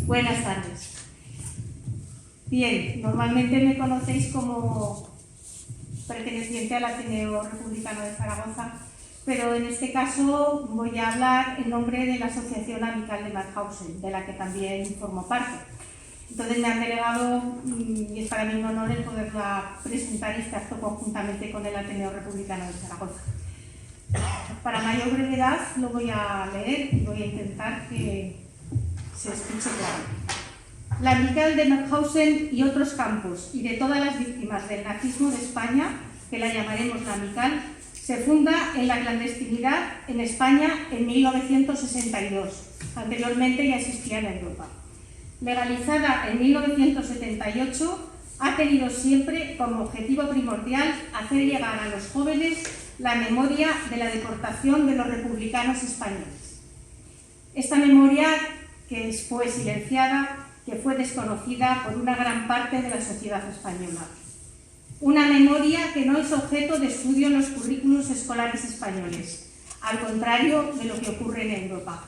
Buenas tardes. Bien, normalmente me conocéis como perteneciente al Ateneo Republicano de Zaragoza, pero en este caso voy a hablar en nombre de la Asociación Amical de Mauthausen, de la que también formo parte. Entonces me han delegado, y es para mí un honor el poderla presentar este acto conjuntamente con el Ateneo Republicano de Zaragoza. Para mayor brevedad lo voy a leer y voy a intentar que se escuche claro. La Amical de Mauthausen y otros campos y de todas las víctimas del nazismo de España, que la llamaremos la Amical, se funda en la clandestinidad en España en 1962. Anteriormente ya existía en Europa. Legalizada en 1978, ha tenido siempre como objetivo primordial hacer llegar a los jóvenes la memoria de la deportación de los republicanos españoles. Esta memoria, que fue silenciada, que fue desconocida por una gran parte de la sociedad española. Una memoria que no es objeto de estudio en los currículos escolares españoles, al contrario de lo que ocurre en Europa.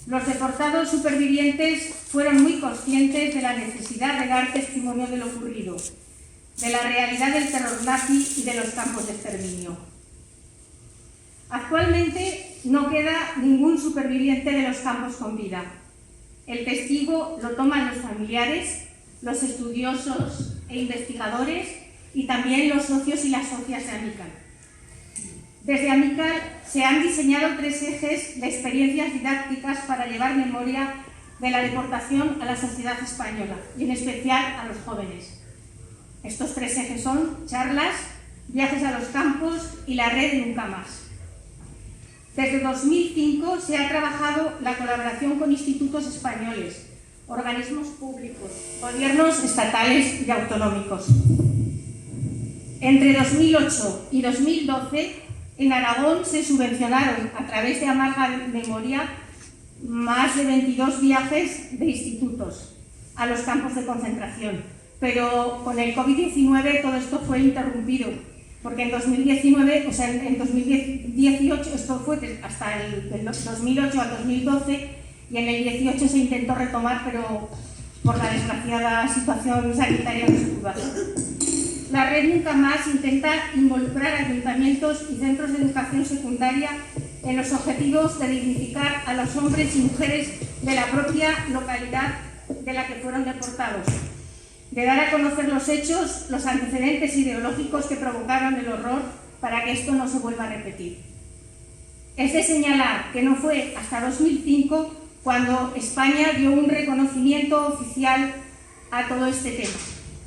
Los deportados supervivientes fueron muy conscientes de la necesidad de dar testimonio de lo ocurrido, de la realidad del terror nazi y de los campos de exterminio. Actualmente no queda ningún superviviente de los campos con vida. El testigo lo toman los familiares, los estudiosos e investigadores y también los socios y las socias de Amical. Desde Amical se han diseñado 3 ejes de experiencias didácticas para llevar memoria de la deportación a la sociedad española y en especial a los jóvenes. Estos 3 ejes son charlas, viajes a los campos y la red Nunca Más. Desde 2005 se ha trabajado la colaboración con institutos españoles, organismos públicos, gobiernos estatales y autonómicos. Entre 2008 y 2012, en Aragón se subvencionaron, a través de Amarga Memoria, más de 22 viajes de institutos a los campos de concentración. Pero con el COVID-19 todo esto fue interrumpido, porque en 2019, o sea, en 2018, esto fue hasta el 2008 al 2012, y en el 18 se intentó retomar, pero por la desgraciada situación sanitaria no se pudo hacer. La red Nunca Más intenta involucrar ayuntamientos y centros de educación secundaria en los objetivos de dignificar a los hombres y mujeres de la propia localidad de la que fueron deportados, de dar a conocer los hechos, los antecedentes ideológicos que provocaron el horror para que esto no se vuelva a repetir. Es de señalar que no fue hasta 2005 cuando España dio un reconocimiento oficial a todo este tema,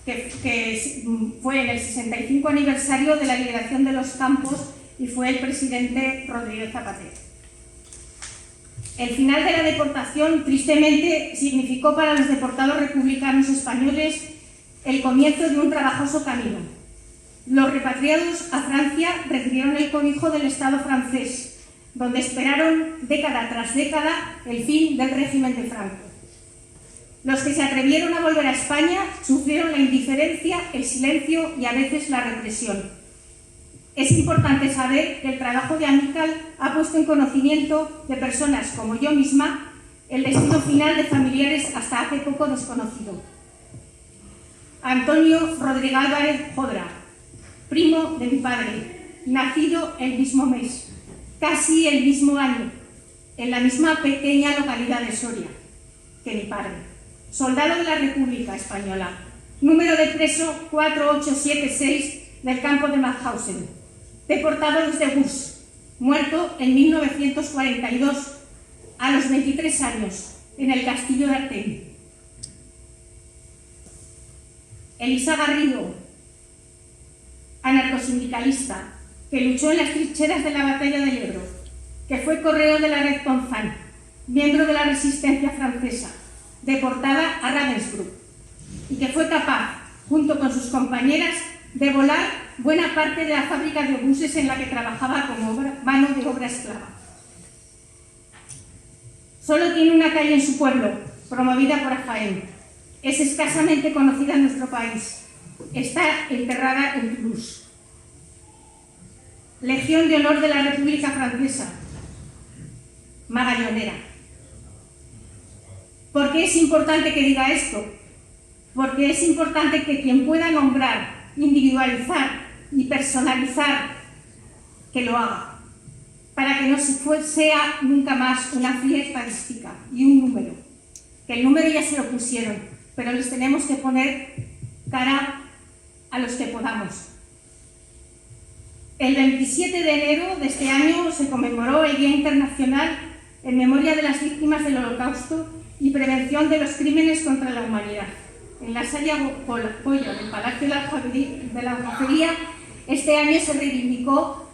que fue en el 65 aniversario de la liberación de los campos y fue el presidente Rodríguez Zapatero. El final de la deportación, tristemente, significó para los deportados republicanos españoles el comienzo de un trabajoso camino. Los repatriados a Francia recibieron el cobijo del Estado francés, donde esperaron década tras década el fin del régimen de Franco. Los que se atrevieron a volver a España sufrieron la indiferencia, el silencio y a veces la represión. Es importante saber que el trabajo de Amical ha puesto en conocimiento de personas como yo misma el destino final de familiares hasta hace poco desconocido. Antonio Rodríguez Álvarez Jodra, primo de mi padre, nacido el mismo mes, casi el mismo año, en la misma pequeña localidad de Soria que mi padre. Soldado de la República Española, número de preso 4876 del campo de Mauthausen, deportado desde Gurs, muerto en 1942 a los 23 años en el castillo de Artén. Elisa Garrido, anarcosindicalista, que luchó en las trincheras de la batalla del Ebro, que fue correo de la Red Ponzán, miembro de la resistencia francesa, deportada a Ravensbrück, y que fue capaz, junto con sus compañeras, de volar buena parte de la fábrica de obuses en la que trabajaba como mano de obra esclava. Solo tiene una calle en su pueblo, promovida por Ajaén. Es escasamente conocida en nuestro país. Está enterrada en Toulouse. Legión de Honor de la República Francesa, magallonera. ¿Por qué es importante que diga esto? Porque es importante que quien pueda nombrar, individualizar y personalizar, que lo haga, para que no sea nunca más una fría estadística y un número, que el número ya se lo pusieron, pero les tenemos que poner cara a los que podamos. El 27 de enero de este año se conmemoró el Día Internacional en memoria de las víctimas del Holocausto y prevención de los crímenes contra la humanidad. En la sala Pollo del Palacio de la Aljafería, este año se reivindicó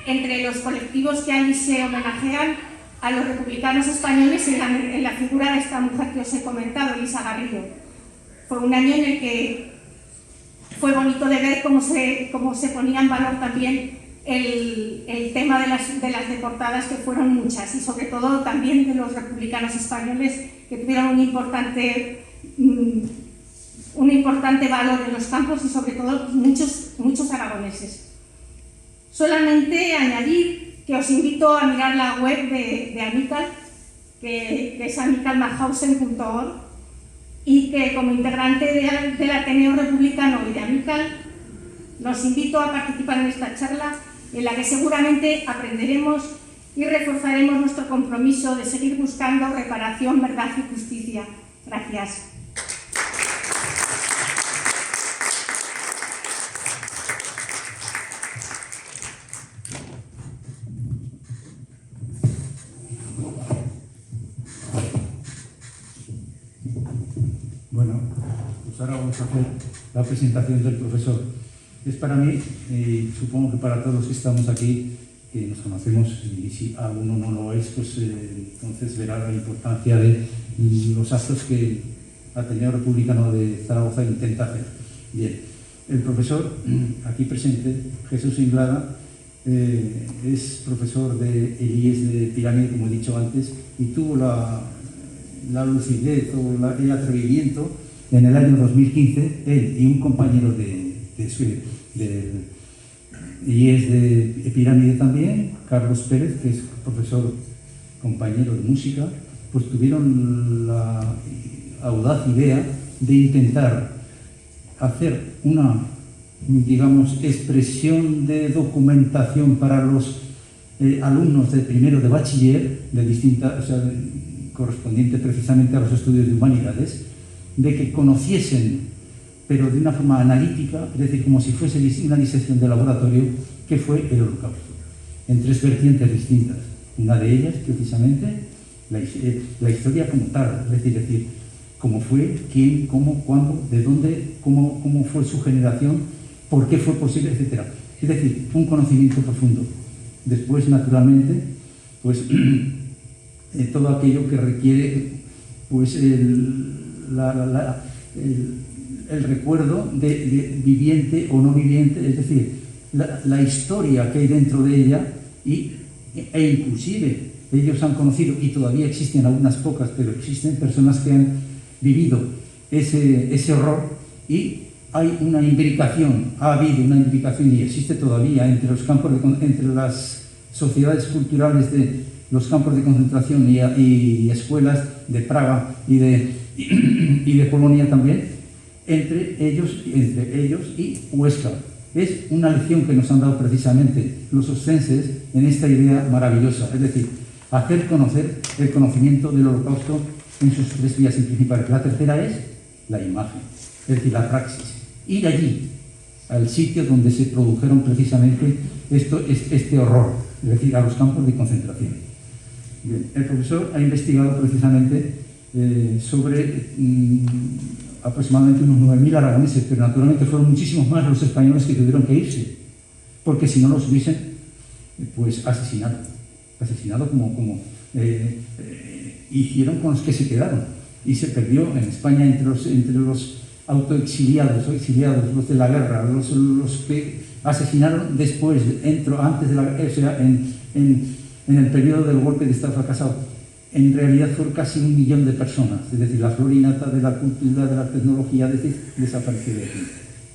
entre los colectivos que allí se homenajean a los republicanos españoles en la figura de esta mujer que os he comentado, Elisa Garrido. Fue un año en el que fue bonito de ver cómo se ponía en valor también el tema de las deportadas, que fueron muchas, y sobre todo también de los republicanos españoles, que tuvieron un importante valor en los campos, y sobre todo muchos aragoneses. Solamente añadir que os invito a mirar la web de Amical, que es amicalmauthausen.org, y que como integrante del Ateneo Republicano y de Amical, los invito a participar en esta charla, en la que seguramente aprenderemos y reforzaremos nuestro compromiso de seguir buscando reparación, verdad y justicia. Gracias. Bueno, pues ahora vamos a hacer la presentación del profesor. Es para mí, y supongo que para todos los que estamos aquí, que nos conocemos, y si alguno no lo es, pues entonces verá la importancia de los actos que el Ateneo Republicano de Zaragoza intenta hacer. Bien, el profesor aquí presente, Jesús Inglada, es profesor de IES de Pirámide, como he dicho antes, y tuvo la lucidez o el atrevimiento en el año 2015, él y un compañero del IES de Pirámide también, Carlos Pérez, que es profesor compañero de música, pues tuvieron la audaz idea de intentar hacer una, digamos, expresión de documentación para los alumnos de primero de bachiller, de distintas, o sea, correspondiente precisamente a los estudios de humanidades, de que conociesen, pero de una forma analítica, es decir, como si fuese una disección de laboratorio, qué fue el Holocausto, en tres vertientes distintas. Una de ellas, precisamente, la historia como tal, es decir, cómo fue, quién, cómo, cuándo, de dónde, cómo fue su generación, por qué fue posible, etc. Es decir, un conocimiento profundo. Después, naturalmente, pues todo aquello que requiere pues el recuerdo de viviente o no viviente, es decir, la historia que hay dentro de ella, e inclusive ellos han conocido, y todavía existen algunas pocas, pero existen personas que han vivido ese horror, y hay una imbricación, ha habido una imbricación y existe todavía entre los campos entre las sociedades culturales de los campos de concentración y escuelas de Praga y de Polonia también, entre ellos y Huesca. Es una lección que nos han dado precisamente los oscenses en esta idea maravillosa, es decir, hacer conocer el conocimiento del Holocausto en sus tres vías principales. La tercera es la imagen, es decir, la praxis. Ir allí, al sitio donde se produjeron precisamente este horror, es decir, a los campos de concentración. Bien, el profesor ha investigado precisamente sobre aproximadamente unos 9.000 aragoneses, pero naturalmente fueron muchísimos más los españoles que tuvieron que irse, porque si no los hubiesen pues asesinado como hicieron con los que se quedaron, y se perdió en España entre los autoexiliados o exiliados, los de la guerra, los que asesinaron después, antes de la guerra, o sea, en el periodo del golpe de Estado fracasado. En realidad fueron casi 1 millón de personas, es decir, la flor y nata de la cultura, de la tecnología, desapareció de aquí.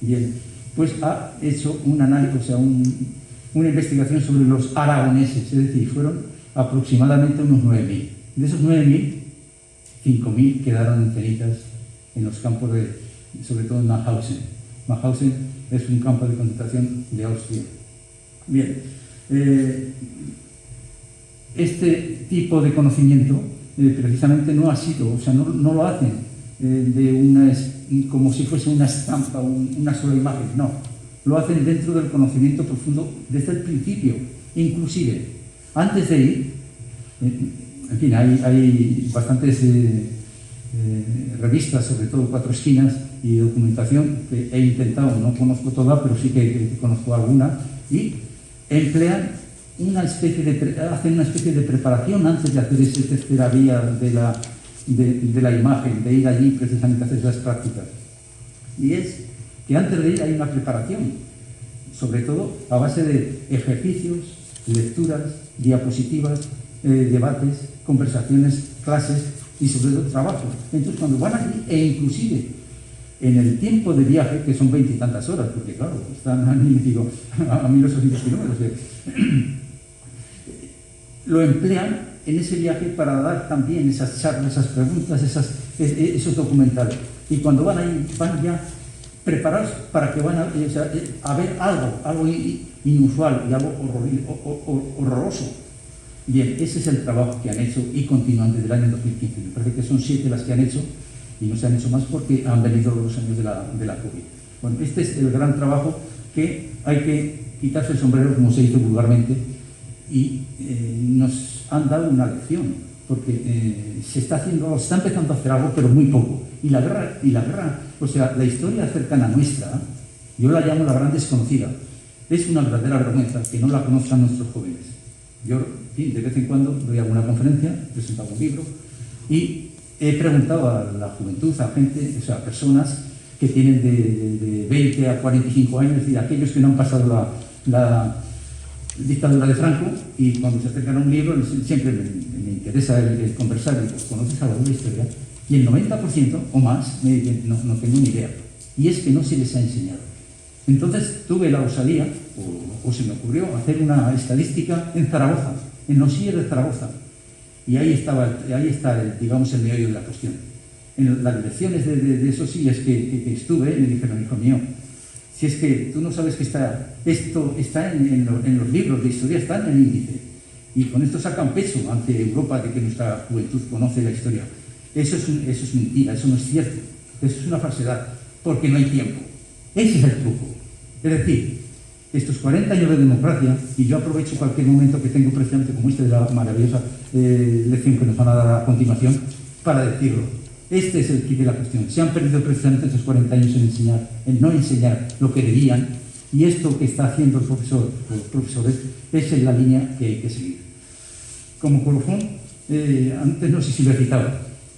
Bien, pues ha hecho un análisis, o sea, una investigación sobre los aragoneses, es decir, fueron aproximadamente unos 9.000. De esos 9.000, 5.000 quedaron en cenizas en los campos sobre todo en Mauthausen. Mauthausen es un campo de concentración de Austria. Bien, este tipo de conocimiento precisamente no ha sido, o sea, no lo hacen como si fuese una estampa, una sola imagen, no. Lo hacen dentro del conocimiento profundo desde el principio. Inclusive, antes de ir, en fin, hay bastantes revistas, sobre todo Cuatro Esquinas, y documentación que he intentado, no conozco toda, pero sí que conozco alguna, y emplean hacen una especie de preparación antes de hacer esa tercera vía de la imagen, de ir allí precisamente a hacer esas prácticas. Y es que antes de ir hay una preparación, sobre todo a base de ejercicios, lecturas, diapositivas, debates, conversaciones, clases y sobre todo trabajo. Entonces cuando van allí, e inclusive en el tiempo de viaje, que son 20 y tantas horas, porque claro, están a 1.800 kilómetros, lo emplean en ese viaje para dar también esas charlas, esas preguntas, esos documentales. Y cuando van ahí, van ya preparados para que van a ver algo inusual y algo horroroso. Bien, ese es el trabajo que han hecho y continúan desde el año 2015. Me parece que son 7 las que han hecho y no se han hecho más porque han venido los años de la COVID. Bueno, este es el gran trabajo que hay que quitarse el sombrero, como se dice vulgarmente, y nos han dado una lección, porque se está empezando a hacer algo, pero muy poco. Y la guerra, o sea, la historia cercana nuestra, yo la llamo la gran desconocida. Es una verdadera vergüenza que no la conozcan nuestros jóvenes. Yo, en fin, de vez en cuando doy alguna conferencia, he presentado un libro y he preguntado a la juventud, a gente, o sea, a personas que tienen de 20 a 45 años y aquellos que no han pasado la dictadura de Franco, y cuando se acercan a un libro siempre me interesa el conversar y pues, ¿conoces algo de la historia? Y el 90% o más me dicen, no tengo ni idea. Y es que no se les ha enseñado. Entonces tuve la osadía, o se me ocurrió, hacer una estadística en Zaragoza, en los CIE de Zaragoza. Y ahí está, digamos, el meollo de la cuestión. En las direcciones de esos CIEs que estuve, me dijeron, hijo mío, si es que tú no sabes que esto está en los libros de historia, está en el índice. Y con esto sacan pecho ante Europa de que nuestra juventud conoce la historia. Eso es mentira, eso no es cierto. Eso es una falsedad, porque no hay tiempo. Ese es el truco. Es decir, estos 40 años de democracia, y yo aprovecho cualquier momento que tengo precisamente como este de la maravillosa lección que nos van a dar a continuación, para decirlo. Este es el kit de la cuestión. Se han perdido precisamente estos 40 años en no enseñar lo que debían, y esto que está haciendo el profesor o los profesores es en la línea que hay que seguir. Como colofón, antes no sé si lo he citado,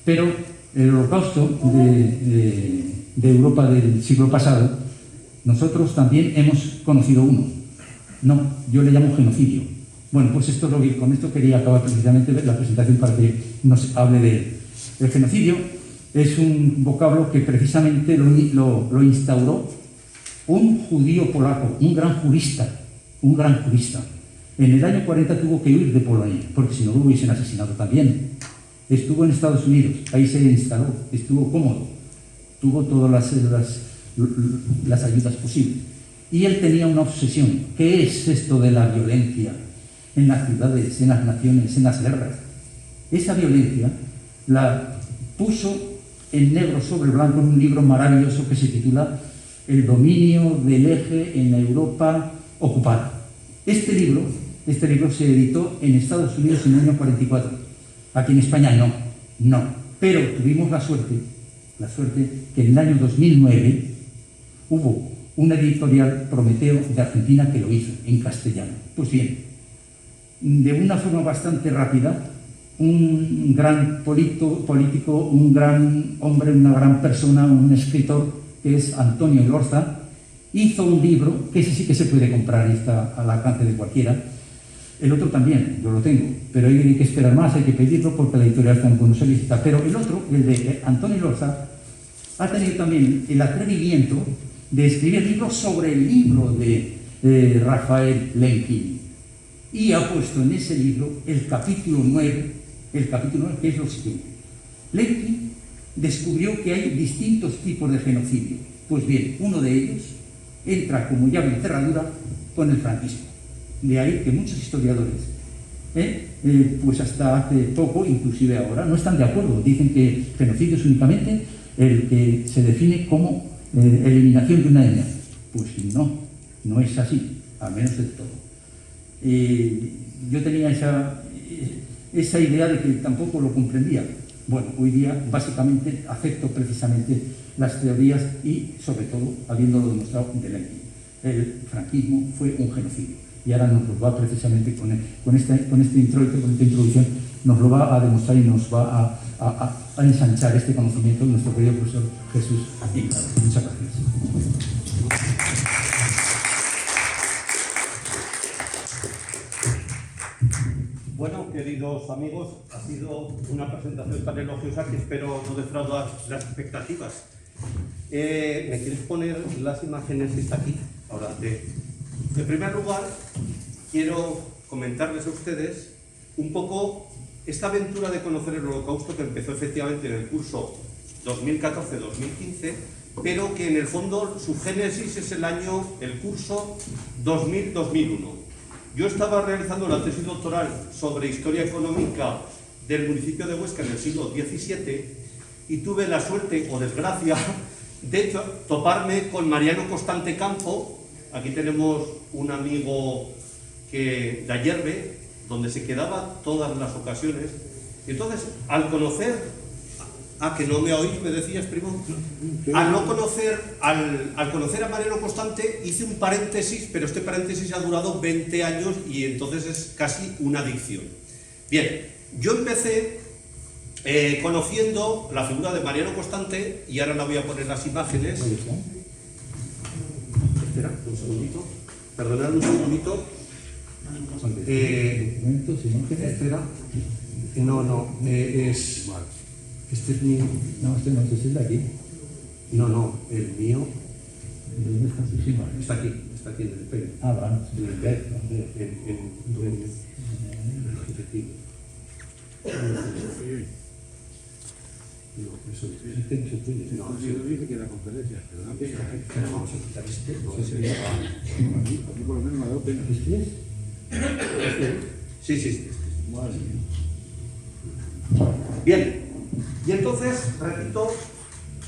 pero el holocausto de Europa del siglo pasado, nosotros también hemos conocido uno. No, yo le llamo genocidio. Bueno, pues esto es lo que con esto quería acabar precisamente la presentación para que nos hable de él. El genocidio es un vocablo que precisamente lo instauró un judío polaco, un gran jurista. En el año 40 tuvo que huir de Polonia, porque si no lo hubiesen asesinado también. Estuvo en Estados Unidos, ahí se instaló, estuvo cómodo, tuvo todas las ayudas posibles. Y él tenía una obsesión. ¿Qué es esto de la violencia en las ciudades, en las naciones, en las guerras? Esa violencia la puso en negro sobre blanco en un libro maravilloso que se titula El dominio del eje en la Europa ocupada. Este libro se editó en Estados Unidos en el año 44. Aquí en España no. Pero tuvimos la suerte que en el año 2009 hubo una editorial, Prometeo, de Argentina, que lo hizo en castellano. Pues bien, de una forma bastante rápida, un gran político, un gran hombre, una gran persona, un escritor, que es Antonio Elorza, hizo un libro, que ese sí que se puede comprar y está al alcance de cualquiera. El otro también, yo lo tengo, pero hay que esperar más, hay que pedirlo porque la editorial está en Buenos Aires. Pero el otro, el de Antonio Elorza, ha tenido también el atrevimiento de escribir libros sobre el libro de Rafael Lemkin. Y ha puesto en ese libro el capítulo 9, que es lo siguiente. Lenki descubrió que hay distintos tipos de genocidio. Pues bien, uno de ellos entra como llave de cerradura con el franquismo. De ahí que muchos historiadores, pues hasta hace poco, inclusive ahora, no están de acuerdo. Dicen que genocidio es únicamente el que se define como eliminación de una etnia. Pues no es así, al menos del todo. Yo tenía esa idea de que tampoco lo comprendía. Bueno, hoy día básicamente acepto precisamente las teorías y sobre todo habiéndolo demostrado de Lenki. El franquismo fue un genocidio y ahora nos lo va precisamente con esta introducción nos lo va a demostrar y nos va a ensanchar este conocimiento nuestro querido profesor Jesús Inclán. Muchas gracias. Bueno, queridos amigos, ha sido una presentación tan elogiosa que espero no defraudar las expectativas. ¿Me quieres poner las imágenes que está aquí? Ahora, en primer lugar, quiero comentarles a ustedes un poco esta aventura de conocer el Holocausto que empezó efectivamente en el curso 2014-2015, pero que en el fondo su génesis es el curso 2000-2001. Yo estaba realizando la tesis doctoral sobre historia económica del municipio de Huesca en el siglo XVII y tuve la suerte o desgracia de toparme con Mariano Constante Campo. Aquí tenemos un amigo de Ayerbe, donde se quedaba todas las ocasiones. Y entonces, al conocer... que no me oís, me decías, primo. Al conocer a Mariano Constante, hice un paréntesis, pero este paréntesis ha durado 20 años y entonces es casi una adicción. Bien, yo empecé conociendo la figura de Mariano Constante y ahora la voy a poner las imágenes. Espera, un segundito. Perdonad un segundito. Espera. No, es... Este es mío. No, este no, este es el de aquí. No, el mío... ¿Dónde están sus imágenes? Está aquí en el pelo. Vale. En el pelo, en el objetivo. No, eso Este no es el tuyo. no, Sí, lo dice que la conferencia, pero no empieza. vamos a quitar este. Aquí por lo menos me ha dado pena. ¿Este es? Sí. Madre mía. Bien, y entonces, repito,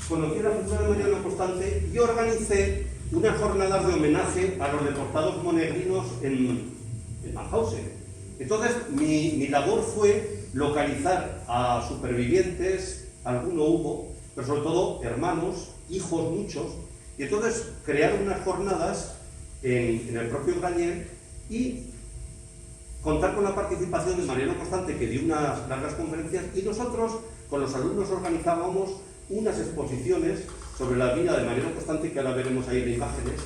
conocí la figura de Mariano Constante y organicé unas jornadas de homenaje a los deportados monegrinos en Mauthausen. Entonces, mi labor fue localizar a supervivientes, alguno hubo, pero sobre todo hermanos, hijos muchos, y entonces crear unas jornadas en el propio Granier y contar con la participación de Mariano Constante, que dio unas largas conferencias, y nosotros, con los alumnos, organizábamos unas exposiciones sobre la vida de Mariano Constante, que ahora veremos ahí en imágenes,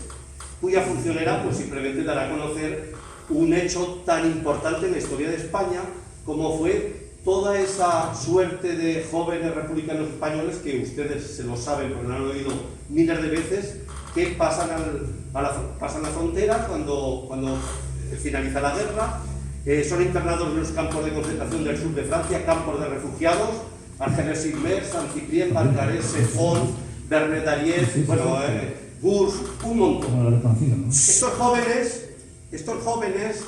cuya función era pues, simplemente dar a conocer un hecho tan importante en la historia de España, como fue toda esa suerte de jóvenes republicanos españoles, que ustedes se lo saben, porque lo han oído miles de veces, que pasan la frontera cuando finaliza la guerra. Son internados en los campos de concentración del sur de Francia, campos de refugiados, Argelès-sur-Mer, Saint-Cyprien, Barcarès, Sefon, Vernet-Dariès, Gurs, un montón. Estos jóvenes,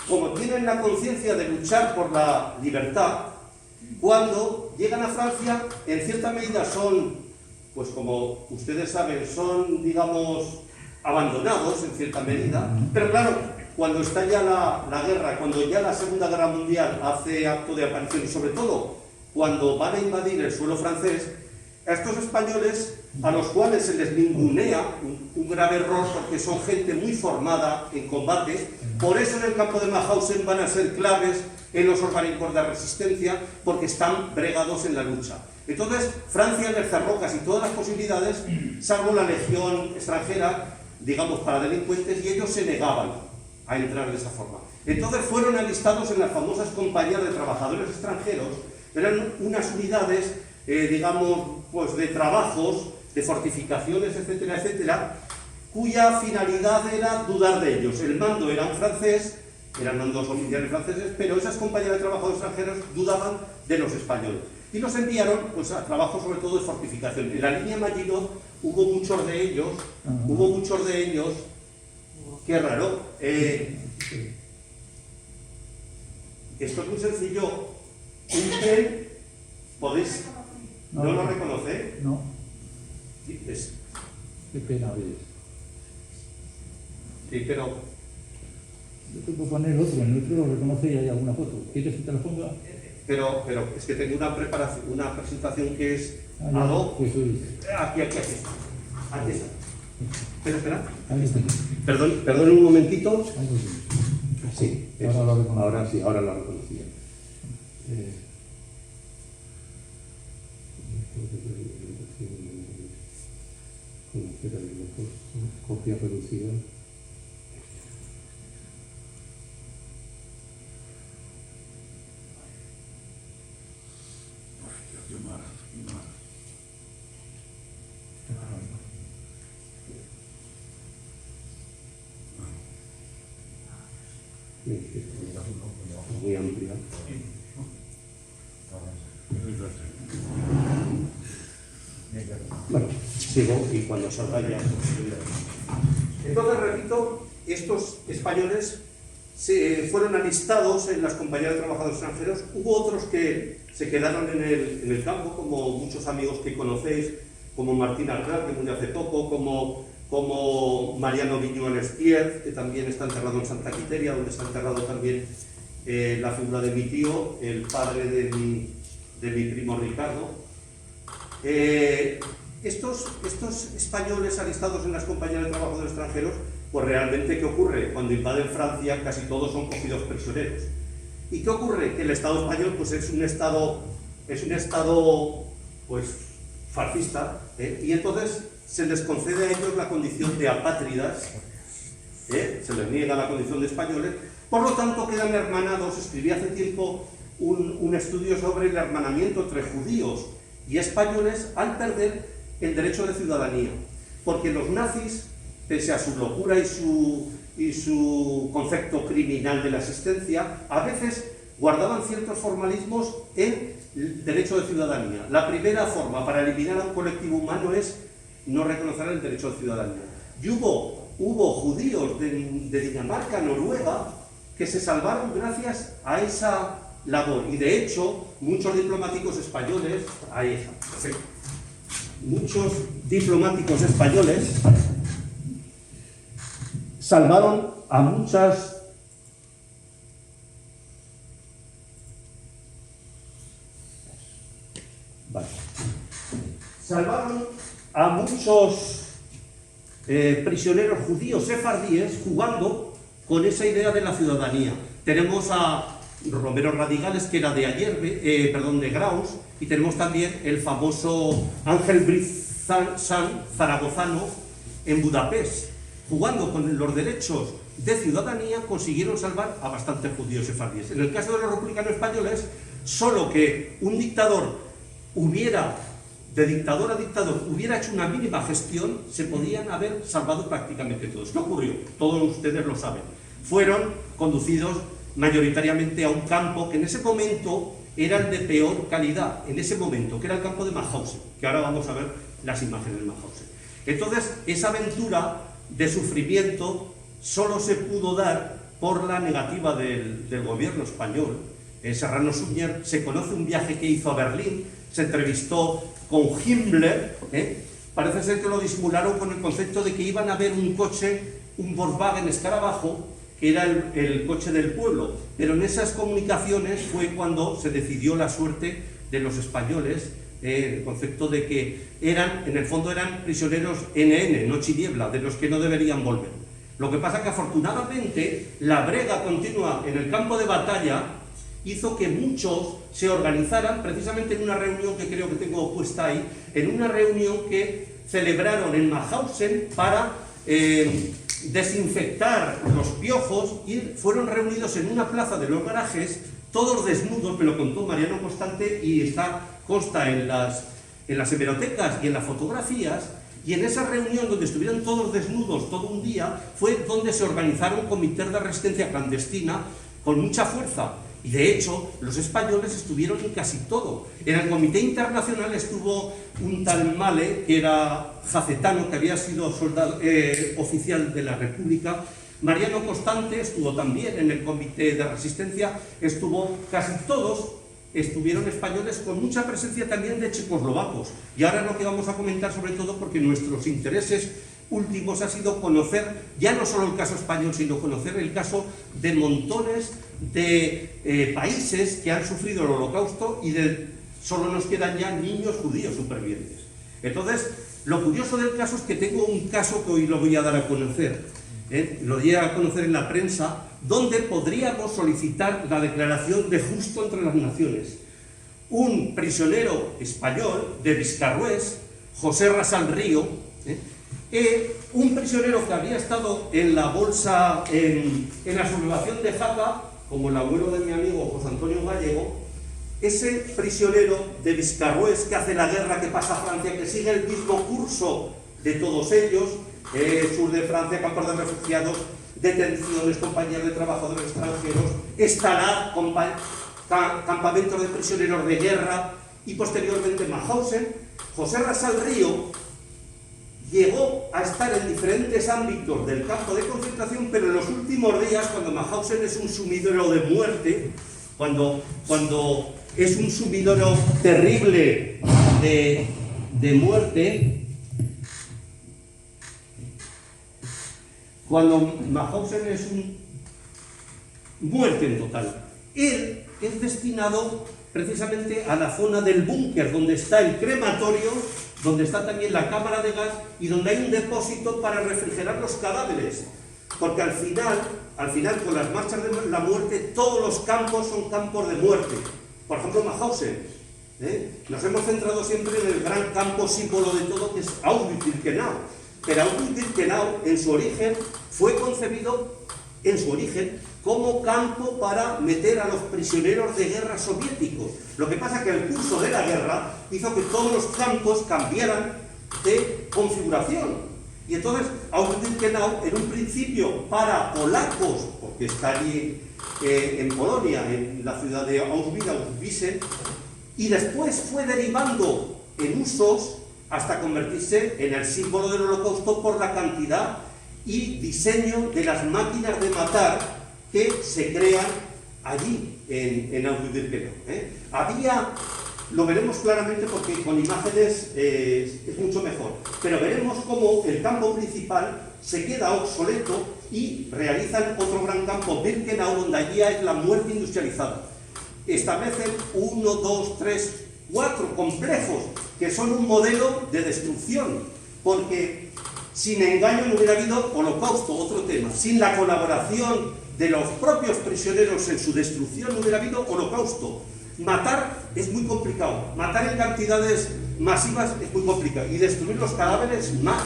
como tienen la conciencia de luchar por la libertad, cuando llegan a Francia, en cierta medida son, pues como ustedes saben, son, digamos, abandonados en cierta medida, pero claro, cuando estalla la guerra, cuando ya la Segunda Guerra Mundial hace acto de aparición, y sobre todo cuando van a invadir el suelo francés, a estos españoles, a los cuales se les ningunea, un grave error, porque son gente muy formada en combate, por eso en el campo de Mauthausen van a ser claves en los organismos de resistencia, porque están bregados en la lucha. Entonces, Francia les cerró casi todas las posibilidades, salvo la legión extranjera, digamos, para delincuentes, y ellos se negaban a entrar de esa forma. Entonces fueron alistados en las famosas compañías de trabajadores extranjeros. Eran unas unidades, digamos, pues de trabajos, de fortificaciones, etcétera, etcétera, cuya finalidad era dudar de ellos. El mando era un francés, eran mandos oficiales franceses, pero esas compañías de trabajadores extranjeros dudaban de los españoles. y los enviaron pues, a trabajos sobre todo de fortificación. En la línea Maginot hubo muchos de ellos, qué raro. Esto es muy sencillo. Un tren, ¿podéis? ¿No lo reconoce? No. Es, Qué pena es. sí, pero Yo te puedo poner otro, en el otro lo reconoce y hay alguna foto. ¿Quieres que te la ponga? pero es que tengo una preparación, una presentación que es Ya, pues oye. aquí está. Espera. Ahí está. Perdón un momentito. Ahí lo tienes. Sí, Ahora lo reconozco. ahora sí, ahora lo reconocía. Copia reducida. Muy amplia. Bueno, sigo y cuando salga ya. Entonces, repito, estos españoles fueron alistados en las compañías de trabajadores extranjeros. Hubo otros que se quedaron en el campo, como muchos amigos que conocéis, como Martín Argar, que murió hace poco, como Mariano Viñual Estier, que también está enterrado en Santa Quiteria, donde está enterrado también la figura de mi tío, el padre de mi primo Ricardo. Estos españoles alistados en las compañías de trabajadores extranjeros, pues realmente, ¿qué ocurre? Cuando invaden Francia, casi todos son cogidos prisioneros. ¿Y qué ocurre? Que el Estado español pues, es un Estado pues, fascista, y entonces se les concede a ellos la condición de apátridas, se les niega la condición de españoles, por lo tanto quedan hermanados. Escribí hace tiempo un estudio sobre el hermanamiento entre judíos y españoles al perder el derecho de ciudadanía, porque los nazis, pese a su locura y su concepto criminal de la existencia, a veces guardaban ciertos formalismos en el derecho de ciudadanía. La primera forma para eliminar a un colectivo humano es no reconocer el derecho de ciudadanía. Y hubo judíos de Dinamarca, Noruega, que se salvaron gracias a esa labor, y de hecho muchos diplomáticos españoles salvaron a muchas prisioneros judíos sefardíes jugando con esa idea de la ciudadanía. Tenemos a Romero Radigales, que era de Graus, y tenemos también el famoso Ángel Brizán zaragozano en Budapest. Jugando con los derechos de ciudadanía, consiguieron salvar a bastantes judíos sefardíes. En el caso de los republicanos españoles, solo que un dictador de dictador a dictador hubiera hecho una mínima gestión, se podían haber salvado prácticamente todos. ¿Qué ocurrió? Todos ustedes lo saben. Fueron conducidos mayoritariamente a un campo que en ese momento era el de peor calidad, que era el campo de Mauthausen, que ahora vamos a ver las imágenes de Mauthausen. Entonces, esa aventura de sufrimiento solo se pudo dar por la negativa del gobierno español. Serrano Suñer, se conoce un viaje que hizo a Berlín, se entrevistó con Himmler, parece ser que lo disimularon con el concepto de que iban a ver un coche, un Volkswagen Escarabajo, que era el coche del pueblo, pero en esas comunicaciones fue cuando se decidió la suerte de los españoles, el concepto de que en el fondo eran prisioneros NN, noche y niebla, de los que no deberían volver. Lo que pasa que afortunadamente la brega continua en el campo de batalla hizo que muchos se organizaran precisamente en una reunión que creo que tengo puesta ahí, en una reunión que celebraron en Mauthausen para desinfectar los piojos, y fueron reunidos en una plaza de los garajes, todos desnudos. Me lo contó Mariano Constante y consta en las hemerotecas y en las fotografías. Y en esa reunión, donde estuvieron todos desnudos todo un día, fue donde se organizaron comités de resistencia clandestina con mucha fuerza. Y de hecho, los españoles estuvieron en casi todo. En el Comité Internacional estuvo un tal Male, que era jacetano, que había sido soldado, oficial de la República. Mariano Constante estuvo también en el Comité de Resistencia. Estuvo casi todos, estuvieron españoles, con mucha presencia también de checoslovacos. Y ahora lo que vamos a comentar, sobre todo porque nuestros intereses últimos ha sido conocer ya no solo el caso español, sino conocer el caso de montones de países que han sufrido el Holocausto y solo nos quedan ya niños judíos supervivientes. Entonces, lo curioso del caso es que tengo un caso que hoy lo voy a dar a conocer, lo di a conocer en la prensa, donde podríamos solicitar la declaración de justo entre las naciones. Un prisionero español de Viscarrués, José Rasal Río, un prisionero que había estado en la bolsa, en la sublevación de Jaca, como el abuelo de mi amigo José Antonio Gallego. Ese prisionero de Viscarrués, que hace la guerra, que pasa a Francia, que sigue el mismo curso de todos ellos, sur de Francia, campos de refugiados, detenciones, compañías de trabajadores extranjeros, estará campamentos de prisioneros de guerra, y posteriormente Mauthausen. José Rasal Río llegó a estar en diferentes ámbitos del campo de concentración, pero en los últimos días, cuando Mauthausen es un sumidero de muerte, cuando es un sumidero terrible de muerte, cuando Mauthausen es un muerte en total, él es destinado precisamente a la zona del búnker, donde está el crematorio, donde está también la cámara de gas y donde hay un depósito para refrigerar los cadáveres. Porque al final, con las marchas de la muerte, todos los campos son campos de muerte. Por ejemplo, Mauthausen. Nos hemos centrado siempre en el gran campo símbolo de todo, que es Auschwitz-Birkenau. Pero Auschwitz-Birkenau, en su origen, fue concebido, como campo para meter a los prisioneros de guerra soviéticos. Lo que pasa es que el curso de la guerra hizo que todos los campos cambiaran de configuración. Y entonces Auschwitz-Birkenau, en un principio para polacos, porque está allí en Polonia, en la ciudad de Auschwitz, y después fue derivando en usos hasta convertirse en el símbolo del Holocausto por la cantidad y diseño de las máquinas de matar que se crean allí en Auschwitz-Birkenau. Lo veremos claramente porque con imágenes es mucho mejor, pero veremos cómo el campo principal se queda obsoleto y realizan otro gran campo, Birkenau, donde allí es la muerte industrializada. Establecen 1, 2, 3, 4 complejos que son un modelo de destrucción, porque sin engaño no hubiera habido holocausto, otro tema. Sin la colaboración de los propios prisioneros en su destrucción no hubiera habido holocausto. Matar es muy complicado, matar en cantidades masivas es muy complicado, y destruir los cadáveres más.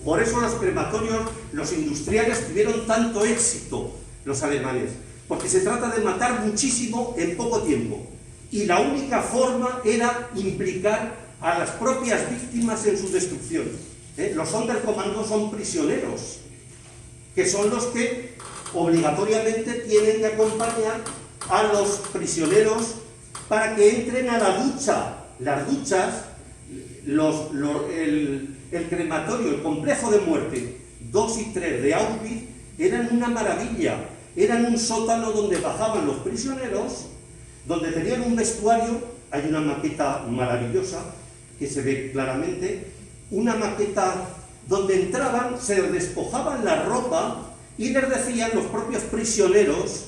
Por eso los crematorios, los industriales tuvieron tanto éxito, los alemanes, porque se trata de matar muchísimo en poco tiempo. Y la única forma era implicar a las propias víctimas en su destrucción. Los Sonderkommando son prisioneros, que son los que obligatoriamente tienen que acompañar a los prisioneros para que entren a la ducha. Las duchas, el crematorio, el complejo de muerte 2 y 3 de Auschwitz eran una maravilla. Eran un sótano donde bajaban los prisioneros, donde tenían un vestuario. Hay una maqueta maravillosa que se ve claramente, una maqueta donde entraban, se despojaban la ropa y les decían los propios prisioneros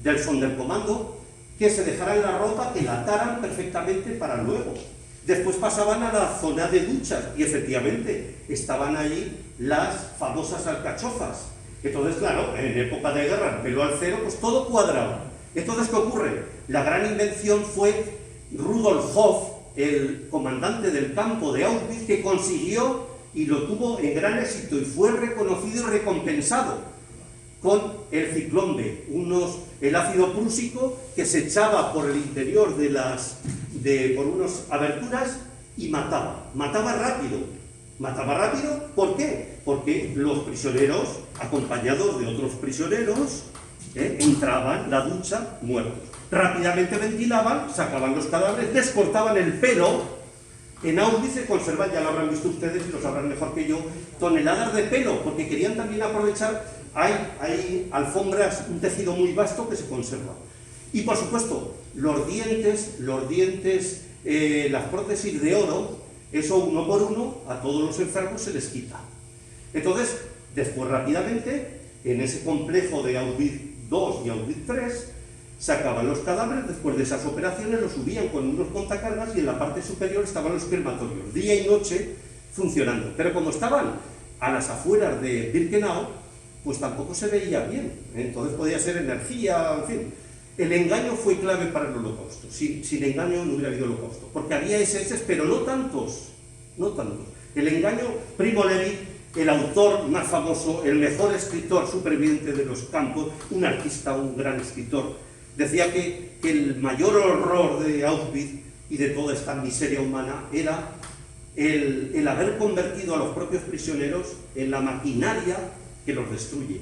del Sonderkommando que se dejaran la ropa, que la ataran perfectamente para luego. Después pasaban a la zona de duchas y efectivamente estaban allí las famosas alcachofas. Entonces, claro, en época de guerra, pelo al cero, pues todo cuadraba. Entonces, ¿qué ocurre? La gran invención fue Rudolf Hoff, el comandante del campo de Auschwitz, que consiguió y lo tuvo en gran éxito y fue reconocido y recompensado con el ciclón B, el ácido prúsico que se echaba por el interior por unas aberturas y mataba rápido. Mataba rápido, ¿por qué? Porque los prisioneros, acompañados de otros prisioneros, entraban la ducha muertos. Rápidamente ventilaban, sacaban los cadáveres, les cortaban el pelo. En Auschwitz se conservan, ya lo habrán visto ustedes y lo sabrán mejor que yo, toneladas de pelo, porque querían también aprovechar, hay alfombras, un tejido muy vasto que se conserva. Y por supuesto, los dientes, las prótesis de oro, eso uno por uno a todos los enfermos se les quita. Entonces, después rápidamente, en ese complejo de Auschwitz II y Auschwitz III, sacaban los cadáveres, después de esas operaciones los subían con unos montacargas y en la parte superior estaban los crematorios, día y noche funcionando. Pero como estaban a las afueras de Birkenau, pues tampoco se veía bien, entonces podía ser energía, en fin. El engaño fue clave para el Holocausto. Sin engaño no hubiera habido Holocausto, porque había SS, pero no tantos. El engaño, Primo Levi, el autor más famoso, el mejor escritor superviviente de los campos, un artista, un gran escritor, decía que el mayor horror de Auschwitz y de toda esta miseria humana era el haber convertido a los propios prisioneros en la maquinaria que los destruye.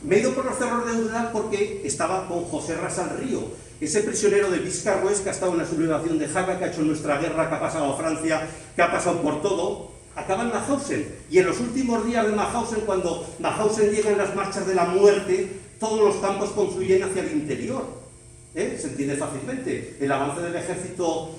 Me he ido por los cerros de Udall porque estaba con José Rasal Río, ese prisionero de Viscarrues que ha estado en la sublevación de Haga, que ha hecho nuestra guerra, que ha pasado a Francia, que ha pasado por todo. Acaba en Mauthausen, y en los últimos días de Mauthausen, cuando Mauthausen llega en las marchas de la muerte, todos los campos confluyen hacia el interior. Se entiende fácilmente. El avance del ejército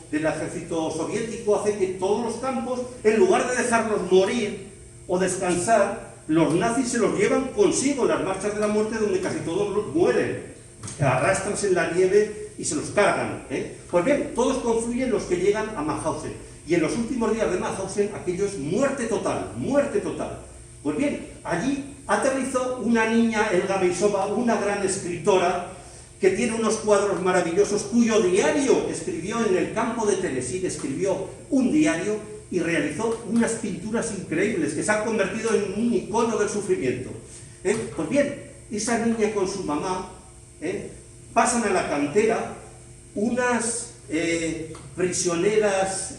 soviético hace que todos los campos, en lugar de dejarlos morir o descansar, los nazis se los llevan consigo en las marchas de la muerte, donde casi todos mueren, arrastranse en la nieve y se los cargan. Pues bien, todos confluyen los que llegan a Mauthausen. Y en los últimos días de Mauthausen, aquello es muerte total, muerte total. Pues bien, allí aterrizó una niña, Elga Beisova, una gran escritora, que tiene unos cuadros maravillosos, cuyo diario escribió en el campo de Tennessee, escribió un diario y realizó unas pinturas increíbles que se han convertido en un icono del sufrimiento. Pues bien, esa niña con su mamá pasan a la cantera unas prisioneras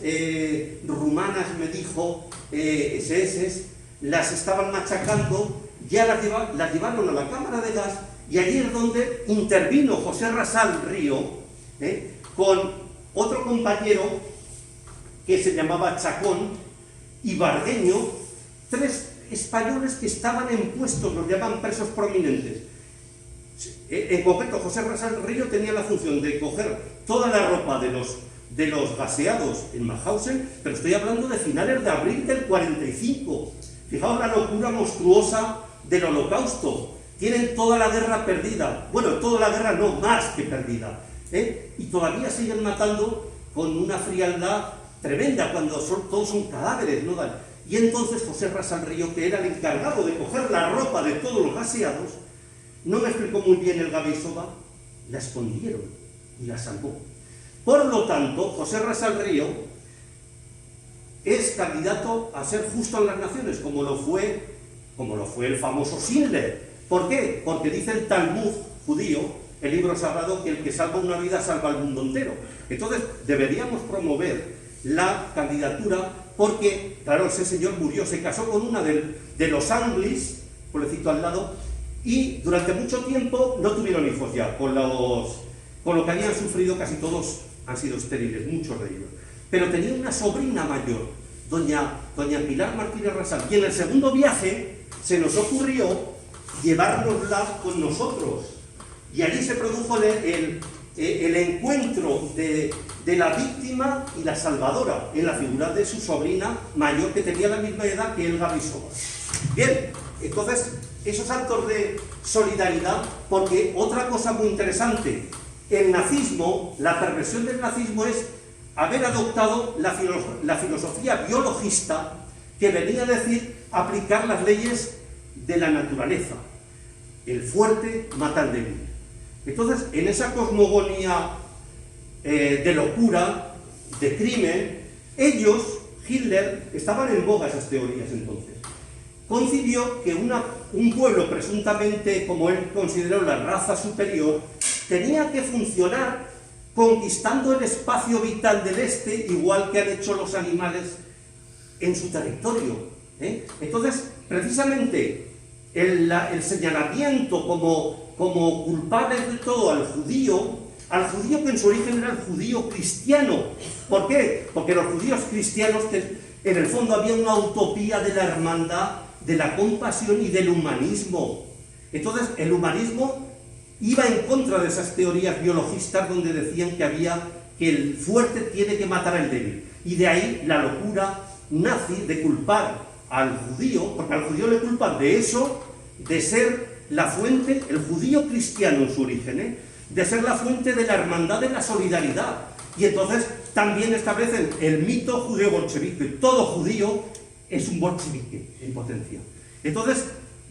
rumanas, me dijo, SS, las estaban machacando, ya las llevaron a la cámara de gas, y allí es donde intervino José Rasal Río con otro compañero que se llamaba Chacón y Bargueño, tres españoles que estaban en puestos, los llaman presos prominentes. En concreto, José Rasal Río tenía la función de coger toda la ropa de los gaseados en Mauthausen, pero estoy hablando de finales de abril del 45. Fijaos la locura monstruosa del Holocausto. Tienen toda la guerra perdida. Bueno, toda la guerra no, más que perdida. Y todavía siguen matando con una frialdad tremenda, cuando todos son cadáveres, ¿no? Y entonces José Rasal Río, que era el encargado de coger la ropa de todos los gaseados, no me explicó muy bien el Beisova, la escondieron y la salvó. Por lo tanto, José Rasal Río es candidato a ser justo en las naciones, como lo fue el famoso Schindler. ¿Por qué? Porque dice el Talmud judío, el libro sagrado, que el que salva una vida salva al mundo entero. Entonces, deberíamos promover la candidatura porque, claro, ese señor murió, se casó con una de los Anglis, pueblecito al lado, y durante mucho tiempo no tuvieron hijos ya, con lo que habían sufrido casi todos han sido estériles, muchos de ellos. Pero tenía una sobrina mayor, doña Pilar Martínez Rasal, y en el segundo viaje se nos ocurrió llevárnosla con nosotros. Y allí se produjo el encuentro de la víctima y la salvadora, en la figura de su sobrina mayor, que tenía la misma edad que Elga Beisova. Bien, entonces, esos actos de solidaridad, porque otra cosa muy interesante, el nazismo, la perversión del nazismo es haber adoptado la filosofía biologista que venía a decir aplicar las leyes de la naturaleza. El fuerte mata al débil. Entonces, en esa cosmogonía de locura, de crimen, ellos, Hitler, estaban en boga esas teorías entonces. Concibió que un pueblo presuntamente, como él consideró la raza superior, tenía que funcionar conquistando el espacio vital del este, igual que han hecho los animales en su territorio. Entonces, precisamente, el señalamiento como como culpables de todo al judío que en su origen era el judío cristiano. ¿Por qué? Porque los judíos cristianos, en el fondo, había una utopía de la hermandad, de la compasión y del humanismo. Entonces, el humanismo iba en contra de esas teorías biologistas donde decían que el fuerte tiene que matar al débil. Y de ahí la locura nazi de culpar al judío, porque al judío le culpan de eso, de ser la fuente, el judío cristiano en su origen, de ser la fuente de la hermandad, de la solidaridad. Y entonces también establecen el mito judeo-bolchevique. Todo judío es un bolchevique en potencia. Entonces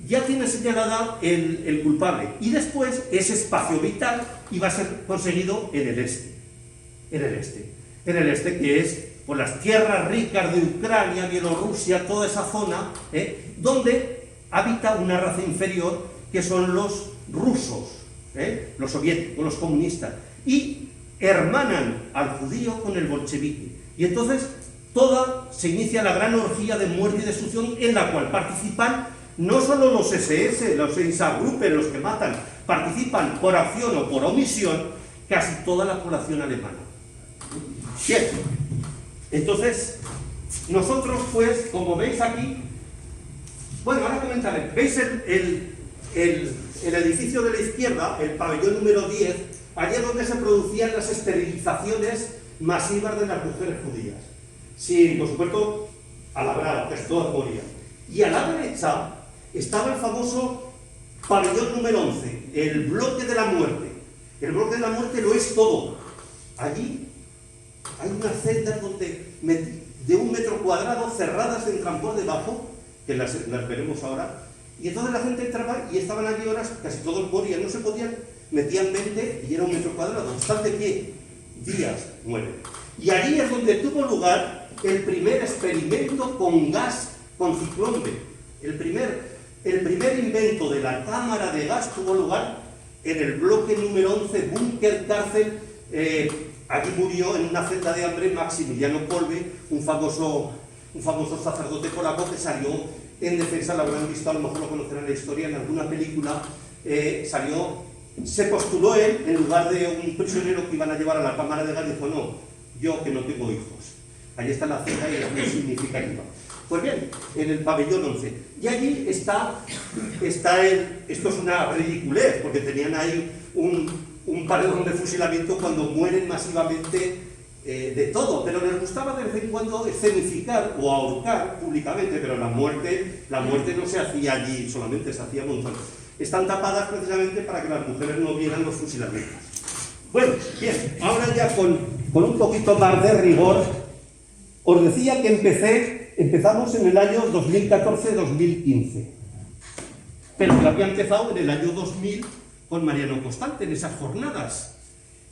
ya tiene señalada el culpable. Y después ese espacio vital iba a ser conseguido en el este. En el este, que es por las tierras ricas de Ucrania, Bielorrusia, toda esa zona, donde habita una raza inferior que son los rusos, los soviéticos, los comunistas, y hermanan al judío con el bolchevique. Y entonces se inicia la gran orgía de muerte y destrucción en la cual participan no solo los SS, los Einsatzgruppen, los que matan, participan por acción o por omisión casi toda la población alemana. Bien, entonces nosotros pues, como veis aquí, bueno, ahora comentaré, veis el edificio de la izquierda, el pabellón número 10, allí es donde se producían las esterilizaciones masivas de las mujeres judías. Sí, por supuesto, a la brava, que todas morían. Y a la derecha estaba el famoso pabellón número 11, el bloque de la muerte. El bloque de la muerte lo es todo. Allí hay unas celdas de 1 metro cuadrado cerradas entran por debajo, que las veremos ahora, y entonces la gente entraba y estaban allí horas, casi todos morían, no se podían, metían 20 y era 1 metro cuadrado, están de pie, días mueren. Y allí es donde tuvo lugar el primer experimento con gas, con ciclón B. El primer invento de la cámara de gas tuvo lugar en el bloque número 11, búnker cárcel. Allí murió en una celda de hambre Maximiliano Kolbe, un famoso sacerdote polaco que salió en defensa, lo habrán visto, a lo mejor lo conocerán en la historia, en alguna película, se postuló él en lugar de un prisionero que iban a llevar a la cámara de gas, dijo, no, yo que no tengo hijos. Allí está la celda y es muy significativa. Pues bien, en el pabellón 11. Y allí está esto es una ridiculez, porque tenían ahí un paredón de fusilamiento cuando mueren masivamente de todo, pero les gustaba de vez en cuando escenificar o ahorcar públicamente, pero la muerte no se hacía allí solamente, se hacía un montón. Están tapadas precisamente para que las mujeres no vieran los fusilamientos. Bueno, bien, ahora ya con un poquito más de rigor, os decía que empezamos en el año 2014-2015, pero que había empezado en el año 2000 con Mariano Constante, en esas jornadas.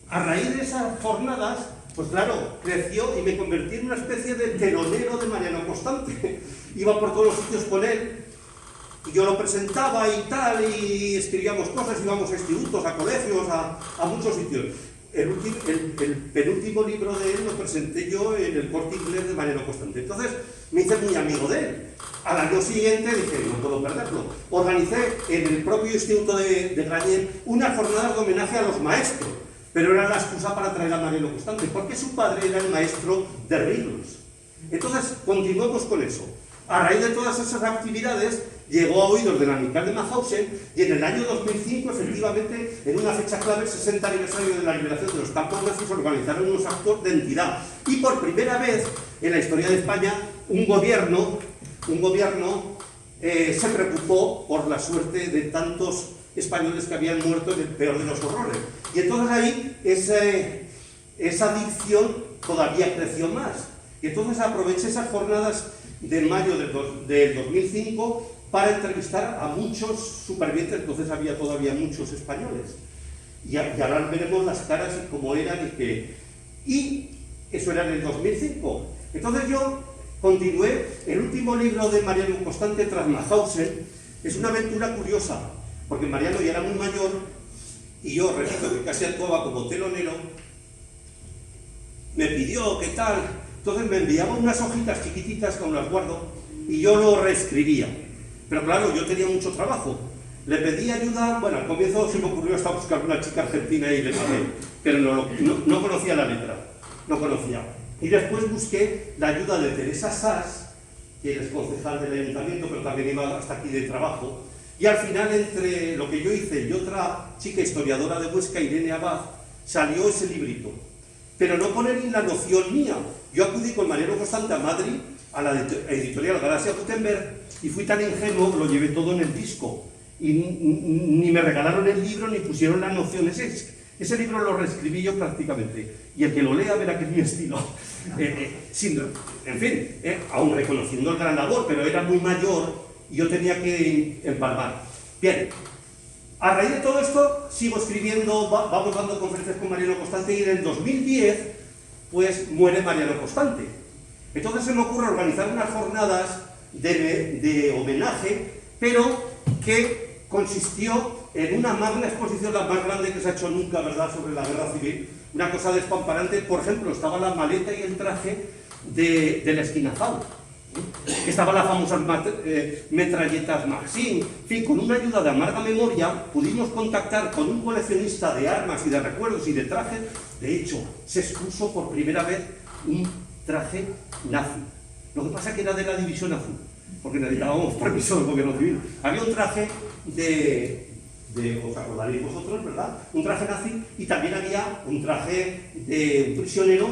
A raíz de esas jornadas, pues claro, creció y me convertí en una especie de telonero de Mariano Constante. Iba por todos los sitios con él, y yo lo presentaba y tal, y escribíamos cosas, íbamos a institutos, a colegios, a muchos sitios. El penúltimo libro de él lo presenté yo en el Corte Inglés de Mariano Constante. Entonces me hice muy amigo de él. Al año siguiente dije, no puedo perderlo. Organicé en el propio instituto de Grañén unas jornadas de homenaje a los maestros, pero era la excusa para traer a Mariano Constante, porque su padre era el maestro de Riglos. Entonces continuamos con eso. A raíz de todas esas actividades, llegó a oídos de la Amical de Mauthausen, y en el año 2005, efectivamente, en una fecha clave, el 60 aniversario de la liberación de los campos nazis, organizaron unos actos de entidad. Y por primera vez en la historia de España, un gobierno se preocupó por la suerte de tantos españoles que habían muerto en el peor de los horrores. Y entonces ahí esa adicción todavía creció más. Y entonces aproveché esas jornadas de mayo del 2005 para entrevistar a muchos supervivientes. Entonces había todavía muchos españoles. Y ahora veremos las caras y cómo eran y eso era en el 2005. Entonces yo continué. El último libro de Mariano Constante, tras Mauthausen, es una aventura curiosa, porque Mariano ya era muy mayor y yo, repito, que casi actuaba como telonero, me pidió qué tal. Entonces me enviaba unas hojitas chiquititas que aún las guardo y yo lo reescribía. Pero claro, yo tenía mucho trabajo Le pedí ayuda, bueno, al comienzo se me ocurrió hasta buscar una chica argentina y le pagué, pero no conocía la letra, no conocía. Y después busqué la ayuda de Teresa Sass, que es concejal del ayuntamiento, pero también iba hasta aquí de trabajo. Y al final, entre lo que yo hice y otra chica historiadora de Huesca, Irene Abad, salió ese librito. Pero no poner ni la noción mía. Yo acudí con Mariano Constante a Madrid, a la editorial Galaxia Gutenberg, y fui tan ingenuo que lo llevé todo en el disco. Y ni me regalaron el libro ni pusieron las nociones. Ese libro lo reescribí yo prácticamente. Y el que lo lea verá que es mi estilo. En fin, aún reconociendo el gran labor, pero era muy mayor y yo tenía que empalmar. Bien, a raíz de todo esto sigo escribiendo, vamos dando conferencias con Mariano Constante y en el 2010 pues muere Mariano Constante. Entonces se me ocurre organizar unas jornadas de homenaje, pero que consistió en una magna exposición, la más grande que se ha hecho nunca, ¿verdad?, sobre la guerra civil, una cosa despamparante. Por ejemplo, estaba la maleta y el traje del Esquinazao, estaban las famosas metralletas Maxim. En fin, con una ayuda de amarga memoria pudimos contactar con un coleccionista de armas y de recuerdos y de trajes. De hecho, se expuso por primera vez un traje nazi. Lo que pasa es que era de la división azul, porque necesitábamos permiso del gobierno civil. Había un traje os acordaréis vosotros, ¿verdad? Un traje nazi, y también había un traje de un prisionero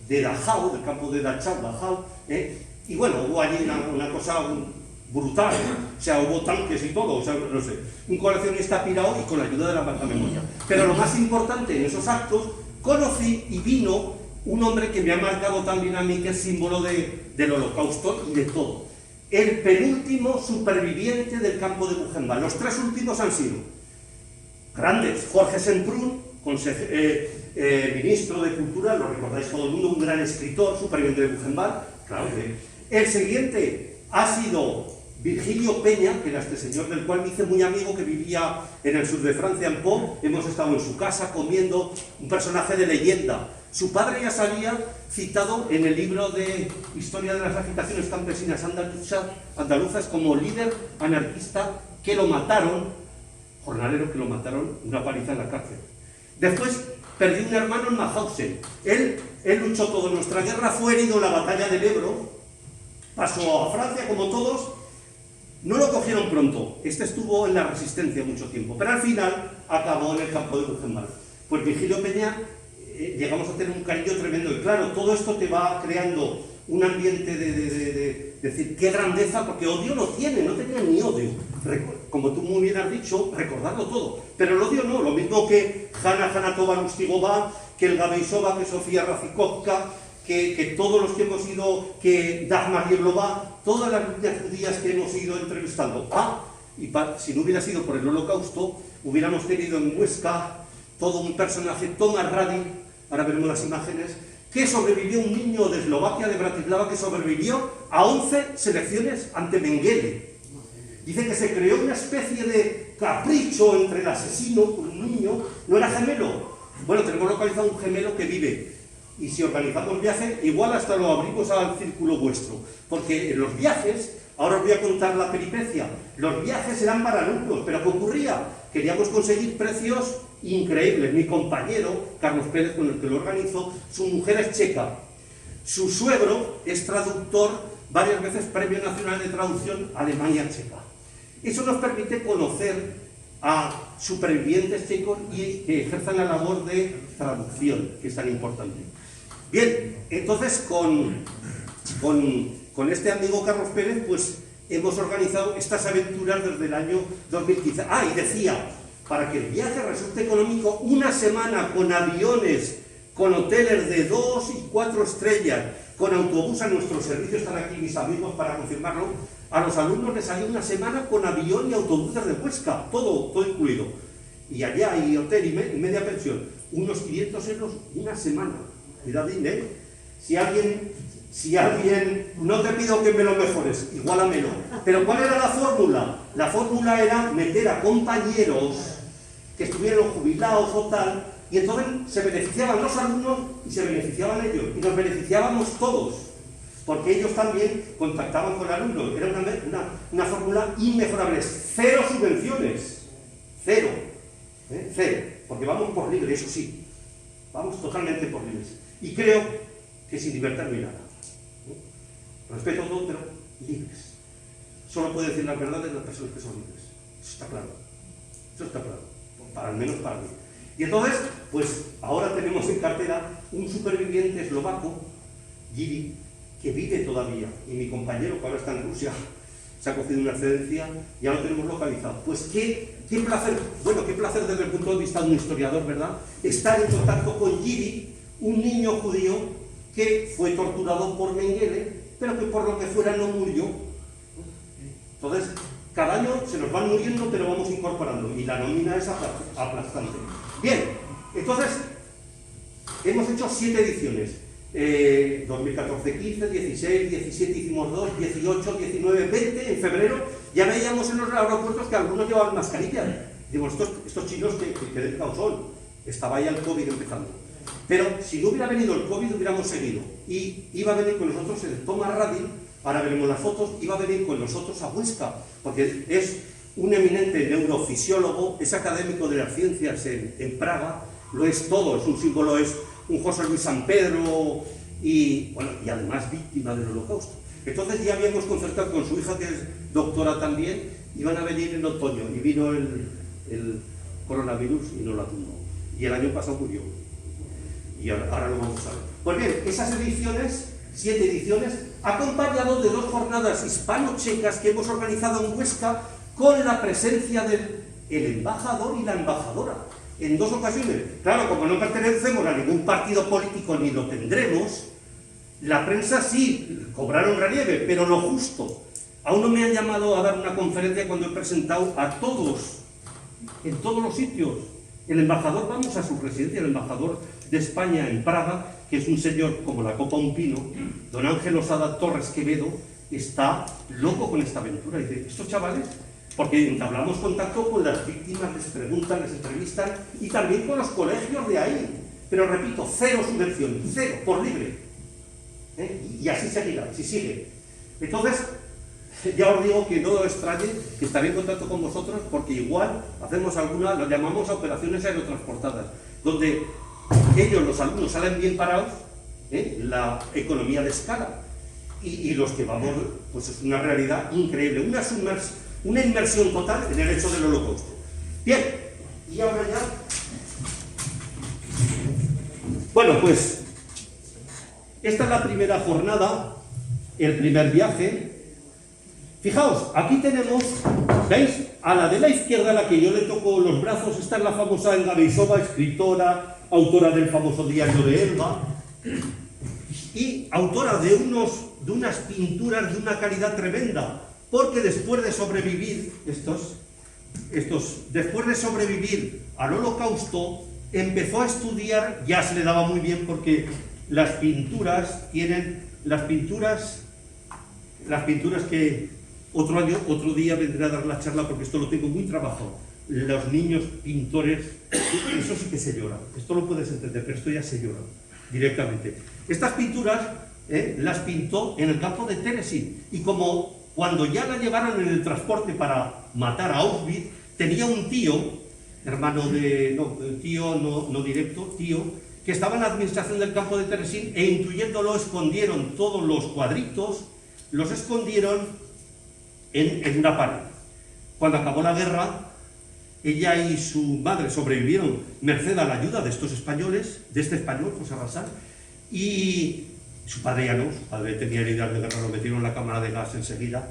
de Dachau, del campo de Dachau, y bueno, hubo allí una cosa brutal, o sea, hubo tanques y todo, o sea, no sé, un coleccionista pirado y con la ayuda de la marca memoria. Pero lo más importante, en esos actos, conocí y vino un hombre que me ha marcado también a mí, que es símbolo del Holocausto y de todo. El penúltimo superviviente del campo de Buchenwald. Los tres últimos han sido grandes. Jorge Semprún, ministro de Cultura, lo recordáis todo el mundo, un gran escritor, superviviente de Buchenwald. Claro que el siguiente ha sido Virgilio Peña, que era este señor del cual me hice muy amigo, que vivía en el sur de Francia, en Pau. Hemos estado en su casa comiendo, un personaje de leyenda. Su padre ya salía citado en el libro de Historia de las agitaciones campesinas andaluzas como líder anarquista que lo mataron, jornalero que lo mataron, una paliza en la cárcel. Después perdió un hermano en Mauthausen. Él luchó toda nuestra guerra, fue herido en la batalla del Ebro, pasó a Francia como todos. No lo cogieron pronto, este estuvo en la resistencia mucho tiempo, pero al final acabó en el campo de Buchenwald. Pues Virgilio Peña, llegamos a tener un cariño tremendo, y claro, todo esto te va creando un ambiente de decir, qué grandeza, porque odio no tiene, no tenía ni odio. Como tú muy bien has dicho, recordarlo todo, pero el odio no, lo mismo que Hanna Hanatova Lustigova, que el Gabeisova, que Sofía Racikovka, que todos los que hemos ido, que Dagmar Yeblova, todas las niñas judías que hemos ido entrevistando. Si no hubiera sido por el Holocausto, hubiéramos tenido en Huesca todo un personaje, Tomás Radin, ahora veremos las imágenes, que sobrevivió, un niño de Eslovaquia, de Bratislava, que sobrevivió a 11 selecciones ante Mengele. Dice que se creó una especie de capricho entre el asesino con un niño, no era gemelo. Bueno, tenemos localizado un gemelo que vive. Y si organizamos viajes, igual hasta lo abrimos al círculo vuestro. Porque en los viajes, ahora os voy a contar la peripecia, los viajes eran para alumnos, pero ¿qué ocurría? Queríamos conseguir precios increíbles. Mi compañero, Carlos Pérez, con el que lo organizó, su mujer es checa. Su suegro es traductor, varias veces Premio Nacional de Traducción Alemania-Checa. Eso nos permite conocer a supervivientes checos y que ejerzan la labor de traducción, que es tan importante. Bien, entonces con este amigo Carlos Pérez, pues hemos organizado estas aventuras desde el año 2015. Y decía, para que el viaje resulte económico, una semana con aviones, con hoteles de 2 y 4 estrellas, con autobús a nuestro servicio, están aquí mis amigos para confirmarlo. A los alumnos les salió una semana con avión y autobuses de Huesca, todo incluido. Y allá hay hotel y media pensión, unos 500 euros una semana. Cuidadín, Si alguien, no te pido que me lo mejores, igualamelo. Pero ¿cuál era la fórmula? La fórmula era meter a compañeros que estuvieran jubilados o tal, y entonces se beneficiaban los alumnos y se beneficiaban ellos, y nos beneficiábamos todos, porque ellos también contactaban con alumnos. Era una fórmula inmejorable, 0 subvenciones. Cero. Cero. Porque vamos por libre, eso sí. Vamos totalmente por libres. Y creo que sin libertad no hay nada. Respeto a todo, pero libres. Solo puede decir las verdades las personas que son libres. Eso está claro. Eso está claro. Al menos para mí. Y entonces, pues ahora tenemos en cartera un superviviente eslovaco, Giri, que vive todavía. Y mi compañero, que ahora está en Rusia, se ha cogido una excedencia, ya lo tenemos localizado. Pues qué placer, bueno, qué placer desde el punto de vista de un historiador, ¿verdad? Estar en contacto con Giri, un niño judío que fue torturado por Mengele, pero que por lo que fuera no murió. Entonces, cada año se nos van muriendo, pero vamos incorporando, y la nómina es aplastante. Bien, entonces, hemos hecho 7 ediciones. 2014, 15, 16, 17 hicimos 2, 18, 19, 20, en febrero ya veíamos en los aeropuertos que algunos llevaban mascarillas. Digo, estos chinos que delicados son. Estaba ya el COVID empezando. Pero si no hubiera venido el COVID, hubiéramos seguido. Y iba a venir con nosotros el Thomas Radin, ahora veremos las fotos, iba a venir con nosotros a Huesca, porque es un eminente neurofisiólogo, es académico de las ciencias en Praga, lo es todo, es un símbolo, es un José Luis San Pedro y, bueno, y además víctima del Holocausto. Entonces ya habíamos concertado con su hija, que es doctora también, iban a venir en otoño y vino el coronavirus y no la tumbó. Y el año pasado murió. Y ahora lo vamos a ver. Pues bien, esas ediciones, 7 ediciones, acompañado de 2 jornadas hispano-checas que hemos organizado en Huesca con la presencia del embajador y la embajadora. En 2 ocasiones. Claro, como no pertenecemos a ningún partido político ni lo tendremos, la prensa sí cobraron relieve, pero lo justo. Aún no me han llamado a dar una conferencia cuando he presentado a todos, en todos los sitios. El embajador, vamos a su residencia, el embajador de España en Praga, que es un señor como la copa un pino, don Ángel Osada Torres Quevedo, está loco con esta aventura. Y dice, estos chavales, porque entablamos contacto con las víctimas, les preguntan, les entrevistan, y también con los colegios de ahí. Pero repito, 0 subvención, 0, por libre. Y así seguirá, si sigue. Entonces, ya os digo que no os extrañe, que estaré en contacto con vosotros, porque igual hacemos alguna, lo llamamos operaciones aerotransportadas, donde ellos, los alumnos, salen bien parados, la economía de escala, y los que vamos, pues es una realidad increíble, una inmersión total en el hecho del Holocausto. Bien, y ahora ya... Bueno, pues, esta es la primera jornada, el primer viaje. Fijaos, aquí tenemos, ¿veis? A la de la izquierda, a la que yo le toco los brazos, esta es la famosa Elga Beisova, escritora, autora del famoso diario de Elba, y autora de unas pinturas de una calidad tremenda, porque después de sobrevivir, después de sobrevivir al Holocausto, empezó a estudiar, ya se le daba muy bien, porque las pinturas que otro día vendré a dar la charla, porque esto lo tengo muy trabajado. Los niños pintores, eso sí que se llora. Esto lo puedes entender, pero esto ya se llora directamente. Estas pinturas las pintó en el campo de Terezín, y como cuando ya la llevaron en el transporte para matar a Auschwitz, tenía un tío, hermano de... no directo, tío, que estaba en la administración del campo de Terezín, e intuyéndolo escondieron todos los cuadritos, los escondieron en una pared. Cuando acabó la guerra, ella y su madre sobrevivieron merced a la ayuda de estos españoles, de este español, José Rasal, y su padre ya no, su padre tenía heridas de guerra, lo metieron en la cámara de gas enseguida,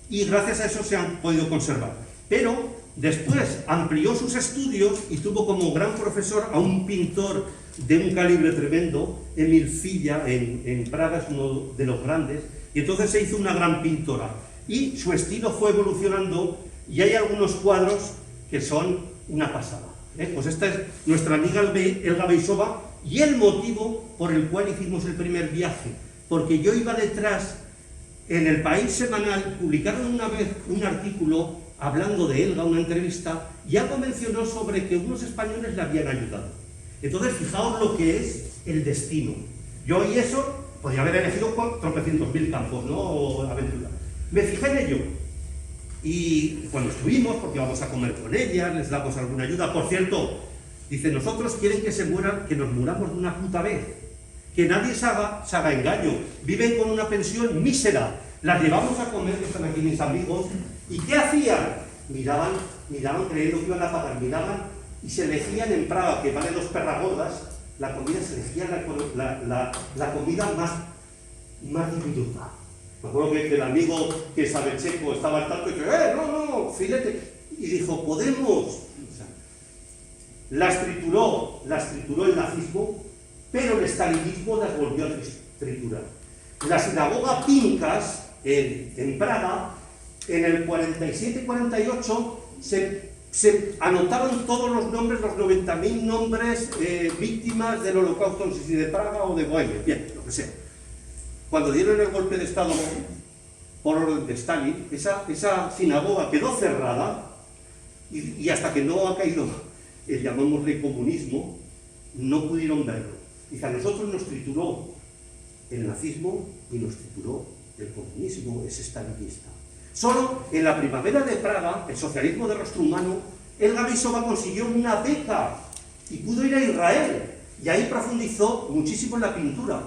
y gracias a eso se han podido conservar. Pero después amplió sus estudios y tuvo como gran profesor a un pintor de un calibre tremendo, Emil Filla, en Praga, es uno de los grandes, y entonces se hizo una gran pintora. Y su estilo fue evolucionando, y hay algunos cuadros que son una pasada. Pues esta es nuestra amiga Elga Beisova, y el motivo por el cual hicimos el primer viaje, porque yo iba detrás, en el País Semanal, publicaron una vez un artículo hablando de Elga, una entrevista, y algo mencionó sobre que unos españoles le habían ayudado. Entonces, fijaos lo que es el destino. Yo y eso, podría haber elegido tropecientos mil campos, ¿no? O aventura. Me fijé en ello. Y cuando estuvimos, porque vamos a comer con ellas, les damos alguna ayuda. Por cierto, dice, nosotros quieren que se mueran, que nos muramos de una puta vez. Que nadie se haga engaño. Viven con una pensión mísera. Las llevamos a comer, que están aquí mis amigos. ¿Y qué hacían? Miraban creyendo que iban a pagar, miraban y se elegían en Praga, que vale 2 perras gordas, la comida, se elegía la comida más diminuta. Me acuerdo que el amigo que sabe checo estaba al tanto y dijo, no, filete. Y dijo, podemos. O sea, las trituró el nazismo, pero el stalinismo las volvió a triturar. La sinagoga Pinkas, en Praga, en el 47-48, se anotaron todos los nombres, los 90.000 nombres víctimas del holocausto, no sé si de Praga o de Bohemia, bien, lo que sea. Cuando dieron el golpe de Estado por orden de Stalin, esa sinagoga quedó cerrada y hasta que no ha caído el llamémosle comunismo, no pudieron verlo. Dice, a nosotros nos trituró el nazismo y nos trituró el comunismo, es stalinista. Solo en la primavera de Praga, el socialismo de rostro humano, Elga Beissova consiguió una beca y pudo ir a Israel. Y ahí profundizó muchísimo en la pintura.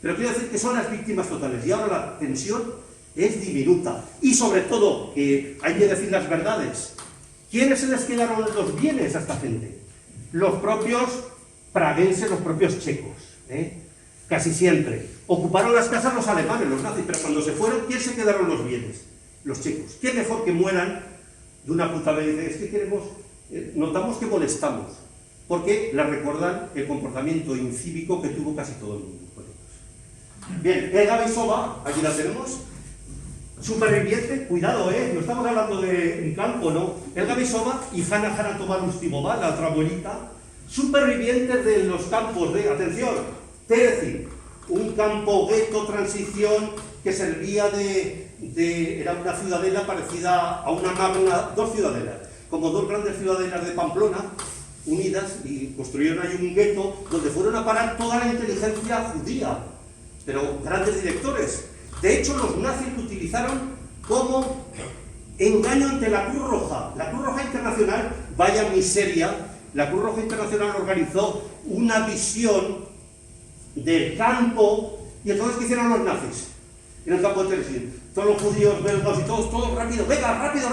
Pero quiero decir que son las víctimas totales. Y ahora la pensión es diminuta. Y sobre todo, que hay que decir las verdades. ¿Quiénes se les quedaron los bienes a esta gente? Los propios praguenses, los propios checos. Casi siempre. Ocuparon las casas los alemanes, los nazis, pero cuando se fueron, ¿quién se quedaron los bienes? Los checos. ¿Qué mejor que mueran de una puta vez? Dice, es que queremos, notamos que molestamos, porque le recuerdan el comportamiento incívico que tuvo casi todo el mundo. Bien, Elga Beissova, aquí la tenemos, superviviente, cuidado, no estamos hablando de un campo, ¿no? Elga Beissova y Hanna Hanatova Lustimova, la otra abuelita, supervivientes de los campos de, atención, Terezin, un campo gueto, transición, que servía era una ciudadela parecida a una magna, 2 ciudadelas, como 2 grandes ciudadelas de Pamplona, unidas, y construyeron ahí un gueto donde fueron a parar toda la inteligencia judía, pero grandes directores. De hecho, los nazis lo utilizaron como engaño ante la Cruz Roja. La Cruz Roja Internacional, vaya miseria, la Cruz Roja Internacional organizó una visión del campo, y entonces, ¿qué hicieron los nazis? En el campo de Terezin, todos los judíos, belgas y todos rápido, venga, rápido,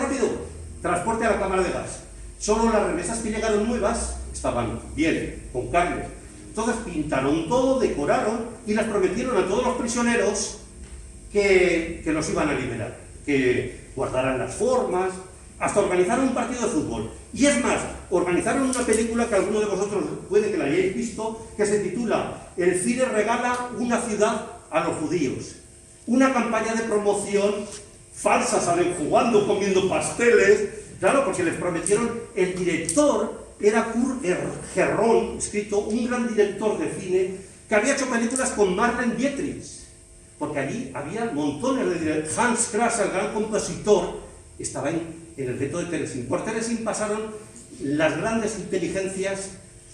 transporte a la cámara de gas. Solo las remesas que llegaron nuevas estaban bien, con carne. Entonces pintaron todo, decoraron y les prometieron a todos los prisioneros que los iban a liberar, que guardaran las formas, hasta organizaron un partido de fútbol. Y es más, organizaron una película que alguno de vosotros puede que la hayáis visto, que se titula El cine regala una ciudad a los judíos. Una campaña de promoción falsa, salen jugando, comiendo pasteles, claro, porque les prometieron, el director era Kurt Gerron, escrito, un gran director de cine, que había hecho películas con Marlene Dietrich, porque allí había montones de directores. Hans Krass, el gran compositor, estaba en el gueto de Terezin. Por Terezin pasaron las grandes inteligencias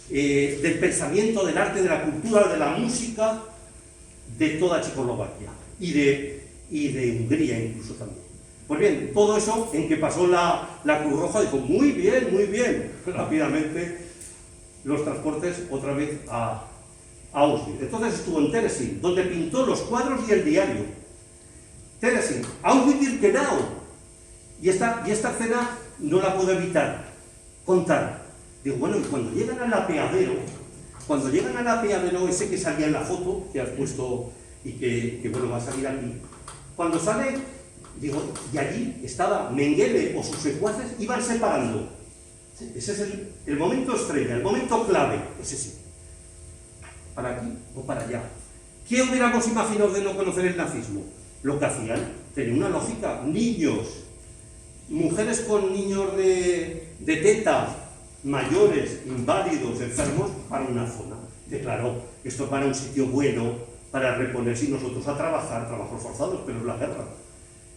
del pensamiento, del arte, de la cultura, de la música, de toda Checoslovaquia. Y de Hungría incluso también. Pues bien, todo eso en que pasó la Cruz Roja, dijo, muy bien, rápidamente los transportes otra vez a Auschwitz. Entonces estuvo en Terezin, donde pintó los cuadros y el diario. Terezin, Auschwitz-Birkenau. Y esta escena no la puedo evitar contar. Digo, bueno, y cuando llegan al apeadero ese que salía en la foto, que has puesto y que bueno, va a salir aquí. Cuando sale, digo, y allí estaba Mengele o sus secuaces, iban separando. Ese es el momento estrella, el momento clave, es ese. ¿Para aquí o para allá? ¿Qué hubiéramos imaginado de no conocer el nazismo? Lo que hacían tenía una lógica. Niños, mujeres con niños de teta, mayores, inválidos, enfermos, para una zona. Declaró, esto para un sitio bueno, para reponerse y nosotros a trabajar, trabajos forzados, pero es la guerra.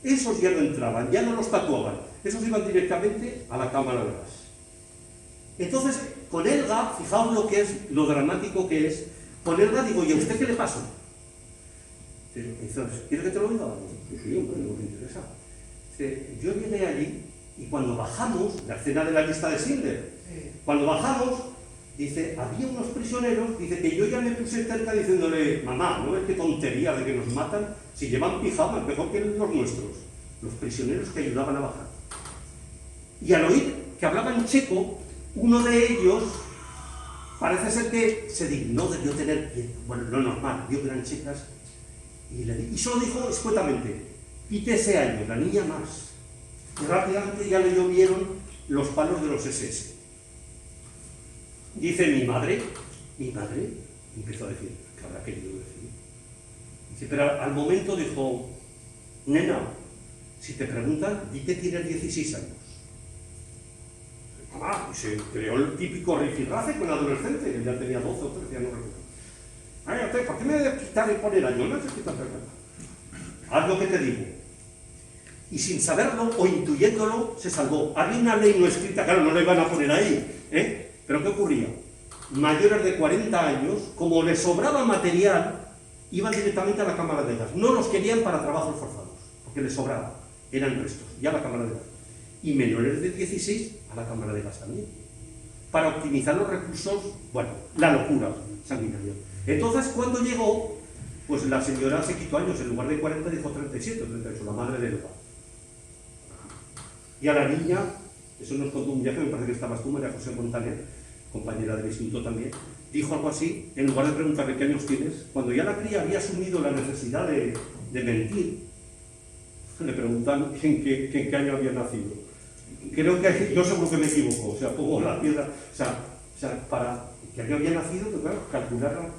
Esos ya no entraban, ya no los tatuaban, esos iban directamente a la cámara de gas. Entonces, con Elga, fijaos lo dramático que es, con Elga digo, ¿y a usted qué le pasó? Entonces, ¿quieres que te lo diga? Sí, hombre, no me interesa. Dice, yo llegué allí y cuando bajamos, la escena de la lista de Schindler, cuando bajamos, dice, había unos prisioneros, dice que yo ya me puse cerca diciéndole, mamá, ¿no ves qué tontería de que nos matan? Si llevan pijamas, mejor que los nuestros, los prisioneros que ayudaban a bajar. Y al oír que hablaban checo, uno de ellos parece ser que se dignó, debió tener, bueno, lo normal, vio que eran checas, y solo dijo escuetamente, quítese años, la niña más. Y rápidamente ya le llovieron los palos de los SS. Dice mi madre, empezó a decir, ¿qué habrá querido decir? Dice, pero al momento dijo, nena, si te preguntan, di que tienes 16 años. Y se creó el típico rifirrafe con el adolescente, que ya tenía 12 o 13, ya no recuerdo. ¿Por qué me debes quitar y poner años? No necesitas nada. Haz lo que te digo. Y sin saberlo o intuyéndolo, se salvó. Había una ley no escrita, claro, no la iban a poner ahí, Pero ¿qué ocurría? Mayores de 40 años, como les sobraba material, iban directamente a la cámara de gas. No los querían para trabajos forzados, porque les sobraba. Eran restos, ya a la cámara de gas. Y menores de 16 a la cámara de gas también. Para optimizar los recursos, bueno, la locura sanguinaria. Entonces, cuando llegó, pues la señora se quitó años, en lugar de 40 dijo 37 o 38, la madre de Eva. Y a la niña, eso nos contó un viaje, me parece que estabas tú, María José Montaner, compañera del instituto también, dijo algo así, en lugar de preguntarle qué años tienes, cuando ya la cría había asumido la necesidad de mentir, le preguntan en qué año había nacido. Creo que yo seguro que me equivoco, o sea, pongo la piedra, o sea, para qué año había nacido, pero claro, calcular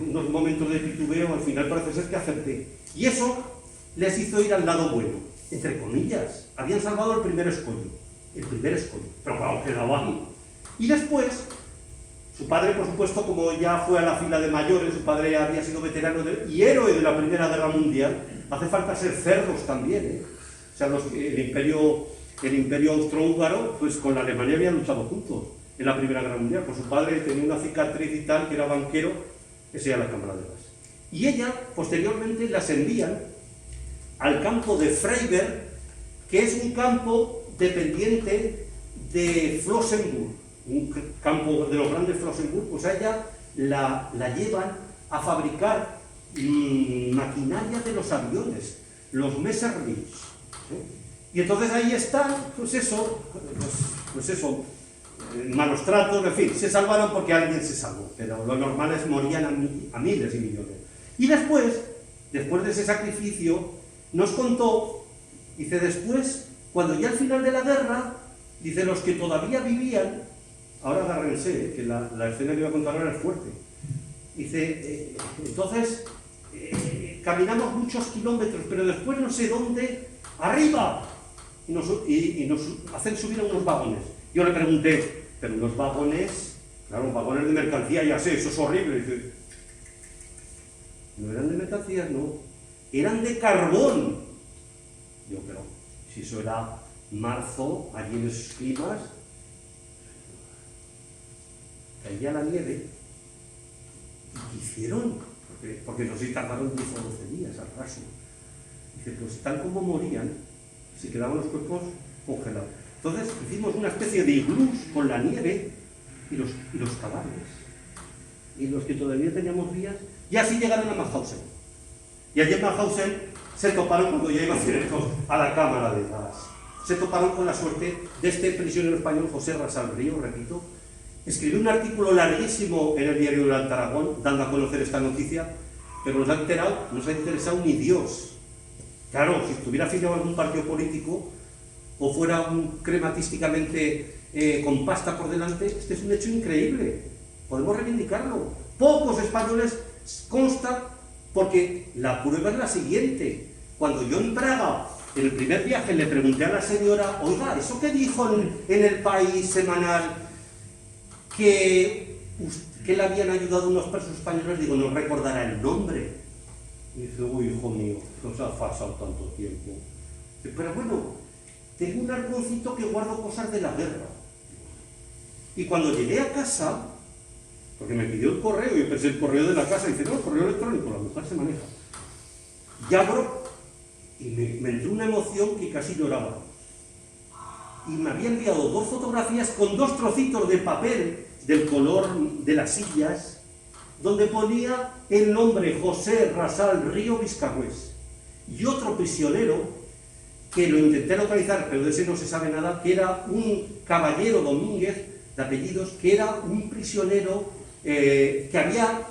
unos momentos de titubeo, al final parece ser que acerté. Y eso les hizo ir al lado bueno, entre comillas. Habían salvado el primer escollo, pero claro, quedaban. Y después, su padre, por supuesto, como ya fue a la fila de mayores, su padre había sido veterano y héroe de la Primera Guerra Mundial, hace falta ser cerdos también, O sea, el imperio austrohúngaro, pues con la Alemania habían luchado juntos en la Primera Guerra Mundial. Pues su padre tenía una cicatriz y tal, que era banquero, ese era la cámara de gas. Y ella, posteriormente, las envían al campo de Freiberg, que es un campo dependiente de Flossenbürg, un campo de los grandes Flossenbürg. Pues a ella la llevan a fabricar maquinaria de los aviones, los Messerschmitts. Y entonces ahí están, pues eso, malos tratos, en fin, se salvaron porque alguien se salvó, pero lo normal es morían a miles y millones. Y después de ese sacrificio, nos contó, dice, después, cuando ya al final de la guerra, dice, los que todavía vivían, ahora agárrense, que la escena que voy a contar ahora es fuerte, dice, entonces, caminamos muchos kilómetros, pero después no sé dónde, arriba, y nos hacen subir a unos vagones. Yo le pregunté, pero unos vagones, claro, vagones de mercancía, ya sé, eso es horrible. Dice, no eran de mercancías, no, eran de carbón. Digo, pero si eso era marzo, allí en esos climas, caía la nieve. ¿Y qué hicieron? Porque no se tardaron 10 o 12 días al raso. Dice, pues tal como morían, se quedaban los cuerpos congelados. Entonces hicimos una especie de iglús con la nieve y los cadáveres. Y los que todavía teníamos vías, y así llegaron a Mauthausen. Y allí en Mauthausen se toparon, cuando ya iban a la cámara de gas, se toparon con la suerte de este prisionero español, José Rasal Río, repito. Escribió un artículo larguísimo en el diario del Alto Aragón, dando a conocer esta noticia, pero nos ha interesado ni Dios. Claro, si estuviera afiliado a algún partido político o fuera crematísticamente con pasta por delante, este es un hecho increíble. Podemos reivindicarlo. Pocos españoles consta, porque la prueba es la siguiente. Cuando yo en Praga, en el primer viaje, le pregunté a la señora, oiga, ¿eso que dijo en El País semanal que le habían ayudado unos presos españoles? Digo, no recordará el nombre. Y dice, uy, hijo mío, nos ha pasado tanto tiempo. Pero bueno, tengo un arconcito que guardo cosas de la guerra. Y cuando llegué a casa, porque me pidió el correo, yo pensé el correo de la casa, y dice, no, el correo electrónico, la mujer se maneja. Y abro, Y me entró una emoción que casi lloraba. Y me había enviado 2 fotografías con 2 trocitos de papel del color de las sillas, donde ponía el nombre José Rasal Río Viscarrués. Y otro prisionero, que lo intenté localizar, pero de ese no se sabe nada, que era un Caballero Domínguez, de apellidos, que era un prisionero que había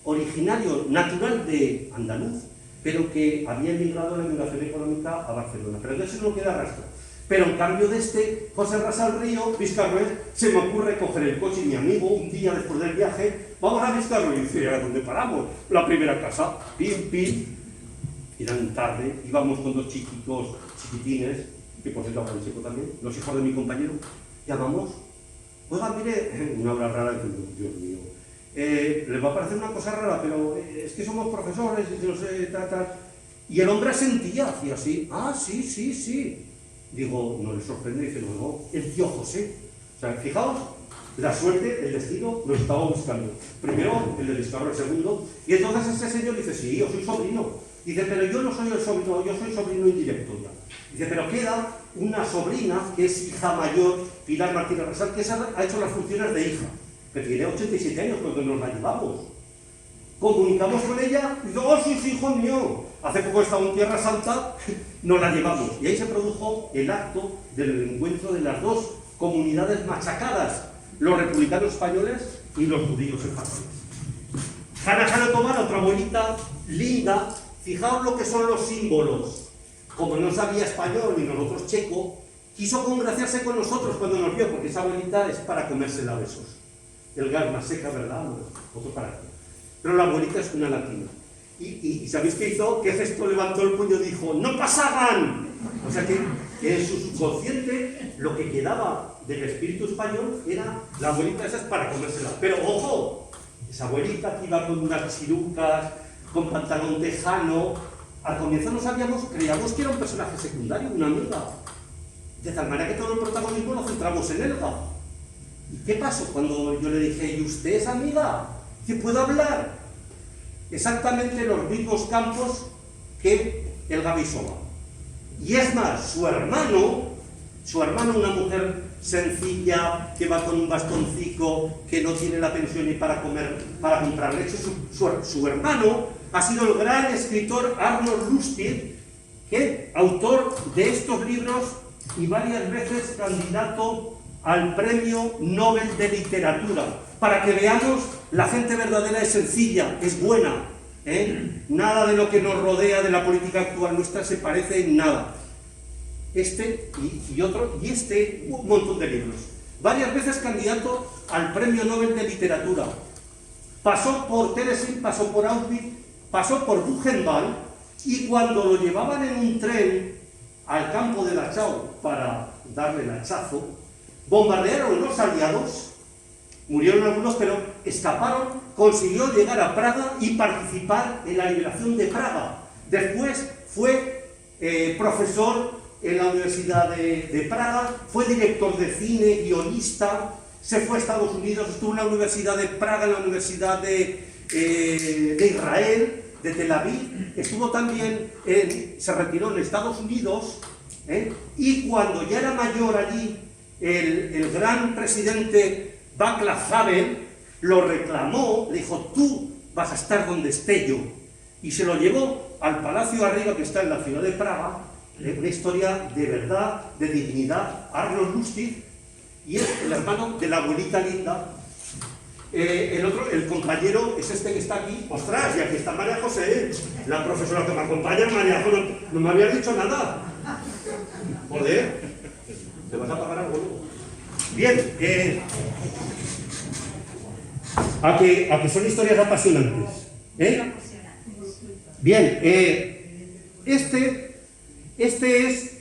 originario natural de andaluz, pero que había emigrado en la migración económica a Barcelona. Pero de ese no queda rastro. Pero en cambio de este, José Rasal Río, Viscarrués, se me ocurre coger el coche y mi amigo, un día después del viaje, vamos a Viscarrués. Y dice, ¿a dónde paramos? La primera casa, pim, pim. Eran tarde, íbamos con 2 chiquitos chiquitines, que por cierto hablan chico también, los hijos de mi compañero. Llamamos, oiga, mire, una hora rara, Dios mío, les va a parecer una cosa rara, pero es que somos profesores, y no sé, tal. Y el hombre sentía, hacía así, ah, sí, sí, sí. Digo, no le sorprende, dice, no, el tío José. O sea, fijaos, la suerte, el destino, lo estaba buscando. Primero, el de Viscarrués, el segundo, y entonces ese señor dice, sí, yo soy sobrino. Dice, pero yo no soy el sobrino, yo soy sobrino indirecto ya. Dice, pero queda una sobrina, que es hija mayor, Pilar Martínez Rasal, que ha hecho las funciones de hija, que tiene 87 años cuando nos la llevamos. Comunicamos con ella, y dice, oh, sí, sí, hijo mío. Hace poco estaba en Tierra Santa, nos la llevamos. Y ahí se produjo el acto del encuentro de las 2 comunidades machacadas, los republicanos españoles y los judíos españoles. Hannah Tomar, otra abuelita linda, fijaos lo que son los símbolos. Como no sabía español ni nosotros checo, quiso congraciarse con nosotros cuando nos vio, porque esa abuelita es para comérsela a besos. El gas más seca, ¿verdad? Otro para aquí. Pero la abuelita es una latina. ¿Y sabéis qué hizo? ¿Qué gesto? Levantó el puño y dijo, ¡no pasaban! O sea que en su subconsciente lo que quedaba del espíritu español era la abuelita esa es para comérsela. Pero ojo, esa abuelita que iba con unas chirucas, con pantalón tejano, al comienzo no sabíamos, creíamos que era un personaje secundario, una amiga. De tal manera que todo el protagonismo lo centramos en Elga. ¿Y qué pasó cuando yo le dije, ¿y usted es amiga? ¿Que puedo hablar? Exactamente los mismos campos que Elga Bisova. Y es más, su hermano, una mujer sencilla, que va con un bastoncico, que no tiene la pensión ni para comer, para comprar leche, su hermano ha sido el gran escritor Arnold Lustig, que autor de estos libros y varias veces candidato al Premio Nobel de Literatura, para que veamos, la gente verdadera es sencilla, es buena, nada de lo que nos rodea de la política actual nuestra se parece en nada. Este y otro, y este, un montón de libros. Varias veces candidato al Premio Nobel de Literatura. Pasó por Terezín, pasó por Auschwitz, pasó por Buchenwald, y cuando lo llevaban en un tren al campo de Dachau para darle el hachazo, bombardearon los aliados, murieron algunos, pero escaparon, consiguió llegar a Praga y participar en la liberación de Praga. Después fue profesor en la Universidad de Praga, fue director de cine, guionista, se fue a Estados Unidos, estuvo en la Universidad de Praga, en la Universidad de Israel, de Tel Aviv, estuvo también, se retiró en Estados Unidos, y cuando ya era mayor allí, el gran presidente Václav Havel lo reclamó, le dijo, tú vas a estar donde esté yo, y se lo llevó al Palacio arriba, que está en la ciudad de Praga, una historia de verdad, de dignidad. Arnold Lustig, y es el hermano de la abuelita linda. El otro, el compañero, es este que está aquí. ¡Ostras! Y aquí está María José, la profesora que me acompaña. María José, no me había dicho nada. Joder, te vas a pagar algo luego. Bien, a que son historias apasionantes. Bien, este es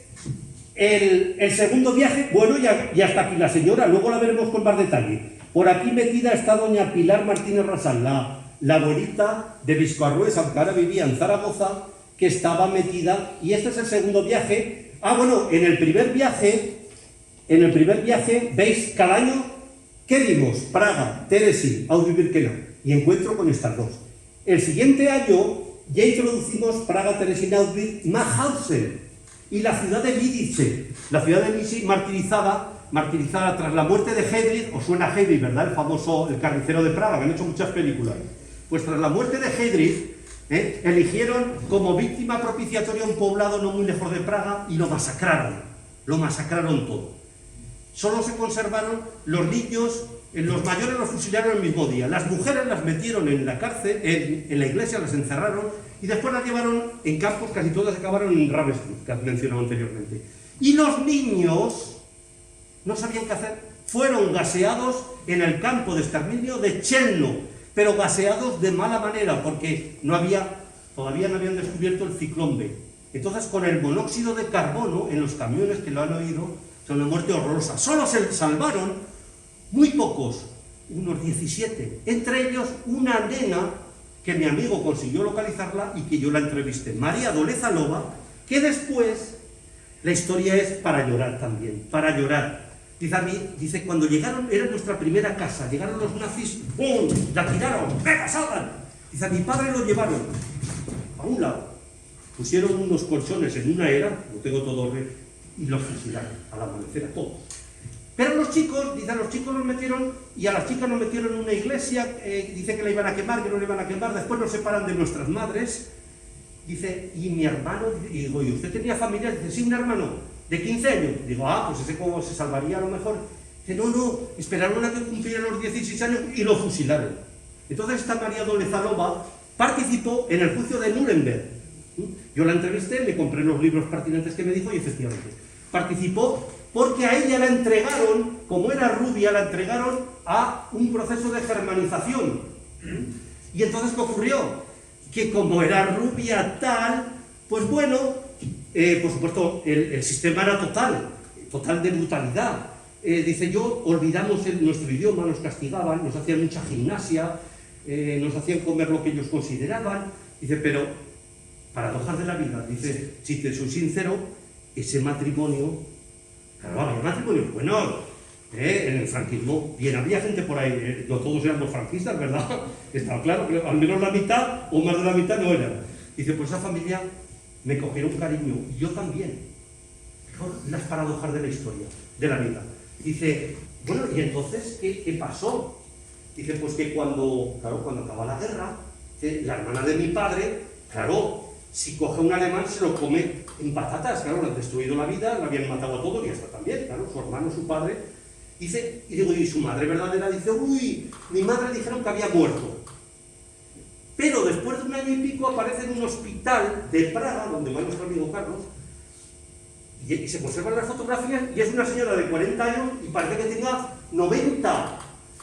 el segundo viaje. Bueno, y hasta aquí la señora, luego la veremos con más detalle. Por aquí metida está doña Pilar Martínez Rasal, la abuelita de Viscarrués, aunque ahora vivía en Zaragoza, que estaba metida, y este es el segundo viaje. Ah, bueno, en el primer viaje, veis, cada año, ¿qué vimos? Praga, Terezín, Auschwitz-Birkenau, y encuentro con estas dos. El siguiente año ya introducimos Praga, Teresina, Mauthausen y la ciudad de Lidice. La ciudad de Lidice martirizada tras la muerte de Heydrich. Os suena Heydrich, ¿verdad? El famoso, el carnicero de Praga, que han hecho muchas películas. Pues tras la muerte de Heydrich, eligieron como víctima propiciatoria un poblado no muy lejos de Praga y lo masacraron todo. Solo se conservaron los niños, los mayores los fusilaron el mismo día, las mujeres las metieron en la cárcel, en la iglesia las encerraron y después las llevaron en campos, casi todas acabaron en Ravensbrück, que has mencionado anteriormente. Y los niños no sabían qué hacer, fueron gaseados en el campo de exterminio de Chelno, pero gaseados de mala manera, porque todavía no habían descubierto el ciclón B. Entonces, con el monóxido de carbono en los camiones que lo han oído, son una muerte horrorosa. Solo se salvaron muy pocos, unos 17, entre ellos una nena que mi amigo consiguió localizarla y que yo la entrevisté, María Dolezalova, que después, la historia es para llorar también, para llorar. Dice, cuando llegaron, era nuestra primera casa, llegaron los nazis, ¡pum!, la tiraron, ¡venga, salgan! Dice, a mi padre lo llevaron a un lado, pusieron unos colchones en una era, lo tengo todo, y los fusilaron al amanecer a todos. Pero los chicos, dice, a los chicos los metieron, y a las chicas nos metieron en una iglesia, dice que la iban a quemar, que no la iban a quemar, después nos separan de nuestras madres, dice, y mi hermano, y digo, ¿y usted tenía familia? Dice, sí, un hermano de 15 años. Digo, pues ese cómo se salvaría a lo mejor. Dice, no, esperaron a que cumpliera los 16 años y lo fusilaron. Entonces esta María Dolezalova participó en el juicio de Nuremberg. Yo la entrevisté, le compré los libros pertinentes que me dijo y efectivamente participó porque a ella la entregaron, como era rubia, la entregaron a un proceso de germanización. Y entonces, ¿qué ocurrió? Que como era rubia tal, pues bueno, por supuesto, el sistema era total de brutalidad. Dice, olvidamos nuestro idioma, nos castigaban, nos hacían mucha gimnasia, nos hacían comer lo que ellos consideraban. Dice, pero, paradojas de la vida, dice, si te soy sincero, ese matrimonio, claro, había matrimonios buenos, en el franquismo, bien, había gente por ahí, no todos éramos franquistas, ¿verdad? Estaba claro, pero al menos la mitad, o más de la mitad, no eran. Dice, pues esa familia me cogieron cariño, y yo también. Las paradojas de la historia, de la vida. Dice, bueno, ¿y entonces qué pasó? Dice, pues que cuando acaba la guerra, la hermana de mi padre, claro, si coge un alemán se lo come en patatas, claro, le han destruido la vida, le habían matado a todos y hasta también, claro, su hermano, su padre. Dice, y digo, ¿y su madre verdadera? Dice, uy, mi madre dijeron que había muerto. Pero después de un año y pico aparece en un hospital de Praga, donde va nuestro amigo Carlos, y se conservan las fotografías, y es una señora de 40 años y parece que tenga 90.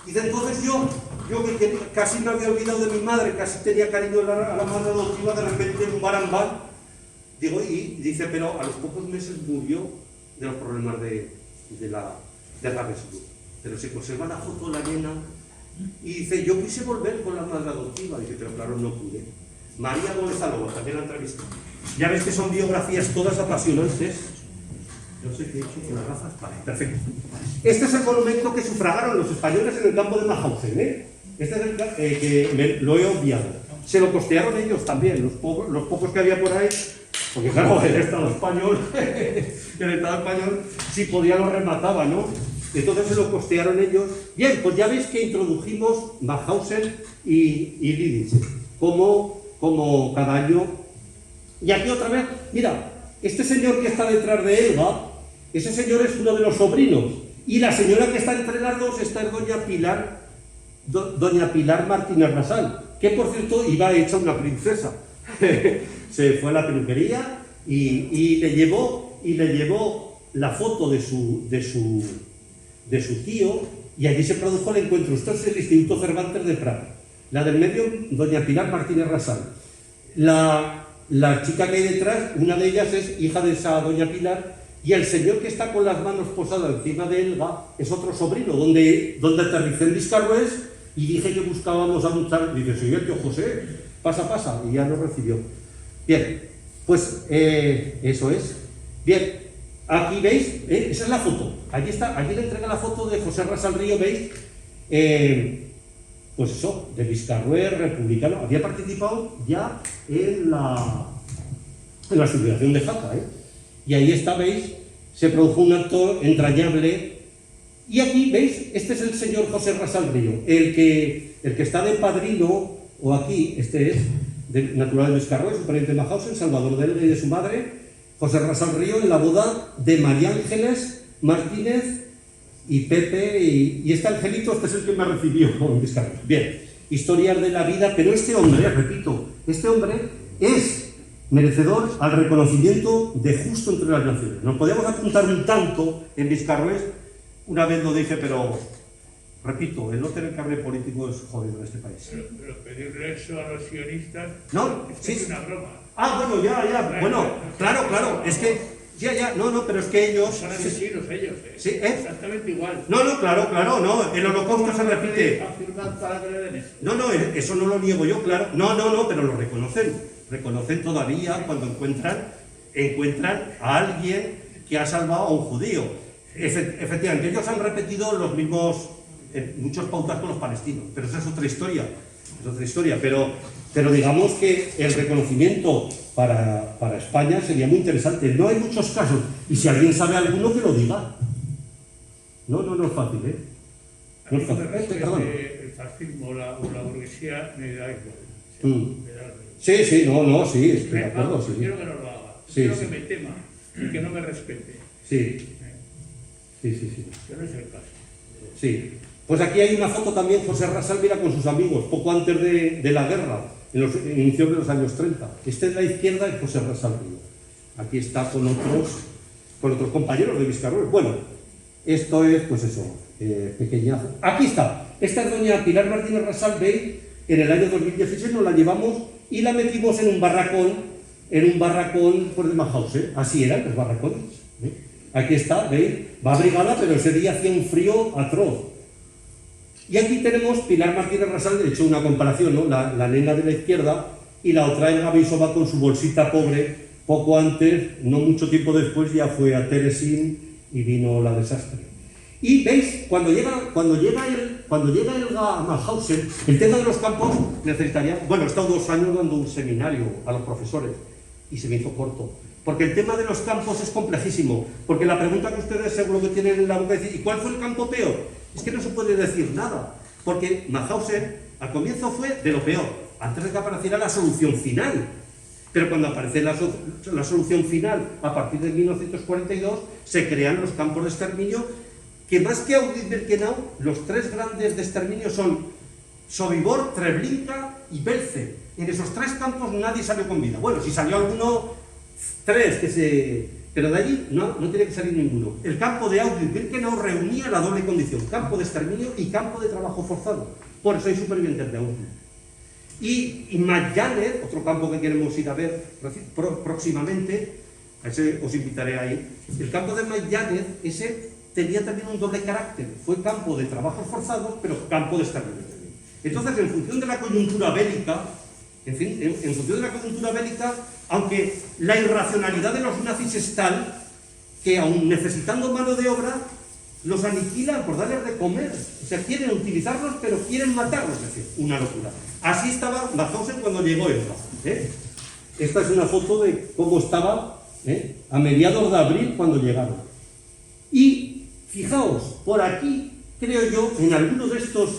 Dice, entonces yo que casi me había olvidado de mi madre, casi tenía cariño a la madre adoptiva, de repente en un barambán, digo, y dice, pero a los pocos meses murió de los problemas de Ravensbrück. Pero se conserva la foto de la nena, y dice, yo quise volver con la madre adoptiva, dice, pero claro, no pude. María Dolezalova, también la entrevista. Ya ves que son biografías todas apasionantes. Yo sé que he hecho con las razas. Vale, perfecto. Este es el monumento que sufragaron los españoles en el campo de Mauthausen, Este es el que lo he obviado. Se lo costearon ellos también, los pocos que había por ahí, porque claro, el Estado español, si podía lo remataba, ¿no? Entonces se lo costearon ellos. Bien, pues ya veis que introdujimos Mauthausen y Lidice como cada año. Y aquí otra vez, mira, este señor que está detrás de Elba, ese señor es uno de los sobrinos. Y la señora que está entre las dos, esta es doña Pilar Martínez Rasal, que por cierto iba hecha una princesa. Se fue a la peluquería y le llevó la foto de su tío, y allí se produjo el encuentro. Esto es el Instituto Cervantes de Praga. La del medio, doña Pilar Martínez Rasal. La chica que hay detrás, una de ellas es hija de esa doña Pilar, y el señor que está con las manos posadas encima de Elba es otro sobrino, donde aterricé en Viscarrués y dije que buscábamos a un tal, dice, soy el tío José, pasa, y ya nos recibió. Bien, pues eso es. Bien, aquí veis, esa es la foto, allí le entrega la foto de José Rasal Río, veis, pues eso, de Vizcarroer, republicano, había participado ya en la sublevación de Jaca, ¿eh? Y ahí está, veis, se produjo un acto entrañable. Y aquí, veis, este es el señor José Rasal Río, el que está de padrino, o aquí, este es, natural de Vizcarroer, su pariente de Majausen, Salvador de él y de su madre, José Rasal Río, en la boda de María Ángeles Martínez y Pepe, y este angelito, este es el que me recibió en Vizcarroer. Bien, historias de la vida, pero este hombre, repito, este hombre es merecedor al reconocimiento de justo entre las naciones. Nos podíamos apuntar un tanto en Vizcarroer, una vez lo dije, pero repito, el no tener carnet político es jodido en este país. Pero pedirle eso a los sionistas No, es, sí. es una broma. Ah, bueno, ya, bueno, claro, es que, no, pero es que ellos... Son asesinos ellos, Sí, exactamente igual. No, claro, no, el holocausto se repite. Afirman para que le den eso. No, eso no lo niego yo, claro. No, pero lo reconocen todavía cuando encuentran a alguien que ha salvado a un judío. Efectivamente, ellos han repetido los mismos, muchos pautas con los palestinos, pero esa es otra historia, pero digamos que el reconocimiento para España sería muy interesante. No hay muchos casos, y si alguien sabe alguno, que lo diga. No es fácil, ¿eh? No es fácil. Perdón. El fascismo o la burguesía me da igual. Sí, sí, estoy de acuerdo, sí. Quiero que no lo haga, Sí, quiero sí. que me tema y que no me respete. Sí. Yo no es el caso. Sí. Pues aquí hay una foto también, José Rasal mira con sus amigos, poco antes de la guerra, en los inicios de los años 30. Este de la izquierda es José Rasal Río. Aquí está con otros compañeros de Vizcarroer. Bueno, esto es, pues eso, pequeñazo. Aquí está. Esta es doña Pilar Martínez Rasal Bey. En el año 2016 nos la llevamos y la metimos en un barracón por de Majausen. Así eran los barracones. ¿Eh? Aquí está, ¿veis? Va abrigada, pero ese día hacía un frío atroz. Y aquí tenemos Pilar Martínez Rasal, de hecho una comparación, ¿no? La nena de la izquierda y la otra en Gavisova con su bolsita pobre. Poco antes, no mucho tiempo después, ya fue a Teresín y vino la desastre. Y veis, cuando llega el a Mauthausen, el tema de los campos necesitaría... Bueno, he estado 2 años dando un seminario a los profesores y se me hizo corto. Porque el tema de los campos es complejísimo. Porque la pregunta que ustedes seguro que tienen en la boca es decir, ¿y cuál fue el campo peor? Es que no se puede decir nada. Porque Mauthausen al comienzo fue de lo peor, antes de que apareciera la solución final. Pero cuando aparece la solución final, a partir de 1942, se crean los campos de exterminio, que más que Auschwitz-Birkenau, los 3 grandes de exterminio son Sobibor, Treblinka y Belzec. En esos 3 campos nadie salió con vida. Bueno, si salió alguno, 3 pero de allí no tiene que salir ninguno. El campo de Auschwitz-Birkenau reunía la doble condición, campo de exterminio y campo de trabajo forzado. Por eso hay supervivientes de Auschwitz. Y Majdanek, otro campo que queremos ir a ver próximamente, a ese os invitaré ahí. El campo de Majdanek, ese tenía también un doble carácter. Fue campo de trabajos forzados, pero campo de exterminio también. Entonces, en función de la coyuntura bélica, aunque la irracionalidad de los nazis es tal que, aun necesitando mano de obra, los aniquilan por darles de comer. O sea, quieren utilizarlos, pero quieren matarlos. Es decir, una locura. Así estaba Mauthausen cuando llegó Elba. Esta es una foto de cómo estaba a mediados de abril cuando llegaron. Y fijaos, por aquí, creo yo, en algunos de estos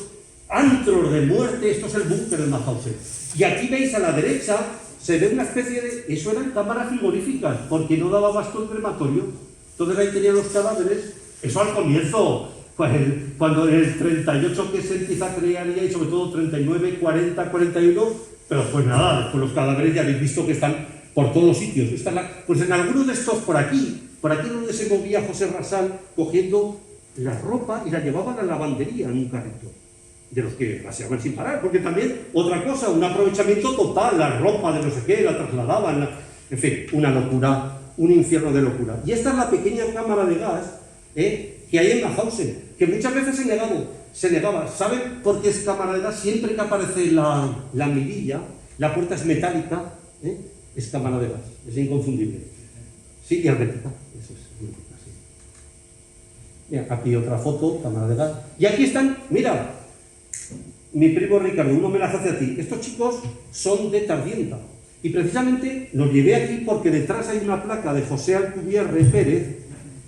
antros de muerte, esto es el búnker de Mauthausen. Y aquí veis a la derecha, se ve una especie de... Eso eran cámaras frigoríficas, porque no daba abasto el crematorio. Entonces ahí tenían los cadáveres. Eso al comienzo, cuando en el 38 que se empieza a crear ya, y sobre todo 39, 40, 41, pero pues nada, después los cadáveres ya habéis visto que están por todos los sitios. Pues en algunos de estos, por aquí donde se movía José Rasal, cogiendo la ropa y la llevaban a la lavandería en un carrito, de los que paseaban sin parar, porque también, otra cosa, un aprovechamiento total, la ropa de no sé qué, la trasladaban, en fin, una locura, un infierno de locura. Y esta es la pequeña cámara de gas que hay en Mauthausen, que muchas veces se negaba. ¿Saben por qué es cámara de gas? Siempre que aparece la mirilla, la puerta es metálica, es cámara de gas, es inconfundible. Sí, y hermética, eso es hermética, sí. Mira, aquí otra foto, cámara de gas. Y aquí están, mira, mi primo Ricardo, un homenaje hacia ti. Estos chicos son de Tardienta. Y precisamente los llevé aquí porque detrás hay una placa de José Alcubierre Pérez,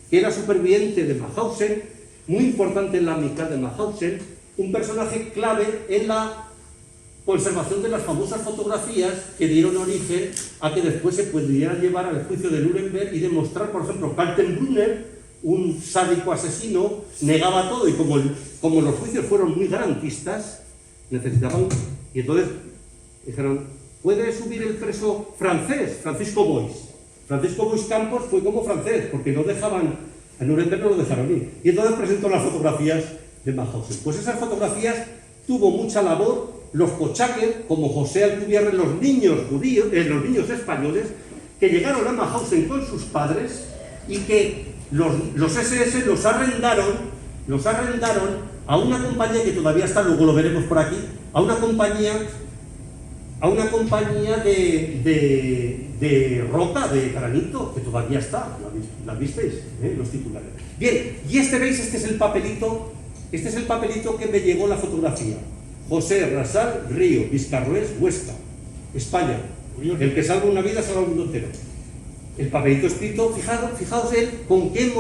que era superviviente de Mauthausen, muy importante en la amistad de Mauthausen, un personaje clave en la conservación de las famosas fotografías que dieron origen a que después se pudiera llevar al juicio de Nuremberg y demostrar, por ejemplo, Kaltenbrunner, un sádico asesino, negaba todo y como los juicios fueron muy garantistas, necesitaban, y entonces dijeron, ¿puede subir el preso francés? Francisco Boix. Francisco Boix Campos fue como francés, porque no dejaban, a Nuremberg no lo dejaron ir. Y entonces presentó las fotografías de Mauthausen. Pues esas fotografías tuvo mucha labor los Kochaker, como José Alcubierre, los niños judíos, los niños españoles, que llegaron a Mauthausen con sus padres y que los SS los arrendaron a una compañía que todavía está, luego lo veremos por aquí, a una compañía de roca, de granito, que todavía está, ¿la visteis? Los titulares. Bien, y veis, este es el papelito que me llegó la fotografía. José Rasal Río, Vizcarroés, Huesca, España. El que salva una vida salva un mundo entero. El papelito escrito, fijaos él, con qué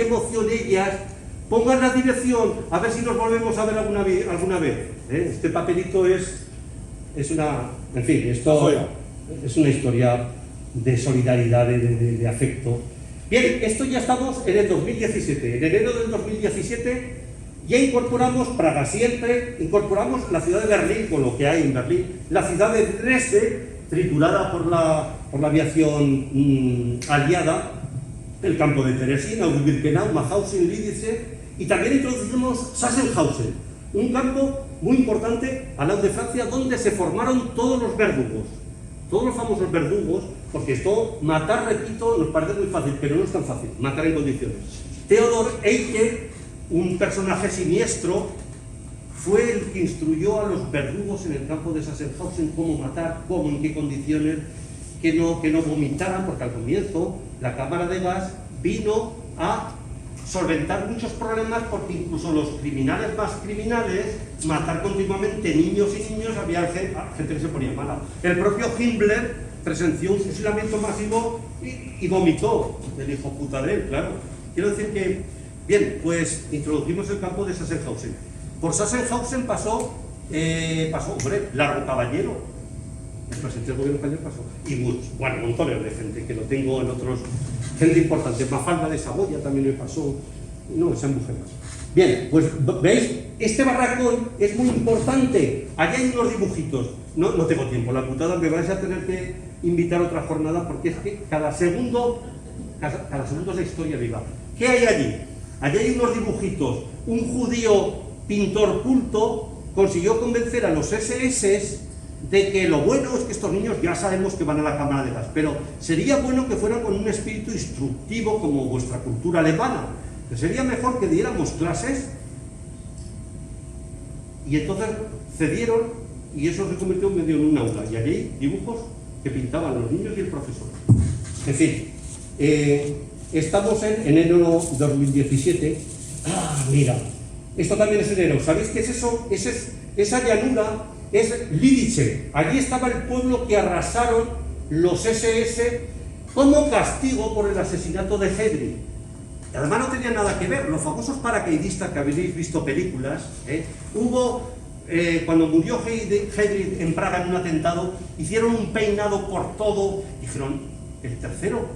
emoción ellas, pongan la dirección, a ver si nos volvemos a ver alguna vez. Este papelito es una, en fin, esto es una historia de solidaridad, de afecto. Bien, esto ya estamos en el 2017, en enero del 2017 ya incorporamos Praga siempre, incorporamos la ciudad de Berlín, con lo que hay en Berlín, la ciudad de Dresde, triturada por la aviación aliada, el campo de Teresin, Auschwitz-Birkenau, Mauthausen, Lidice, y también introducimos Sachsenhausen, un campo muy importante al lado de Francia, donde se formaron todos los verdugos, todos los famosos verdugos, porque esto, matar, repito, nos parece muy fácil, pero no es tan fácil, matar en condiciones. Theodor Eicke, un personaje siniestro, fue el que instruyó a los verdugos en el campo de Sachsenhausen cómo matar, cómo, en qué condiciones, que no vomitaran, porque al comienzo la cámara de gas vino a solventar muchos problemas, porque incluso los criminales más criminales, matar continuamente niños y niños, había gente que se ponía mala. El propio Himmler presenció un fusilamiento masivo y vomitó, el hijo puta de él, claro. Quiero decir que, bien, pues introdujimos el campo de Sachsenhausen. Por Sachsenhausen pasó, hombre, Largo Caballero, el presidente del gobierno español pasó, y bueno, montones de gente, que lo tengo en otros, gente importante, Mafalda de Saboya también me pasó, no, esa mujer más. Bien, pues veis, este barracón es muy importante, allá hay unos dibujitos, no tengo tiempo, la putada, me vais a tener que invitar a otra jornada, porque es que cada segundo es la historia viva. ¿Qué hay allí? Allí hay unos dibujitos, un judío pintor culto consiguió convencer a los SS de que lo bueno es que estos niños ya sabemos que van a la cámara de gas, pero sería bueno que fueran con un espíritu instructivo como vuestra cultura alemana, que sería mejor que diéramos clases, y entonces cedieron y eso se convirtió medio en un aula, y allí hay dibujos que pintaban los niños y el profesor. En fin, estamos en enero 2017. Mira, esto también es enero. ¿Sabéis qué es eso? Esa llanura es Lidice. Allí estaba el pueblo que arrasaron los SS como castigo por el asesinato de Heydrich. Además no tenía nada que ver. Los famosos paracaidistas que habéis visto películas, cuando murió Heydrich en Praga en un atentado, hicieron un peinado por todo. Dijeron, el tercero,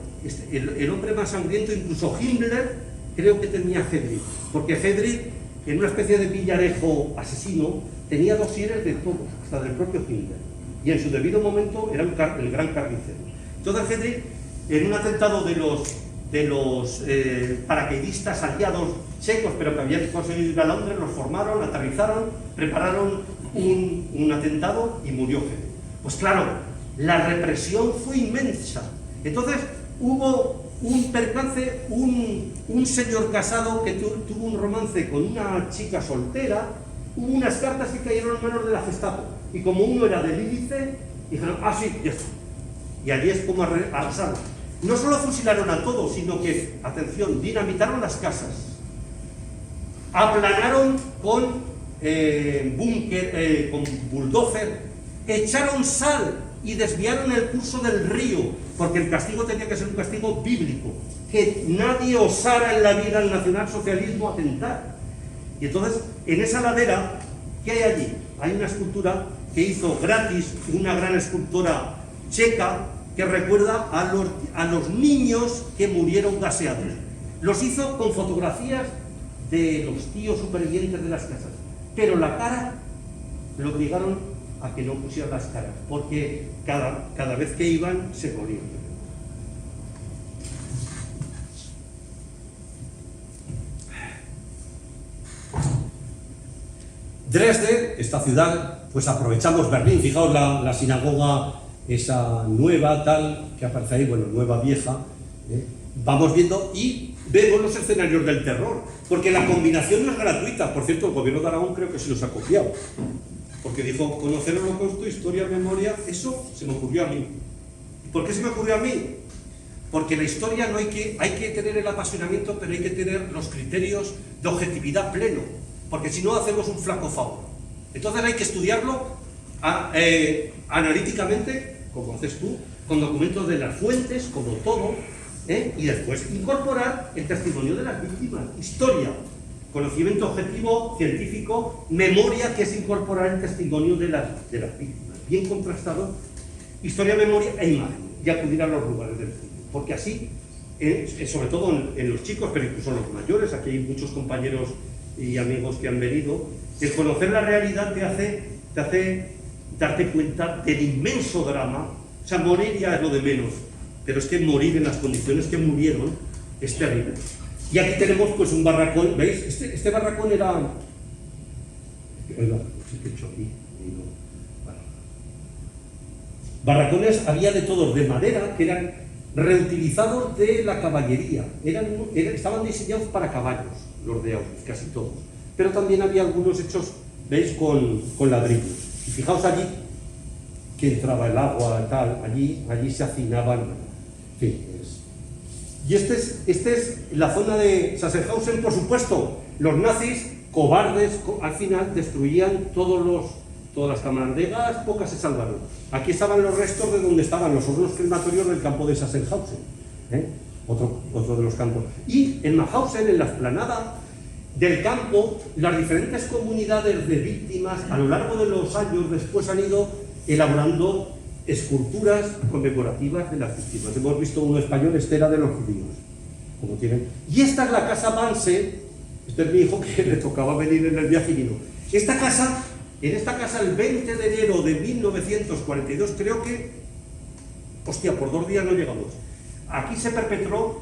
el hombre más sangriento, incluso Himmler, creo que tenía Heydrich, porque Heydrich, en una especie de villarejo asesino, tenía dosieres de todos, hasta del propio Himmler, y en su debido momento era el gran carnicero. Entonces Heydrich, en un atentado de los paracaidistas aliados checos, pero que habían conseguido ir a Londres, los formaron, aterrizaron, prepararon un atentado y murió Heydrich. Pues claro, la represión fue inmensa. Entonces hubo un percance, un señor casado que tuvo un romance con una chica soltera, hubo unas cartas que cayeron en manos de la Gestapo, y como uno era de Lidice, dijeron, sí, ya está. Y allí es como arrasaron. No solo fusilaron a todos, sino que, atención, dinamitaron las casas, aplanaron con búnker, con bulldozer, echaron sal y desviaron el curso del río, porque el castigo tenía que ser un castigo bíblico, que nadie osara en la vida al nacionalsocialismo atentar. Y entonces, en esa ladera, ¿qué hay allí? Hay una escultura que hizo gratis una gran escultora checa que recuerda a los niños que murieron gaseados. Los hizo con fotografías de los tíos supervivientes de las casas, pero la cara lo obligaron a que no pusieran las caras, porque cada vez que iban se morían. Dresde, esta ciudad, pues aprovechamos Berlín, fijaos la sinagoga esa nueva, tal, que aparece ahí, bueno, nueva, vieja, vamos viendo y vemos los escenarios del terror, porque la combinación no es gratuita. Por cierto, el gobierno de Aragón creo que se los ha copiado, porque dijo, conocer el holocausto, historia, memoria, eso se me ocurrió a mí. ¿Y por qué se me ocurrió a mí? Porque la historia no hay que tener el apasionamiento, pero hay que tener los criterios de objetividad pleno, porque si no hacemos un flaco favor. Entonces hay que estudiarlo analíticamente, como haces tú, con documentos de las fuentes, como todo, y después incorporar el testimonio de las víctimas. Historia, conocimiento objetivo, científico, memoria, que es incorporar el testimonio de las víctimas, bien contrastado, historia, memoria e imagen, y acudir a los lugares del crimen. Porque así, sobre todo en los chicos, pero incluso en los mayores, aquí hay muchos compañeros y amigos que han venido, el conocer la realidad te hace darte cuenta del inmenso drama. O sea, morir ya es lo de menos, pero es que morir en las condiciones que murieron es terrible. Y aquí tenemos pues un barracón, ¿veis? Este barracón era... Oiga, no sé qué he hecho aquí. Vale. Barracones había de todos, de madera, que eran reutilizados de la caballería. Estaban diseñados para caballos, los de Auschwitz, casi todos. Pero también había algunos hechos, ¿veis?, con ladrillos. Y fijaos allí que entraba el agua, tal, allí se hacinaban, en fin, y esta es la zona de Sachsenhausen. Por supuesto, los nazis, cobardes, al final destruían todas las cámaras de gas, pocas se salvaron. Aquí estaban los restos de donde estaban los hornos crematorios del campo de Sachsenhausen, otro de los campos. Y en Mauthausen, en la explanada del campo, las diferentes comunidades de víctimas a lo largo de los años después han ido elaborando esculturas conmemorativas de las víctimas. Hemos visto uno español, este era de los judíos, como tienen. Y esta es la casa Banse. Este es mi hijo, que le tocaba venir en el viaje y vino. En esta casa, el 20 de enero de 1942, creo que, hostia, por 2 días no llegamos, aquí se perpetró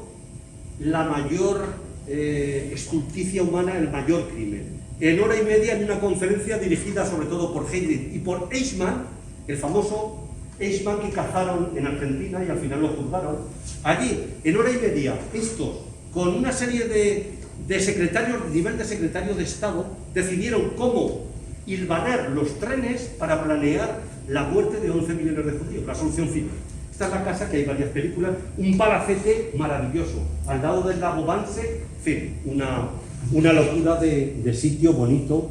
la mayor estulticia humana, el mayor crimen. En hora y media, en una conferencia dirigida sobre todo por Heydrich y por Eichmann, el famoso Eichmann que cazaron en Argentina y al final lo juzgaron. Allí, en hora y media, estos, con una serie de secretarios, de nivel de secretario de Estado, decidieron cómo hilvanar los trenes para planear la muerte de 11 millones de judíos, la solución final. Esta es la casa, que hay varias películas, un palacete maravilloso, al lado del lago Banse, en fin, una locura de sitio bonito.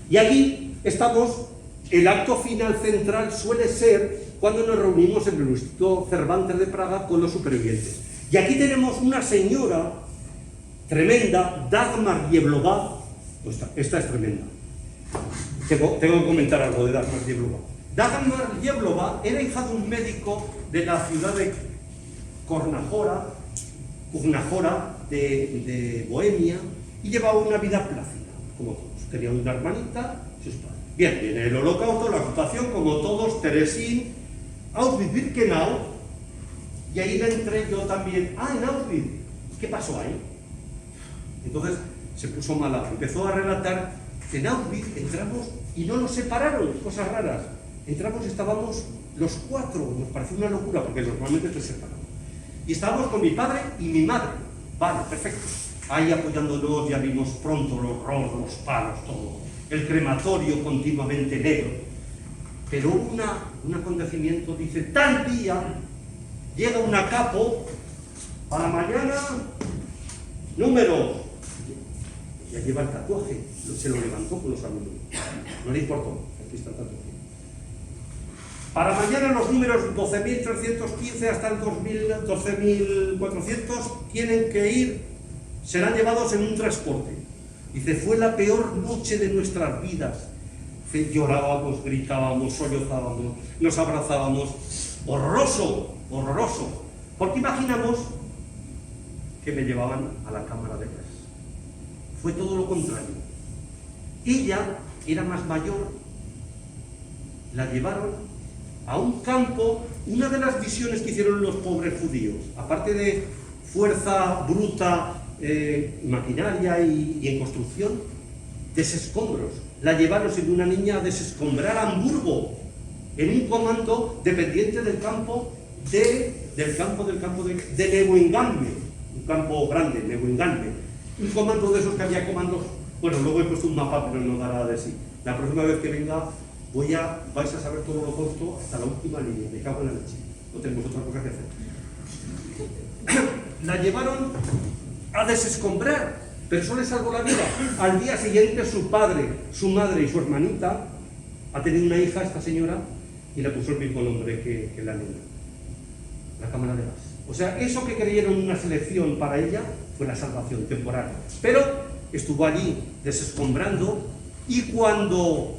Y allí estamos. El acto final central suele ser cuando nos reunimos en el Instituto Cervantes de Praga con los supervivientes. Y aquí tenemos una señora tremenda, Dagmar Jevlova. Esta es tremenda. Tengo que comentar algo de Dagmar Jevlova. Dagmar Jevlova era hija de un médico de la ciudad de Kurnajora de Bohemia, y llevaba una vida plácida, como todos. Tenía una hermanita, sus padres. Bien, viene el holocausto, la ocupación, como todos, Teresín, Auschwitz-Birkenau, y ahí entré yo también. En Auschwitz, ¿qué pasó ahí? Entonces se puso mala, empezó a relatar que en Auschwitz entramos y no nos separaron, cosas raras. Entramos, estábamos los 4, nos pareció una locura, porque normalmente te separan. Y estábamos con mi padre y mi madre. Vale, perfecto. Ahí apoyándonos, ya vimos pronto los rollos, los palos, todo. El crematorio continuamente negro. Pero hubo un acontecimiento, dice, tal día llega una capo, para mañana, número. Y ya lleva el tatuaje, se lo levantó con los alumnos. No le importó, aquí está el tatuaje. Para mañana los números 12.315 hasta el 12.400 tienen que ir, serán llevados en un transporte. Dice, fue la peor noche de nuestras vidas. Llorábamos, gritábamos, sollozábamos, nos abrazábamos. Horroroso, horroroso. Porque imaginamos que me llevaban a la cámara de gas. Fue todo lo contrario. Ella era más mayor, la llevaron a un campo. Una de las visiones que hicieron los pobres judíos, aparte de fuerza bruta, maquinaria y en construcción, desescombros. La llevaron siendo una niña a desescombrar Hamburgo en un comando dependiente del campo de Neuengamme, un campo grande, Neuengamme, un comando de esos que había comandos. Bueno, luego he puesto un mapa, pero no dará de sí. La próxima vez que venga vais a saber todo lo corto hasta la última línea. Me cago en la leche, no tenemos otra cosa que hacer. La llevaron a desescombrar, pero eso le salvó la vida. Al día siguiente su padre, su madre y su hermanita ha tenido una hija, esta señora, y le puso el mismo nombre que la niña, la cámara de gas. O sea, eso que creyeron una selección para ella fue la salvación temporal. Pero estuvo allí desescombrando, y cuando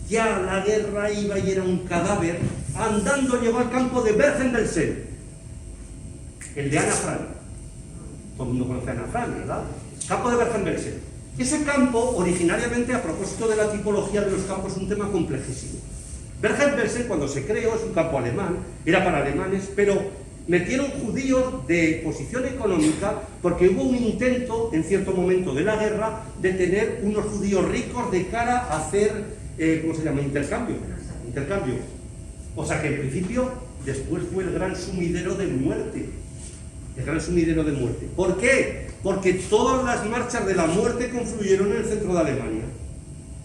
ya la guerra iba y era un cadáver, andando llegó al campo de Bergen-Belsen, el de Ana Frank. Todo el mundo conoce a Ana Frank, ¿verdad? Campo de Bergen-Belsen. Ese campo, originariamente, a propósito de la tipología de los campos, es un tema complejísimo. Bergen-Belsen, cuando se creó, es un campo alemán, era para alemanes, pero metieron judíos de posición económica porque hubo un intento, en cierto momento de la guerra, de tener unos judíos ricos de cara a hacer, ¿cómo se llama? Intercambio. O sea que, en principio, después fue el gran sumidero de muerte. El gran sumidero de muerte. ¿Por qué? Porque todas las marchas de la muerte confluyeron en el centro de Alemania.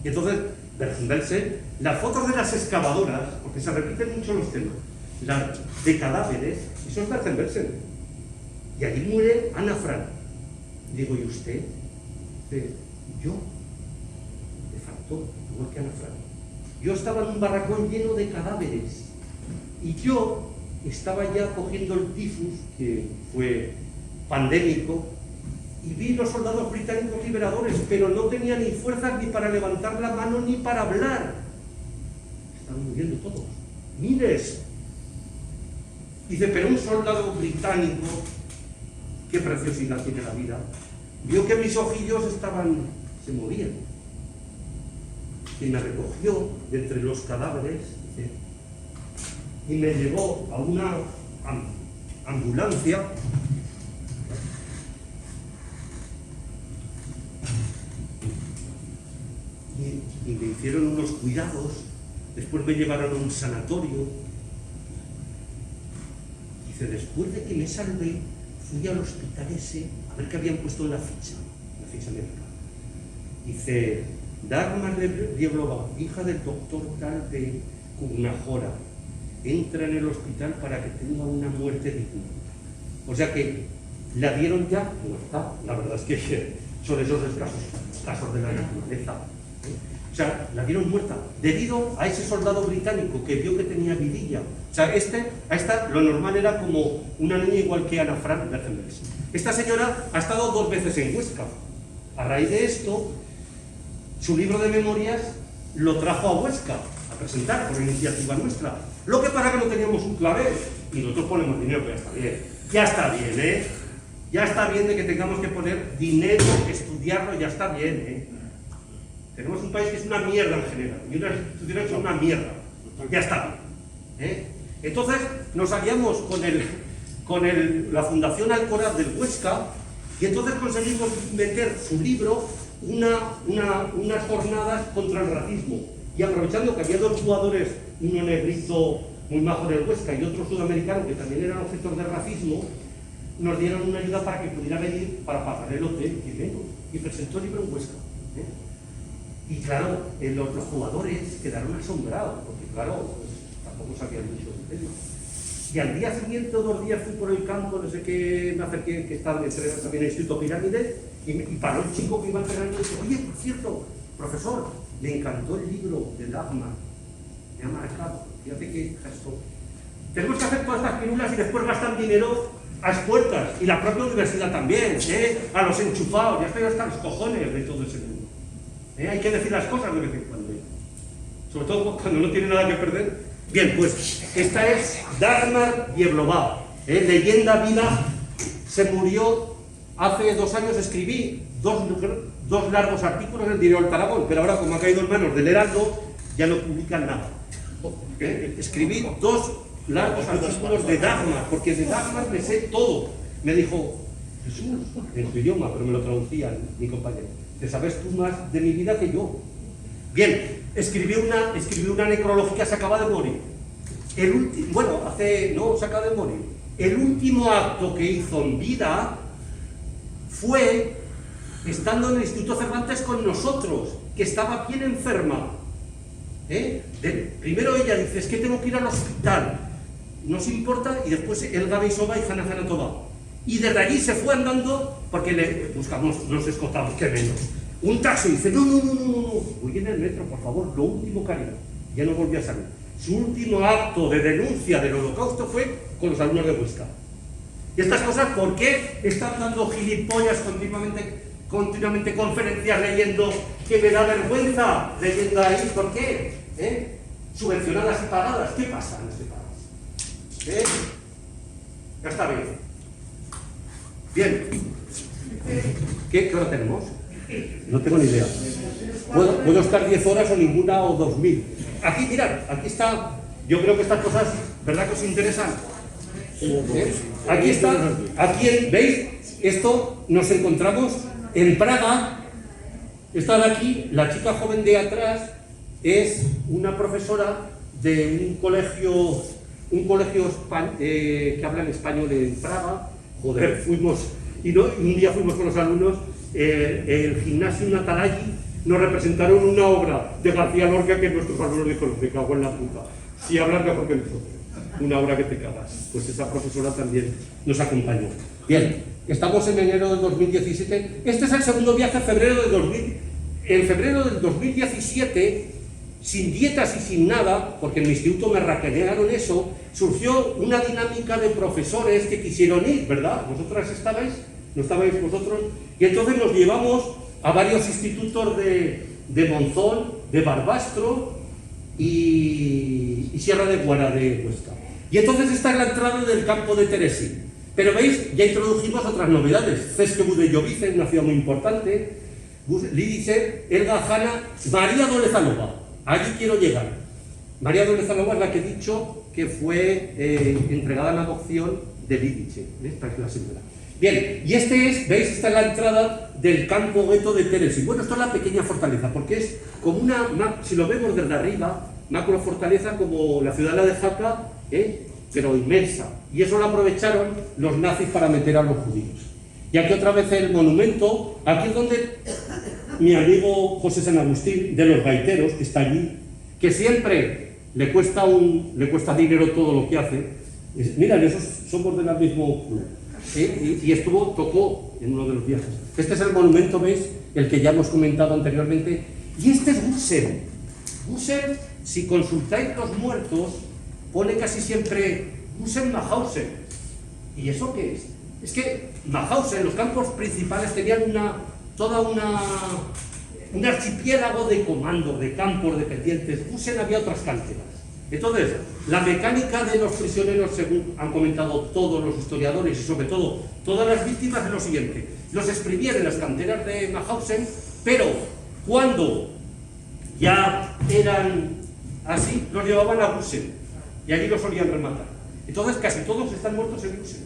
Y entonces, Bergen-Belsen, las fotos de las excavadoras, porque se repiten mucho los temas, las de cadáveres, eso es Bergen-Belsen. Y allí muere Ana Frank. Y digo, ¿y usted? Yo, de facto, igual que Ana Frank. Yo estaba en un barracón lleno de cadáveres. Y yo estaba ya cogiendo el tifus, que fue pandémico, y vi los soldados británicos liberadores, pero no tenía ni fuerzas ni para levantar la mano ni para hablar. Estaban muriendo todos, miles. Dice, pero un soldado británico, qué preciosidad tiene la vida, vio que mis ojillos se movían, y me recogió de entre los cadáveres, dice, y me llevó a una ambulancia y me hicieron unos cuidados. Después me llevaron a un sanatorio. Dice, después de que me salvé, fui al hospital ese a ver qué habían puesto en la ficha médica. Dice, Dagmar Rieblova, hija del doctor tal de Kugnajora, entra en el hospital para que tenga una muerte digna. O sea que la dieron ya muerta. La verdad es que son esos casos de la naturaleza. O sea, la dieron muerta debido a ese soldado británico que vio que tenía vidilla. O sea, lo normal era como una niña igual que Ana Frank Bergen-Belsen. Esta señora ha estado 2 veces en Huesca. A raíz de esto, su libro de memorias lo trajo a Huesca a presentar por iniciativa nuestra. Lo que pasa que no teníamos un clavel y nosotros ponemos dinero, pero ya está bien. Ya está bien, ¿eh? Ya está bien de que tengamos que poner dinero, estudiarlo, ya está bien, ¿eh? Tenemos un país que es una mierda en general, y unas instituciones que son una mierda. Ya está bien, ¿eh? Entonces nos aliamos con la Fundación Alcoraz del Huesca, y entonces conseguimos meter su libro unas jornadas contra el racismo. Y aprovechando que había 2 jugadores, uno negrito muy majo del Huesca y otro sudamericano que también eran objetos de racismo, nos dieron una ayuda para que pudiera venir para pagar el hotel y presentó el libro en Huesca. Y claro, los jugadores quedaron asombrados, porque claro, pues, tampoco sabían mucho del tema. Y al día siguiente o 2 días fui por el campo, no sé qué, me acerqué, que estaba también en el Instituto Pirámide, Y paró un chico que iba cerrando y dice, oye, por cierto, profesor, me encantó el libro de Dagmar, me ha marcado, fíjate qué gesto. Tenemos que hacer todas estas pirulas y después gastan dinero a expuertas, y la propia universidad también, a los enchufados, ya estoy hasta los cojones de todo ese mundo. Hay que decir las cosas de vez en cuando, sobre todo cuando no tiene nada que perder. Bien, pues esta es Dagmar Dieblová, leyenda viva. Se murió hace 2 años, escribí dos largos artículos en el Diario del Aragón, pero ahora como ha caído en manos del Heraldo, ya no publican nada. Escribí 2 largos artículos de Dagmar, porque de Dagmar me sé todo. Me dijo, Jesús, en su idioma, pero me lo traducía mi compañero, te sabes tú más de mi vida que yo. Bien, escribí una necrológica, se acaba de morir. Se acaba de morir. El último acto que hizo en vida fue estando en el Instituto Cervantes con nosotros, que estaba bien enferma. Primero ella dice, es que tengo que ir al hospital, nos importa, y después Elga Beisova y Hanna Toba. Y desde allí se fue andando, porque le buscamos, nos escotamos, que menos. Un taxi dice, no, voy en el metro, por favor, lo último, cariño. Ya no volvió a salir. Su último acto de denuncia del holocausto fue con los alumnos de Huesca. Y estas cosas, ¿por qué están dando gilipollas continuamente conferencias leyendo que me da vergüenza leyendo ahí? ¿Por qué? Subvencionadas y pagadas. ¿Qué pasa en este país? Ya está bien. Bien. ¿Qué hora tenemos? No tengo ni idea. Puedo estar 10 horas o ninguna o 2000. Aquí, mirad, aquí está. Yo creo que estas cosas, ¿verdad que os interesan? Aquí está, ¿veis? Esto nos encontramos en Praga. Esta de aquí, la chica joven de atrás, es una profesora de un colegio que habla en español en Praga. Joder, un día fuimos con los alumnos, el gimnasio Natalayi, nos representaron una obra de García Lorca que nuestros alumnos dijeron, me cago en la puta, si hablas mejor que nosotros, una obra que te cagas. Pues esa profesora también nos acompañó. Bien, estamos en enero del 2017, este es el segundo viaje en febrero del 2017, sin dietas y sin nada, porque en mi instituto me raquetearon eso, surgió una dinámica de profesores que quisieron ir, ¿verdad? ¿Vosotras estabais? ¿No estabais vosotros? Y entonces nos llevamos a varios institutos de Monzón, de Barbastro y Sierra de Guara de Huesca. Y entonces está en la entrada del campo de Teresi. Pero veis, ya introdujimos otras novedades. Cesque Budejovice, una ciudad muy importante, Lidice, Elga Hanna, María Dolezalova. Allí quiero llegar. María Dolezalova es la que he dicho que fue entregada en adopción de Lidice. Esta es la señora. Bien, y ¿veis? Esta es la entrada del campo gueto de Teresi. Bueno, esto es la pequeña fortaleza, porque es como si lo vemos desde arriba, macro fortaleza como la ciudadela de Jaca, pero inmensa. Y eso lo aprovecharon los nazis para meter a los judíos. Y aquí otra vez el monumento, aquí es donde mi amigo José San Agustín, de los gaiteros, que está allí, que siempre le cuesta dinero todo lo que hace. Mirad, esos somos del mismo club. Y tocó en uno de los viajes. Este es el monumento, ¿veis? El que ya hemos comentado anteriormente. Y este es Gusen. Gusen, si consultáis los muertos, pone casi siempre Gusen Mauthausen. ¿Y eso qué es? Es que Mauthausen, los campos principales, tenían un archipiélago de comandos, de campos, de pendientes. Gusen había otras canteras. Entonces, la mecánica de los prisioneros, según han comentado todos los historiadores y sobre todo todas las víctimas, es lo siguiente: los exprimían en las canteras de Mauthausen, pero cuando ya eran así, los llevaban a Gusen y allí los solían rematar. Entonces casi todos están muertos en Gusen.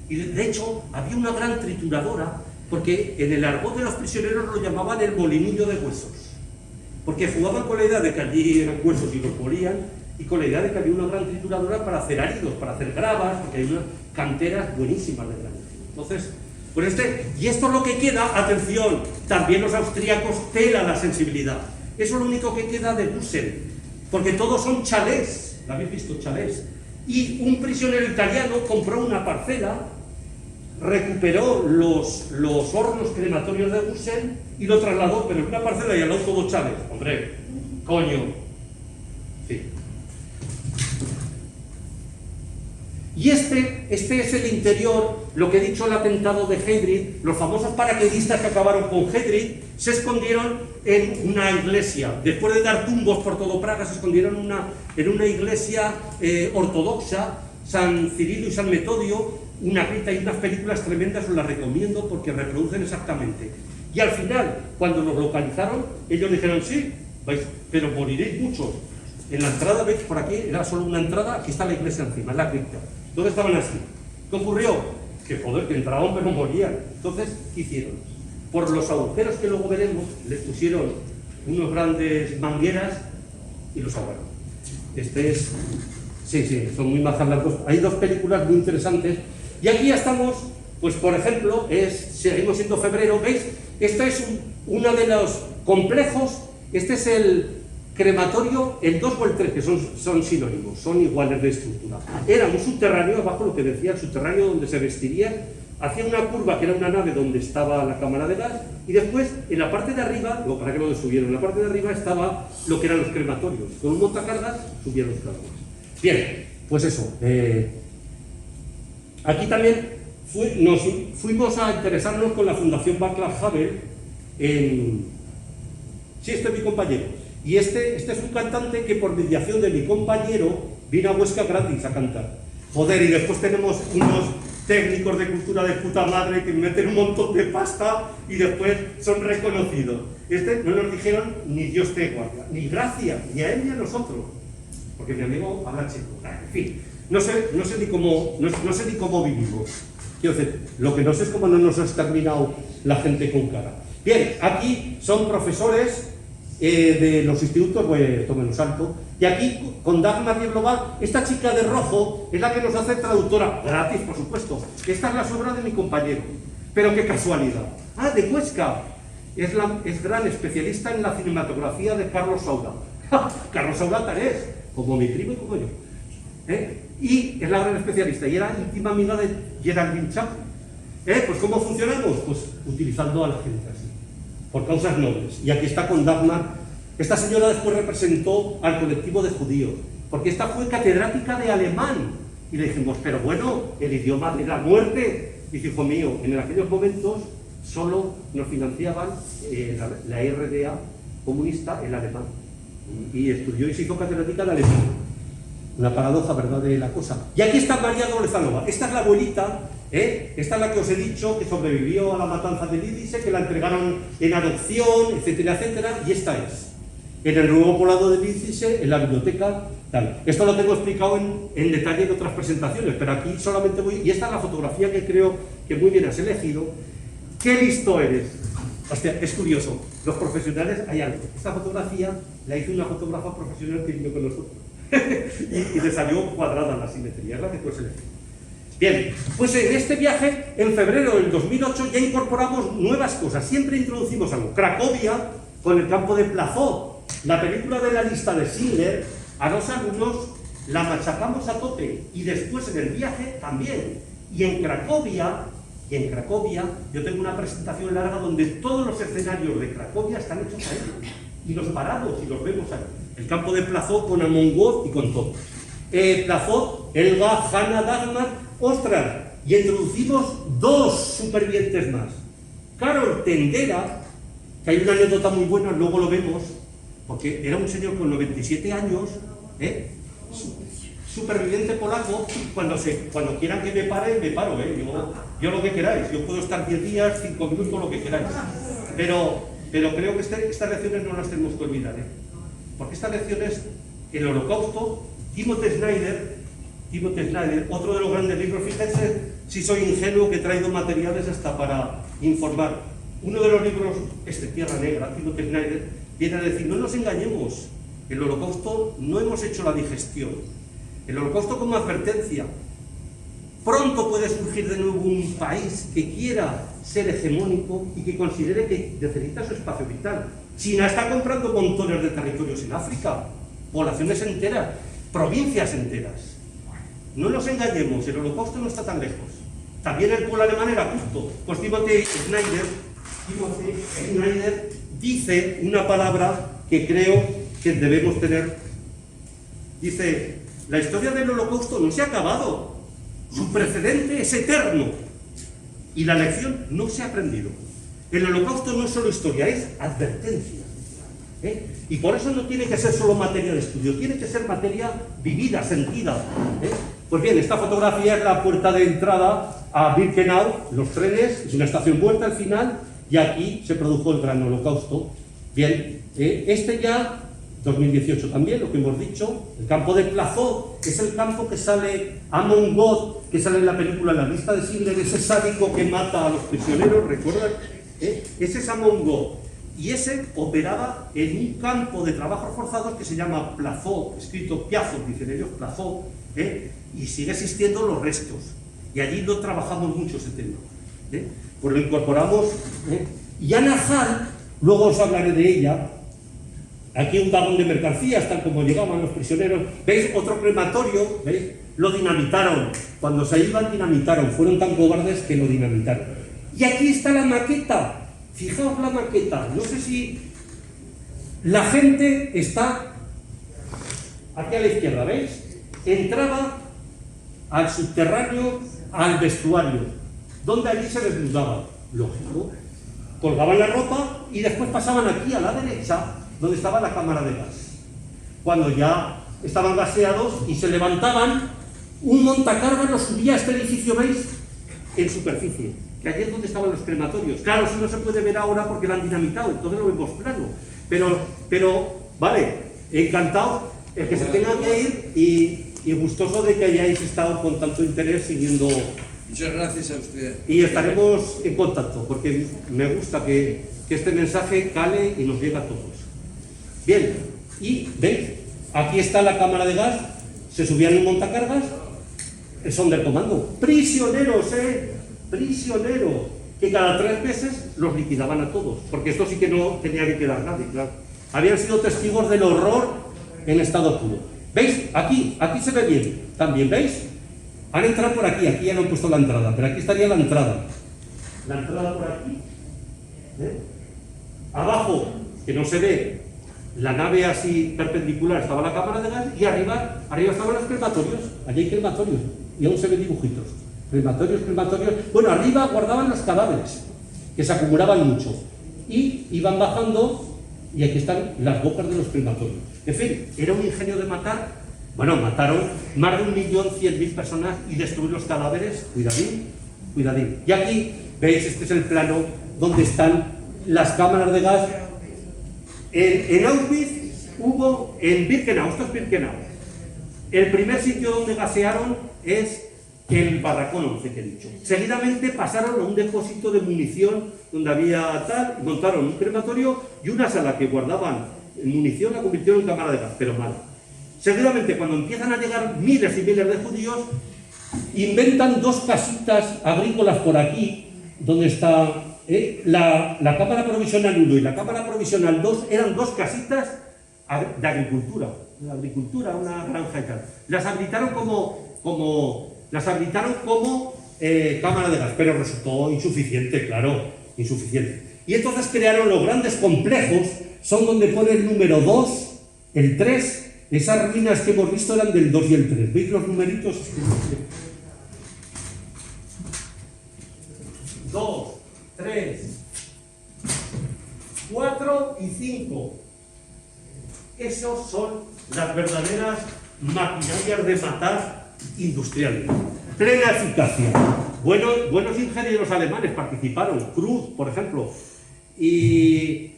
Y de hecho había una gran trituradora, porque en el argot de los prisioneros lo llamaban el molinillo de huesos, porque jugaban con la idea de que allí eran huesos y los molían, y con la idea de que había una gran trituradora para hacer áridos, para hacer gravas, porque hay unas canteras buenísimas de granito. Entonces, pues y esto es lo que queda, atención, también los austríacos tela la sensibilidad. Eso es lo único que queda de Gusen, porque todos son chalés, ¿lo habéis visto? Chalés. Y un prisionero italiano compró una parcela recuperó los hornos crematorios de Gusén y lo trasladó, pero en una parcela y al lado todo Chávez. Hombre, coño. Sí. Y este es el interior, lo que he dicho, el atentado de Heydrich. Los famosos paracaidistas que acabaron con Heydrich se escondieron en una iglesia. Después de dar tumbos por todo Praga, se escondieron en una iglesia ortodoxa, San Cirilo y San Metodio, una grita y unas películas tremendas, os las recomiendo porque reproducen exactamente. Y al final, cuando los localizaron, ellos dijeron, sí, vais, pero moriréis muchos. En la entrada, veis, por aquí, era solo una entrada, aquí está la iglesia encima, es la cripta. Entonces estaban así. ¿Qué ocurrió? Que joder, que entraban pero morían. Entonces, ¿qué hicieron? Por los agujeros que luego veremos, les pusieron unos grandes mangueras y los ahogaron. Este es... Sí, son muy majas las dos. Hay dos películas muy interesantes. Y aquí ya estamos, pues por ejemplo, seguimos siendo febrero, ¿veis? Este es uno de los complejos, este es el crematorio, el 2 o el 3, que son sinónimos, son iguales de estructura. Era un subterráneo, abajo lo que decía, el subterráneo donde se vestiría, hacía una curva que era una nave donde estaba la cámara de gas, y después, en la parte de arriba, para que lo subieron, en la parte de arriba estaba lo que eran los crematorios. Con un montacargas subían los carros. Bien, pues eso. Aquí también nos fuimos a interesarnos con la Fundación Václav Havel en... Sí, este es mi compañero. Y este es un cantante que por mediación de mi compañero vino a Huesca gratis a cantar. Joder, y después tenemos unos técnicos de cultura de puta madre que meten un montón de pasta y después son reconocidos. No nos dijeron ni Dios te guarda, ni gracias, ni a él ni a nosotros. Porque mi amigo habla chico. En fin, no sé ni cómo vivimos. Quiero decir, lo que no sé es cómo no nos ha exterminado la gente con cara. Bien, aquí son profesores de los institutos, pues tomen un salto. Y aquí, con Dagmar Diebloval, esta chica de rojo es la que nos hace traductora, gratis, por supuesto. Esta es la obra de mi compañero. Pero qué casualidad. Ah, de Huesca. Es gran especialista en la cinematografía de Carlos Saura. Carlos Saura Tarés, como mi primo y como yo. Y es la gran especialista. Y era íntima amiga de Geraldine Chaplin. Pues ¿cómo funcionamos? Pues utilizando a la gente así, por causas nobles. Y aquí está con Dagmar. Esta señora después representó al colectivo de judíos, porque esta fue catedrática de alemán. Y le dijimos, pero bueno, el idioma de la muerte. Dice, hijo mío, en aquellos momentos solo nos financiaban la RDA comunista, el alemán. Y estudió y se hizo catedrática de alemán. Una paradoja, ¿verdad?, de la cosa. Y aquí está María Dolezanova. Esta es la abuelita, esta es la que os he dicho, que sobrevivió a la matanza de Lídice, que la entregaron en adopción, etcétera, etcétera. Y esta es. En el nuevo poblado de Lídice, en la biblioteca, tal. Esto lo tengo explicado en detalle en otras presentaciones, pero aquí solamente voy... Y esta es la fotografía que creo que muy bien has elegido. ¡Qué listo eres! Hostia, es curioso. Los profesionales, hay algo. Esta fotografía la hizo una fotógrafa profesional que vino con nosotros. y le salió cuadrada la simetría, es la que tú has elegido. Bien, pues en este viaje, en febrero del 2008, ya incorporamos nuevas cosas. Siempre introducimos algo. Cracovia, con el campo de Plazov. La película de la lista de Schindler, a los alumnos la machacamos a tope. Y después en el viaje también. Y en Cracovia, yo tengo una presentación larga donde todos los escenarios de Cracovia están hechos ahí. Y los parados, y los vemos ahí. El campo de Plazov con Amon Goth y con todo. Plazov, Elga, Hanna, Dagmar, ostras, y introducimos dos supervivientes más. Carol Tendera, que hay una anécdota muy buena, luego lo vemos, porque era un señor con 97 años, superviviente polaco. Cuando quieran que me pare, me paro, yo lo que queráis, yo puedo estar 10 días, 5 minutos, lo que queráis. Pero creo que estas lecciones no las tenemos que olvidar, porque estas lecciones, el Holocausto, Timothy Snyder, otro de los grandes libros, fíjense si soy ingenuo que he traído materiales hasta para informar. Uno de los libros, Tierra Negra, Timothy Snyder, viene a decir, no nos engañemos, el Holocausto no hemos hecho la digestión. El Holocausto como advertencia. Pronto puede surgir de nuevo un país que quiera ser hegemónico y que considere que necesita su espacio vital. China está comprando montones de territorios en África, poblaciones enteras, provincias enteras. No nos engañemos, el Holocausto no está tan lejos. también el pueblo alemán era justo. Pues Timothy Snyder dice una palabra que creo que debemos tener. Dice, la historia del Holocausto no se ha acabado, su precedente es eterno y la lección no se ha aprendido. El Holocausto no es solo historia, es advertencia. Y por eso no tiene que ser solo materia de estudio, tiene que ser materia vivida, sentida. Pues bien, esta fotografía es la puerta de entrada a Birkenau, los trenes, es una estación muerta al final, y aquí se produjo el gran Holocausto. Bien, este ya, 2018 también, lo que hemos dicho, el campo de Plazó, que es el campo que sale Amon God, que sale en la película La lista de Schindler, ese sádico que mata a los prisioneros, ¿recuerdan? Ese es Amon God. Y ese operaba en un campo de trabajos forzados que se llama Plazó, escrito Piazzo, dicen ellos, Plazó, y sigue existiendo los restos. Y allí no trabajamos mucho ese tema. Pues lo incorporamos. Y Anna Hall, luego os hablaré de ella. Aquí un vagón de mercancías, tal como llegaban los prisioneros. ¿Veis? Otro crematorio, ¿veis? Lo dinamitaron. Cuando se iban, dinamitaron. Fueron tan cobardes que lo dinamitaron. Y aquí está la maqueta. Fijaos la maqueta. No sé si la gente está aquí a la izquierda, ¿veis? Entraba al subterráneo, al vestuario, donde allí se desnudaban. Lógico. Colgaban la ropa y después pasaban aquí a la derecha, donde estaba la cámara de gas. Cuando ya estaban gaseados y se levantaban, un montacargas los subía a este edificio, ¿veis? En superficie, que allí es donde estaban los crematorios. Claro, eso no se puede ver ahora porque lo han dinamitado, entonces lo vemos plano. Pero vale, encantado el que se tenga que ir y gustoso de que hayáis estado con tanto interés siguiendo. Muchas gracias a usted. Y estaremos en contacto, porque me gusta que este mensaje cale y nos llegue a todos. Bien, y veis, aquí está la cámara de gas, se subían en un montacargas, el Sonderkommando. Prisioneros, prisioneros, que cada 3 meses los liquidaban a todos, porque esto sí que no tenía que quedar nadie, claro. Habían sido testigos del horror en estado puro. ¿Veis? Aquí se ve bien, también, ¿veis? Han entrado por aquí, aquí ya no han puesto la entrada, pero aquí estaría la entrada. La entrada por aquí. Abajo, que no se ve, la nave así perpendicular, estaba la cámara de gas, y arriba estaban los crematorios. Allí hay crematorios, y aún se ven dibujitos. Crematorios. Bueno, arriba guardaban los cadáveres, que se acumulaban mucho. Y iban bajando, y aquí están las bocas de los crematorios. En fin, era un ingenio de matar. Bueno, mataron más de 1.100.000 personas y destruir los cadáveres. Cuidadín. Y aquí, veis, este es el plano donde están las cámaras de gas. En Auschwitz hubo, en Birkenau, esto es Birkenau. El primer sitio donde gasearon es el barracón 11 que he dicho. Seguidamente pasaron a un depósito de munición donde había tal, y montaron un crematorio y una sala que guardaban munición la convirtieron en cámara de gas, pero mal. Seguidamente, cuando empiezan a llegar miles y miles de judíos, inventan 2 casitas agrícolas por aquí, donde está la cámara provisional 1 y la cámara provisional 2, eran 2 casitas de agricultura, una granja y tal. Las habilitaron como cámara de gas, pero resultó insuficiente, claro, insuficiente. Y entonces crearon los grandes complejos, son donde pone el número 2, el 3, esas ruinas que hemos visto eran del 2 y el 3. ¿Veis los numeritos? 2, 3, 4 y 5. Esos son las verdaderas maquinarias de matar industriales. Plena eficacia. Buenos ingenieros alemanes participaron, Cruz, por ejemplo, y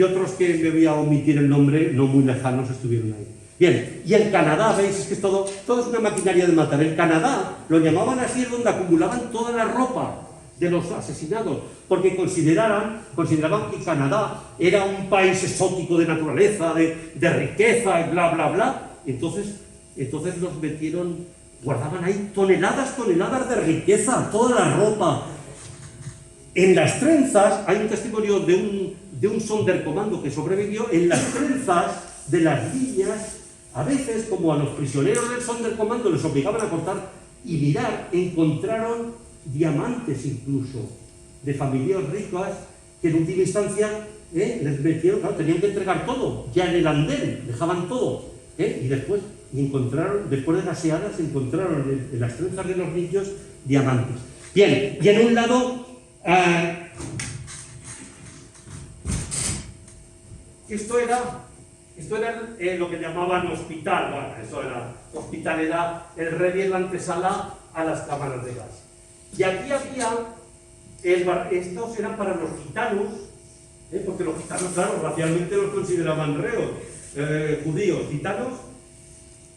otros que me voy a omitir el nombre, no muy lejanos, estuvieron ahí. Bien, y en Canadá, veis, es que todo es una maquinaria de matar. En Canadá lo llamaban así, es donde acumulaban toda la ropa de los asesinados, porque consideraban que Canadá era un país exótico de naturaleza, de riqueza y bla, bla, bla. Entonces los metieron, guardaban ahí toneladas de riqueza, toda la ropa. En las trenzas, hay un testimonio de un Sonderkommando que sobrevivió, en las trenzas de las líneas, a veces, como a los prisioneros del Sonderkommando les obligaban a cortar y mirad, encontraron diamantes incluso, de familias ricas, que en última instancia les metieron, claro, tenían que entregar todo, ya en el andén, dejaban todo, y después encontraron, después de gaseadas, encontraron en las trenzas de los niños diamantes. Bien, y en un lado, esto era lo que llamaban hospital. Bueno, eso era, hospital era el ready en la antesala a las cámaras de gas. Y aquí había, estos eran para los gitanos, porque los gitanos, claro, racialmente los consideraban reos, judíos, gitanos,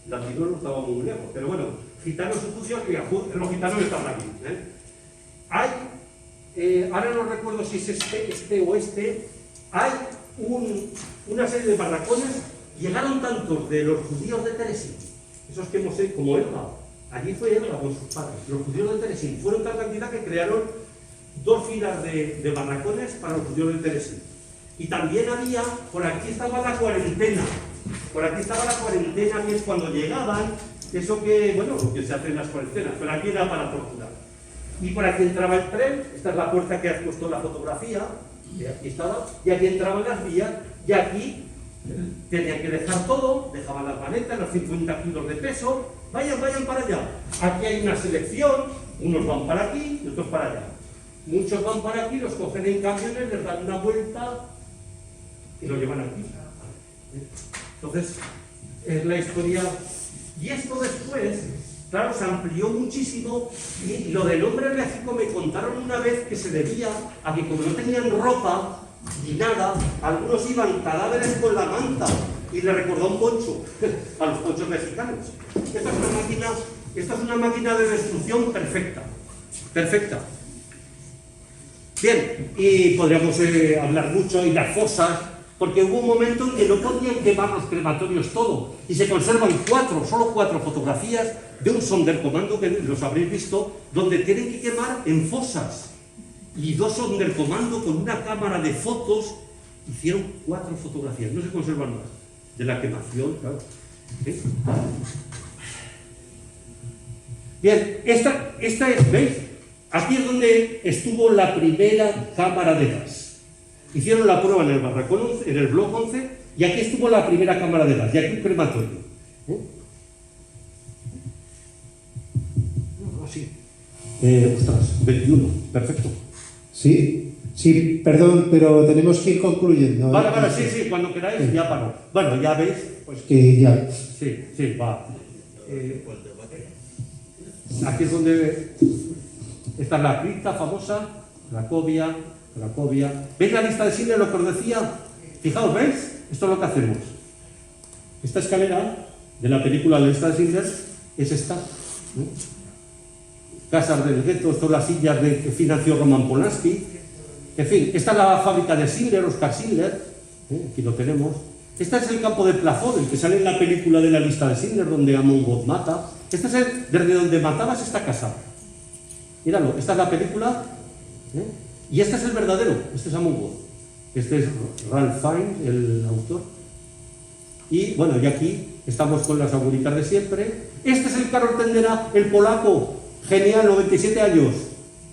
latinos no estaban muy lejos, pero bueno, gitanos y judíos, los gitanos estaban aquí. Hay, ahora no recuerdo si es este o este, hay una serie de barracones, llegaron tantos de los judíos de Teresín, esos que hemos hecho, como Elba, allí fue Elba con sus padres, los judíos de Teresín, fueron tal cantidad que crearon 2 filas de barracones para los judíos de Teresín. Y también había, por aquí estaba la cuarentena, y es cuando llegaban, eso que, bueno, lo que se hace en las cuarentenas, pero aquí era para torturar. Y por aquí entraba el tren, esta es la puerta que has puesto en la fotografía, y aquí estaba, y aquí entraban las vías, y aquí tenían que dejar todo, dejaban las maletas, los 50 kilos de peso, vayan para allá. Aquí hay una selección, unos van para aquí y otros para allá. Muchos van para aquí, los cogen en camiones, les dan una vuelta y lo llevan aquí. Entonces, es la historia. Y esto después, claro, se amplió muchísimo, y lo del hombre en México me contaron una vez que se debía a que como no tenían ropa ni nada, algunos iban cadáveres con la manta y le recordó un poncho a los ponchos mexicanos. Esta es una máquina de destrucción perfecta. Bien, y podríamos hablar mucho, y las fosas, porque hubo un momento en que no podían quemar los crematorios todo, y se conservan solo cuatro fotografías de un Sonderkommando, que los habréis visto, donde tienen que quemar en fosas, y 2 Sonderkommando con una cámara de fotos hicieron 4 fotografías, no se conservan más, de la quemación, claro. Bien, esta es, ¿veis? Aquí es donde estuvo la primera cámara de gas. Hicieron la prueba en el barracón 11, en el bloque 11, y aquí estuvo la primera cámara de gas, y aquí un crematorio. Así. Ostras, 21, perfecto. Sí, perdón, pero tenemos que ir concluyendo. Vale, sí, cuando queráis ya paro. Bueno, ya veis. Pues que ya. Sí, va. Aquí es donde está la cripta famosa, Cracovia. ¿Veis la lista de Schindler, lo que os decía? Fijaos, ¿veis? Esto es lo que hacemos. Esta escalera de la película La lista de Schindler es esta. Casas del gueto, estas son las sillas que financió Roman Polanski. En fin, esta es la fábrica de Schindler, Oskar Schindler. Aquí lo tenemos. Este es el campo de Plafón, el que sale en la película de La lista de Schindler, donde Amon Goth mata. Este es desde donde matabas esta casa. Míralo, esta es la película. Y este es el verdadero, este es Amon Goth. Este es Ralph Fiennes, el autor. Y bueno, y aquí estamos con las abuelitas de siempre. Este es el Karol Tendera, el polaco. Genial, 97 años.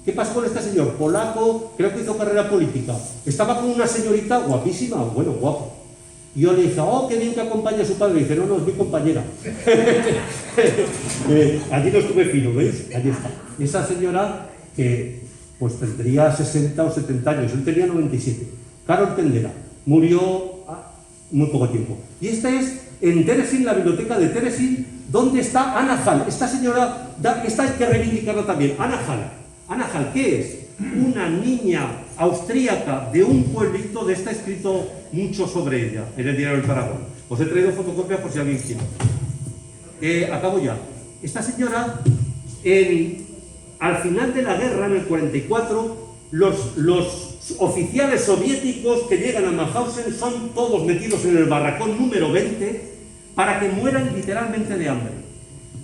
¿Qué pasó con este señor? Polaco, creo que hizo carrera política. Estaba con una señorita guapísima, bueno, guapo. Y yo le dije, oh, qué bien que acompaña a su padre. Y dice, no, es mi compañera. Allí no estuve fino, ¿veis? Allí está. Esa señora que pues tendría 60 o 70 años, él tenía 97. Karol Tendera, murió muy poco tiempo. Y este es en Teresín, la biblioteca de Teresín, donde está Anna Hall. Esta señora, esta hay que reivindicarla también. Anna Hall, ¿qué es? Una niña austríaca de un pueblito, de esta escrito mucho sobre ella en el Diario del Paraguay. Os he traído fotocopias por si alguien quiere. Acabo ya. Esta señora, al final de la guerra, en el 44, los oficiales soviéticos que llegan a Mauthausen son todos metidos en el barracón número 20 para que mueran literalmente de hambre.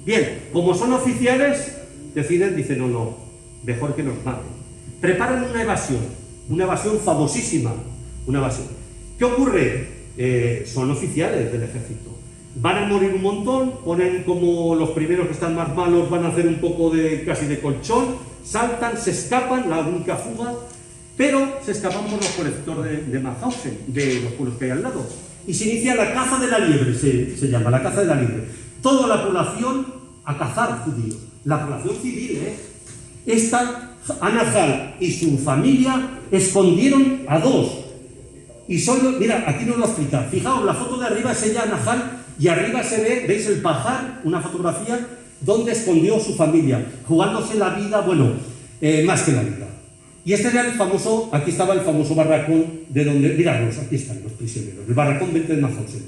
Bien, como son oficiales, dicen, no, mejor que nos maten. Preparan una evasión famosísima, una evasión. ¿Qué ocurre? Son oficiales del ejército. van a morir un montón, ponen como los primeros que están más malos, van a hacer un poco de casi de colchón, saltan, se escapan, la única fuga, pero se escapan por los colectores de Mauthausen, de los pueblos que hay al lado. Y se inicia la caza de la liebre, se llama, la caza de la liebre. Toda la población a cazar judíos, la población civil, Esta, Anahal y su familia escondieron a dos. Y solo, mira, aquí nos lo explica. Fijaos, la foto de arriba es ella, Anahal, y arriba se ve, ¿veis el pajar? Una fotografía donde escondió su familia, jugándose la vida, bueno, más que la vida. Y este era el famoso, aquí estaba el famoso barracón de donde, miradlos, aquí están los prisioneros, el barracón 20 de Mauthausen.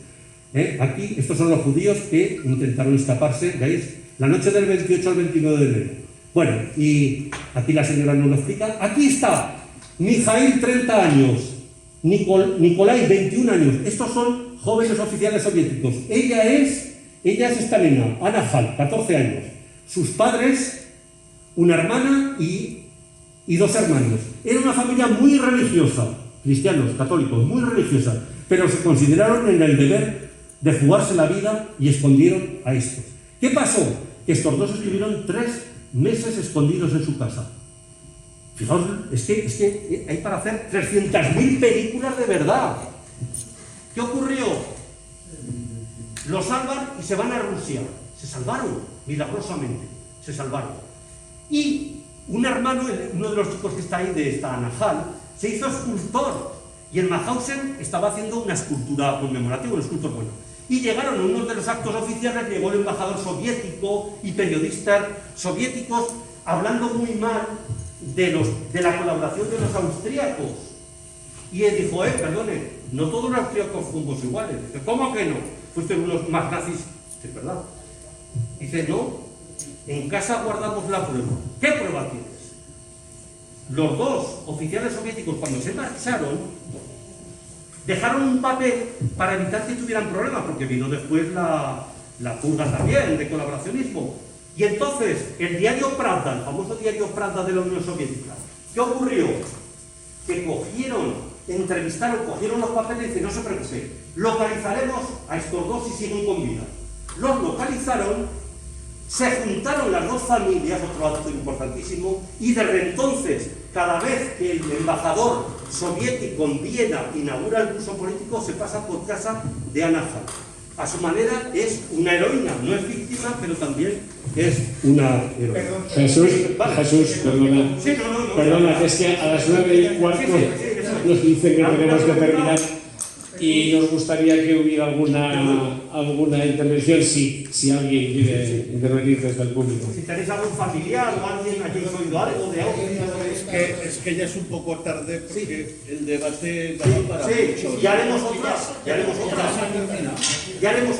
Aquí, estos son los judíos que intentaron escaparse, ¿veis? La noche del 28 al 29 de enero. Bueno, y aquí la señora nos lo explica. Aquí está Mijail, 30 años, Nikolai, 21 años. Estos son jóvenes oficiales soviéticos. Ella es esta nena, Anahal, 14 años. Sus padres, una hermana y 2 hermanos. Era una familia muy religiosa, cristianos, católicos, muy religiosa, pero se consideraron en el deber de jugarse la vida y escondieron a estos. ¿Qué pasó? Que estos dos estuvieron 3 meses escondidos en su casa. Fijaos, es que hay para hacer 300.000 películas de verdad. ¿Qué ocurrió? Los salvan y se van a Rusia. Se salvaron, milagrosamente, se salvaron. Y un hermano, uno de los chicos que está ahí, de esta Anahal, se hizo escultor. Y en Mauthausen estaba haciendo una escultura conmemorativa, un escultor bueno. Y llegaron a uno de los actos oficiales, llegó el embajador soviético y periodistas soviéticos hablando muy mal de la colaboración de los austríacos. Y él dijo, perdone, no todos los austríacos fuimos iguales. Dice, ¿cómo que no? Fuiste unos más nazis. Es verdad. Dice, no, en casa guardamos la prueba. ¿Qué prueba tienes? Los 2 oficiales soviéticos, cuando se marcharon, dejaron un papel para evitar que tuvieran problemas, porque vino después la purga también, de colaboracionismo. Y entonces, el diario Pravda, el famoso diario Pravda de la Unión Soviética, ¿qué ocurrió? Que entrevistaron, cogieron los papeles y dicen, no se preocupe, localizaremos a estos 2 si siguen con vida. Los localizaron, se juntaron las 2 familias, otro acto importantísimo, y desde entonces, cada vez que el embajador soviético en Viena inaugura el curso político, se pasa por casa de Anahal. A su manera es una heroína, no es víctima, pero también es una heroína. Jesús, perdona. Sí, no. Perdona, es que a las 9:15 nos dicen que tenemos que terminar y nos gustaría que hubiera alguna intervención, si alguien quiere intervenir desde el público. Si tenéis algún familiar o alguien a quien os oído algo de algo. Es que ya es un poco tarde porque el debate da para mucho. Ya haremos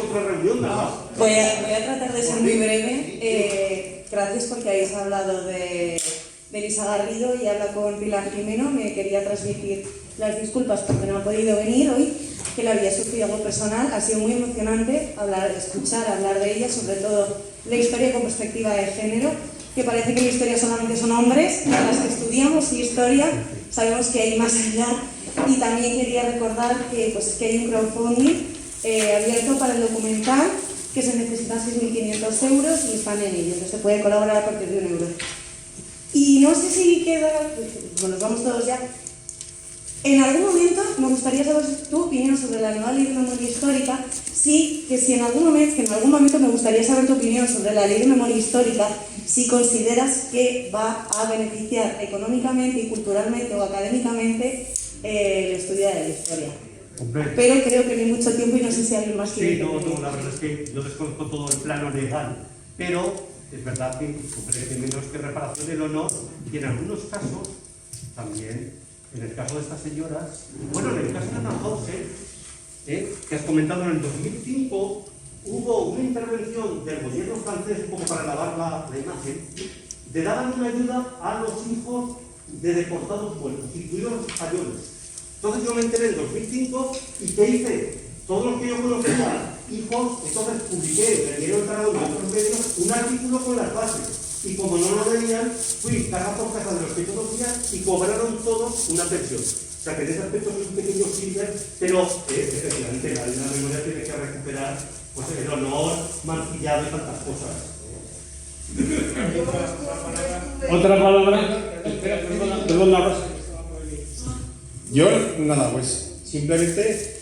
otra reunión, ¿verdad? Voy a tratar de ser muy breve. Gracias porque habéis hablado de Elisa Garrido y habla con Pilar Jimeno. Me quería transmitir las disculpas porque no ha podido venir hoy, que le había sufrido algo personal. Ha sido muy emocionante escuchar hablar de ella, sobre todo la historia con perspectiva de género, que parece que la historia solamente son hombres. A las que estudiamos historia sabemos que hay más allá. Y también quería recordar que hay un crowdfunding abierto para el documental, que se necesitan 6.500 euros y están en ello. Se puede colaborar a partir de 1 euro. Y no sé si queda, bueno, nos vamos todos ya. En algún momento me gustaría saber tu opinión sobre la nueva ley de memoria histórica. Que en algún momento me gustaría saber tu opinión sobre la ley de memoria histórica, si consideras que va a beneficiar económicamente y culturalmente o académicamente el estudio de la historia. Hombre. Pero creo que no hay mucho tiempo y no sé si alguien más quiere. Sí, la verdad es que yo desconozco todo el plano legal, pero es verdad que menos que reparación del honor, y en algunos casos también, en el caso de estas señoras, bueno, en el caso de Mauthausen, que has comentado, en el 2005 hubo una intervención del gobierno francés, un poco para lavar la imagen, de dar una ayuda a los hijos de deportados buenos, incluidos los españoles. Entonces yo me enteré en 2005 y ¿qué hice? Todos los que yo conocía, hijos, entonces publiqué, me dieron cada uno de otros medios, un artículo con las bases. Y como no lo veían, fui casa por casa de los que conocía y cobraron todos una pensión. O sea que en ese aspecto es un pequeño silver, pero efectivamente la memoria tiene que recuperar pues el honor mancillado y tantas cosas. Otra palabra. Espera, perdona, Rosa. Yo, nada, pues simplemente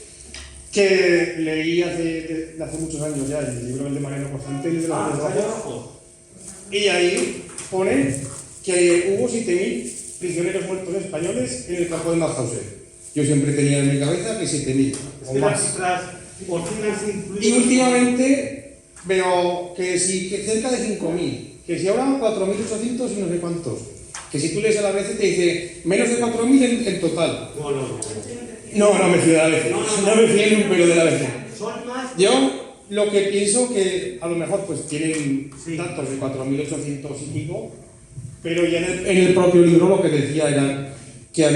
que leí hace muchos años ya el libro de Mariano Constante, el de los Rojos, y ahí pone que hubo 7.000 prisioneros muertos españoles en el campo de Mauthausen. Yo siempre tenía en mi cabeza que 7.000 o más. Y últimamente veo que cerca de 5.000, que si ahora 4.800 y no sé cuántos. Que si tú lees a la ABC te dice menos de 4.000 en total. No me fío de la ABC. No me fío ni un pelo de la ABC. Yo lo que pienso que a lo mejor pues tienen datos de 4.800 y pico, pero ya en el propio libro lo que decía era que había